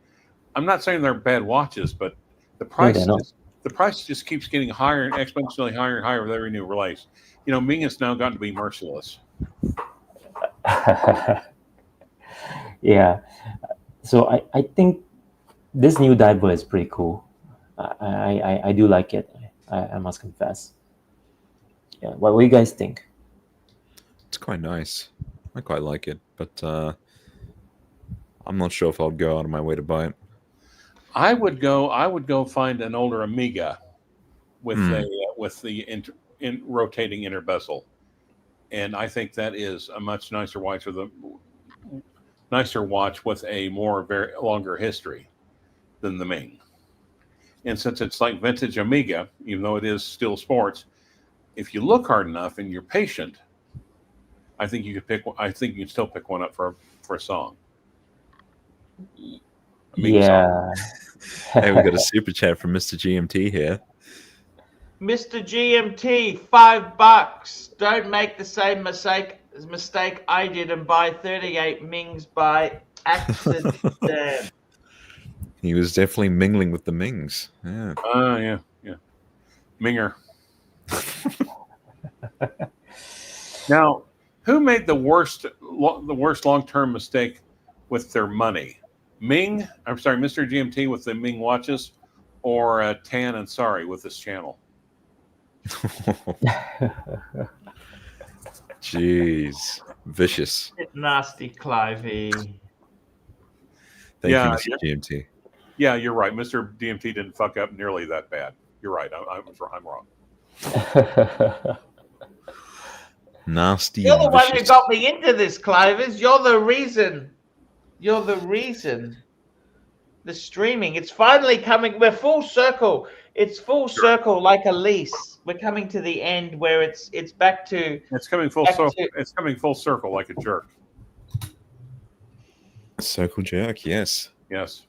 I'm not saying they're bad watches, but the No, price they're not. the price just keeps getting higher and exponentially higher and higher with every new release. You know, Ming has now gotten to be merciless. Yeah. So I think this new diver is pretty cool. I do like it. I must confess. Yeah. What do you guys think? It's quite nice. I quite like it, but I'm not sure if I'll go out of my way to buy it. I would go find an older Amiga with the rotating inner bezel, and I think that is a much nicer watch with a very longer history than the Ming. And since it's like vintage Amiga, even though it is still sports, if you look hard enough and you're patient, I think you can still pick one up for a song. Amiga Yeah. Hey, we got a super chat from Mr. GMT here. Mr. GMT, $5. Don't make the same mistake I did and buy 38 Mings by accident. He was definitely mingling with the Mings. Yeah. Yeah. Minger. Now, who made the worst long-term mistake with their money? Mr. GMT with the Ming watches, or Tan and Sorry with this channel? Jeez. Vicious. Nasty Clivey. Thank Yeah, you, Mr. GMT. Yeah, you're right. Mr. DMT didn't fuck up nearly that bad. You're right. I'm wrong. Nasty. You're the and one who vicious. got me into this, Clivers. You're the reason. The streaming. It's finally coming. We're full circle. It's full circle like a lease. We're coming to the end where it's back to. It's coming full Back circle. to- It's coming full circle like a jerk. Circle jerk, yes. Yes.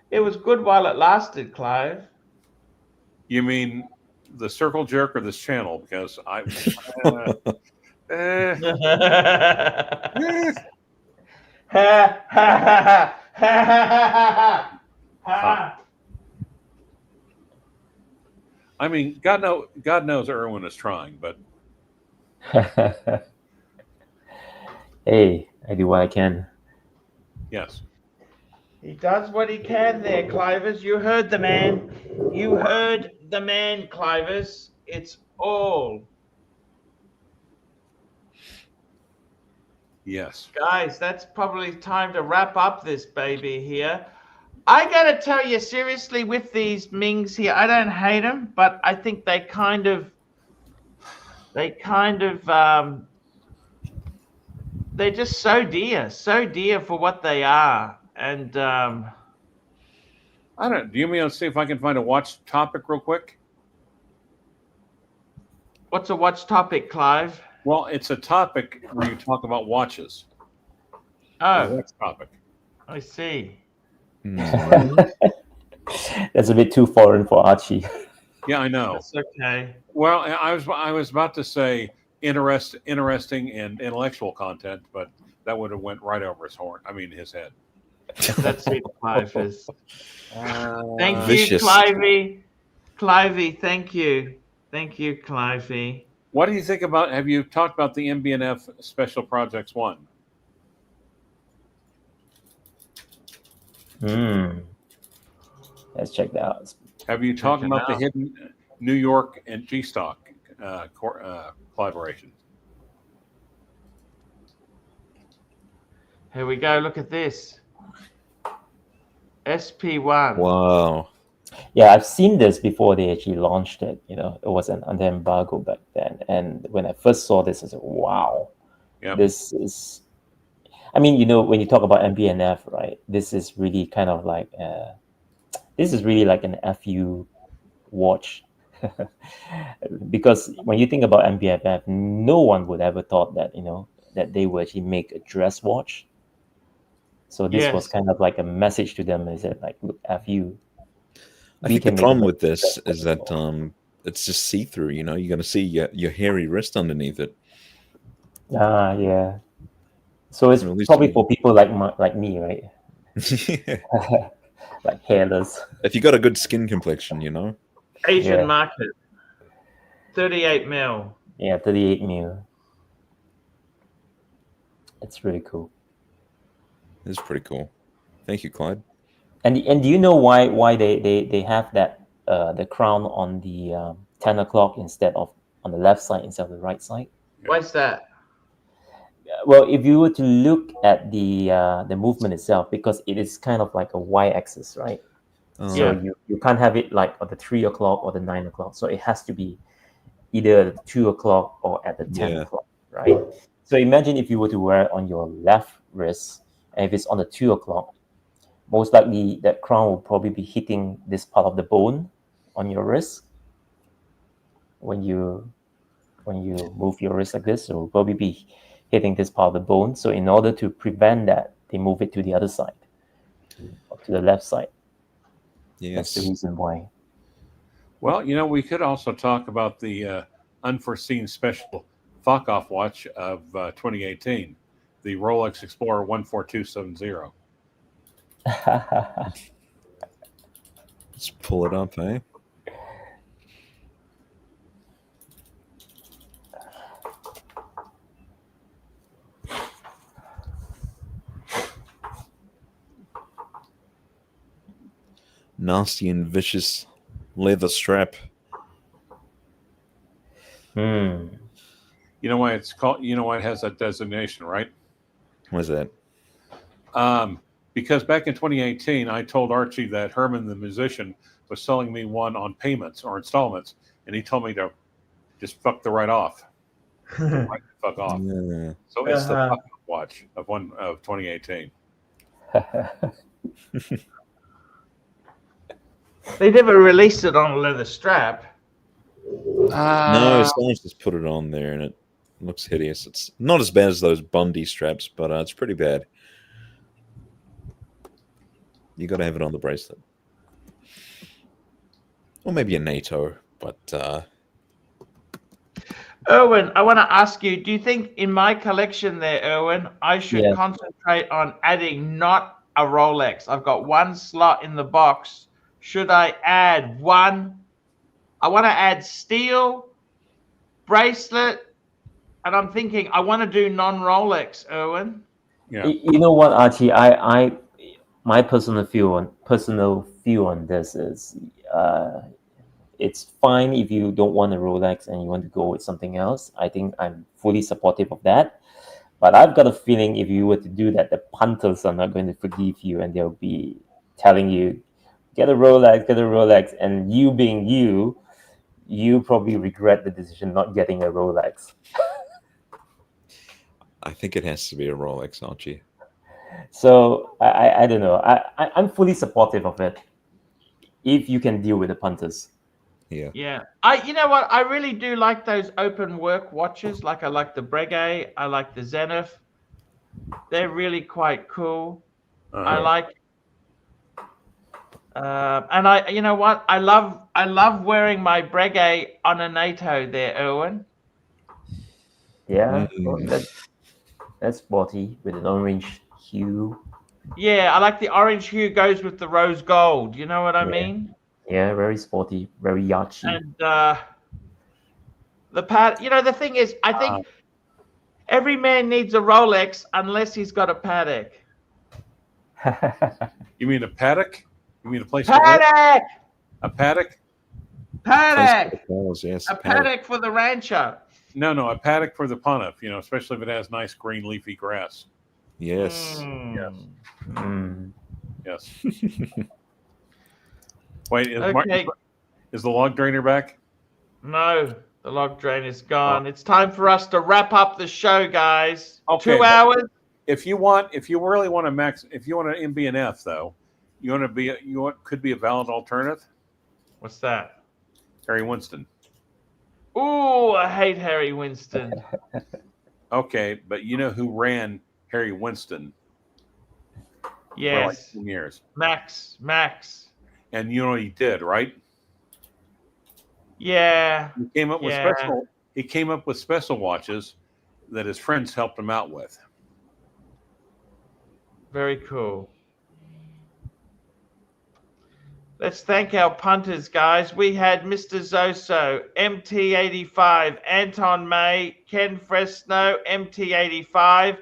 It was good while it lasted, Clive. You mean the circle jerk or this channel? Because I. Eh, eh. I mean, God knows Erwin is trying, but Hey, I do what I can. yes. He does what he can there, Clivers. You heard the man. You heard the man, Clivers. It's all. Yes. Guys, that's probably time to wrap up this baby here. I gotta tell you seriously, with these Mings here, I don't hate them, but I think they kind of they're just so dear for what they are. And I don't. Do you mean to see if I can find a watch topic real quick? What's a watch topic, Clive? Well, it's a topic where you talk about watches. Oh, Watch topic. I see. That's a bit too foreign for Archie. Yeah, I know. That's okay. Well, I was about to say interesting and intellectual content, but that would have went right over his horn. I mean, his head. That's it, Clive. Thank you, Vicious. Clivey. Clivey, thank you. Thank you, Clivey. What do you think about? Have you talked about the MB&F Special Projects 1? Let's check that out. Have you talked about the hidden New York and G-Stock collaboration? Here we go. Look at this. SP1. Wow. Yeah, I've seen this before they actually launched it. You know, it was under embargo back then. And when I first saw this, I said, wow, Yep. this is, I mean, you know, when you talk about MB&F, right, this is really kind of like, this is really like an FU watch. Because when you think about MB&F, no one would ever thought that, you know, that they would actually make a dress watch. So this was kind of like a message to them, is that like, look, FU. I think the problem with this is that it's just see-through. You know, you're going to see your hairy wrist underneath it. Yeah. So it's probably for people like me, right? Yeah. Like hairless. If you got a good skin complexion, you know. Asian market. 38 mil. Yeah, 38 mil. It's really cool. It's pretty cool. Thank you, Clyde. And do you know why they have that the crown on the 10 o'clock instead of on the left side instead of the right side? Why's that? Well, if you were to look at the movement itself, because it is kind of like a y-axis, right? So you can't have it like at the 3 o'clock or the 9 o'clock. So it has to be either at the 2 o'clock or at the 10 o'clock, right? So imagine if you were to wear it on your left wrist, and if it's on the 2 o'clock, most likely that crown will probably be hitting this part of the bone on your wrist. When you move your wrist like this, it will probably be hitting this part of the bone. So in order to prevent that, they move it to the other side, to the left side. Yes. That's the reason why. Well, you know, we could also talk about the unforeseen special fuck-off watch of 2018, the Rolex Explorer 14270. Let's pull it up, eh? Nasty and vicious leather strap. You know why it's called? You know why it has that designation, right? What is that? Because back in 2018, I told Archie that Herman, the musician, was selling me one on payments or installments, and he told me to just fuck the right off. Fuck off. Yeah. So it's the fuck watch of 2018. They never released it on a leather strap. No, someone's just put it on there, and it looks hideous. It's not as bad as those Bundy straps, but it's pretty bad. You got to have it on the bracelet. Or maybe a NATO, but Erwin, I want to ask you, do you think in my collection there, Erwin, I should Yeah. concentrate on adding not a Rolex? I've got one slot in the box. Should I add one? I want to add steel, bracelet, and I'm thinking I want to do non-Rolex, Erwin. Yeah. You know what, Archie? My personal view on this is, it's fine if you don't want a Rolex and you want to go with something else. I think I'm fully supportive of that. But I've got a feeling if you were to do that, the punters are not going to forgive you, and they'll be telling you, get a Rolex, and you being you probably regret the decision not getting a Rolex. I think it has to be a Rolex, Archie. So I don't know. I'm fully supportive of it if you can deal with the punters. Yeah. Yeah. You know what? I really do like those open work watches. Like I like the Breguet. I like the Zenith. They're really quite cool. I like, and you know what? I love wearing my Breguet on a NATO there, Erwin. Yeah, well, that's sporty with an orange hue. Yeah, I like the orange hue goes with the rose gold. You know what I mean? Yeah, very sporty, very yachi. And the pad. You know, the thing is, I think every man needs a Rolex unless he's got a Patek. You mean a paddock? You mean a place to live? Patek. A paddock? Patek. Yes, A Patek for the rancher. No, a paddock for the punnup, you know, especially if it has nice green leafy grass. Yes. Yes. Wait, Okay. is the log drainer back? No, the log drain is gone. It's time for us to wrap up the show, guys. Okay, 2 hours. If you really want to if you want an MB&F though, could be a valid alternative. What's that? Harry Winston. Ooh, I hate Harry Winston. Okay, but you know who ran Harry Winston? Yes. For like 10 years. Max. And you know what he did, right? Yeah. He came up with special watches that his friends helped him out with. Very cool. Let's thank our punters, guys. We had Mr. Zoso, MT85, Anton May, Ken Fresno, MT85,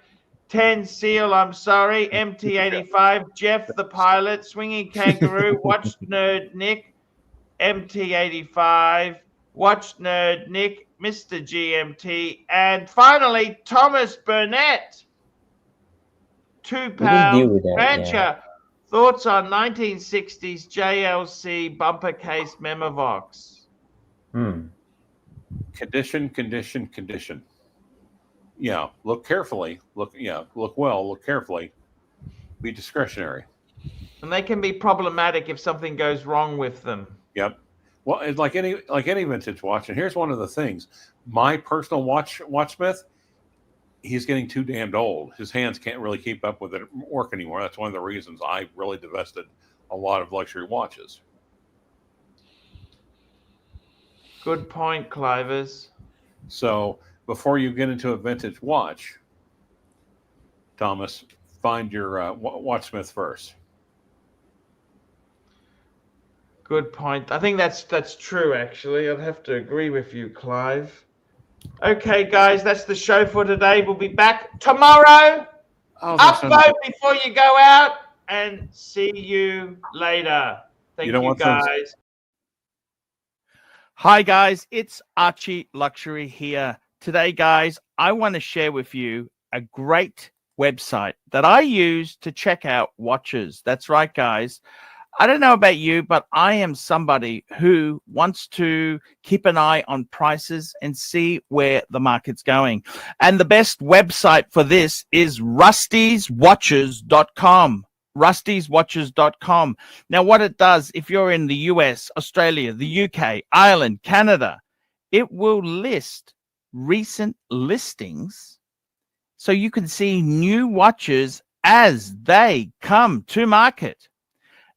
10 Seal, MT85, Jeff the Pilot, Swinging Kangaroo, Watch Nerd Nick, MT85, Watch Nerd Nick, Mr. GMT, and finally, Thomas Burnett, £2 rancher. Yeah. Thoughts on 1960s JLC bumper case Memovox? Condition. Yeah, look carefully. Look well. Look carefully. Be discretionary. And they can be problematic if something goes wrong with them. Yep. Well, it's like any vintage watch. And here's one of the things: my personal watchsmith, he's getting too damned old. His hands can't really keep up with it work anymore. That's one of the reasons I really divested a lot of luxury watches. Good point, Clivers. So before you get into a vintage watch, Thomas, find your watchsmith first. Good point. I think that's true, actually. I'd have to agree with you, Clive. Okay, guys, that's the show for today. We'll be back tomorrow. Upvote before you go out, and see you later. Thank you, guys. Hi, guys. It's Archie Luxury here. Today, guys, I want to share with you a great website that I use to check out watches. That's right, guys. I don't know about you, but I am somebody who wants to keep an eye on prices and see where the market's going. And the best website for this is rustyswatches.com. rustyswatches.com. Now, what it does, if you're in the US, Australia, the UK, Ireland, Canada, it will list recent listings so you can see new watches as they come to market.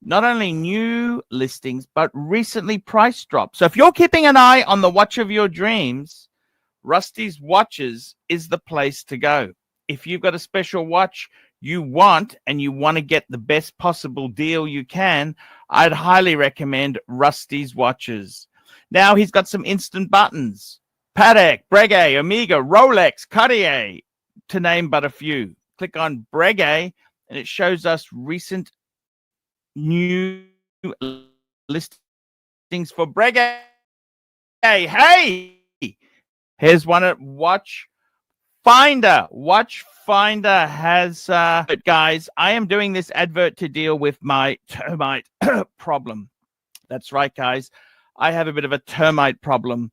not only new listings, but recently price drops. So if you're keeping an eye on the watch of your dreams, Rusty's Watches is the place to go. If you've got a special watch you want and you want to get the best possible deal you can, I'd highly recommend Rusty's Watches. Now he's got some instant buttons. Patek, Breguet, Omega, Rolex, Cartier, to name but a few. Click on Breguet and it shows us recent new listings for Breguet. Hey, here's one at Watch Finder. Watch Finder has guys, I am doing this advert to deal with my termite problem. That's right, guys. I have a bit of a termite problem.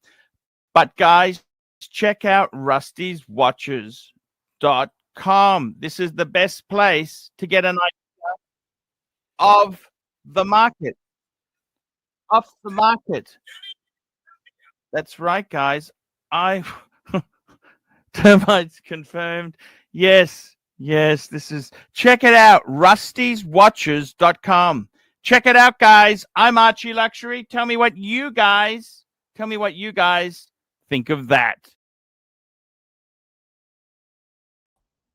But guys, check out rustyswatches.com. This is the best place to get an idea of the market. Off the market. That's right, guys. Termites confirmed. Yes, this is, check it out, rustyswatches.com. Check it out, guys. I'm Archie Luxury. Tell me what you guys think of that.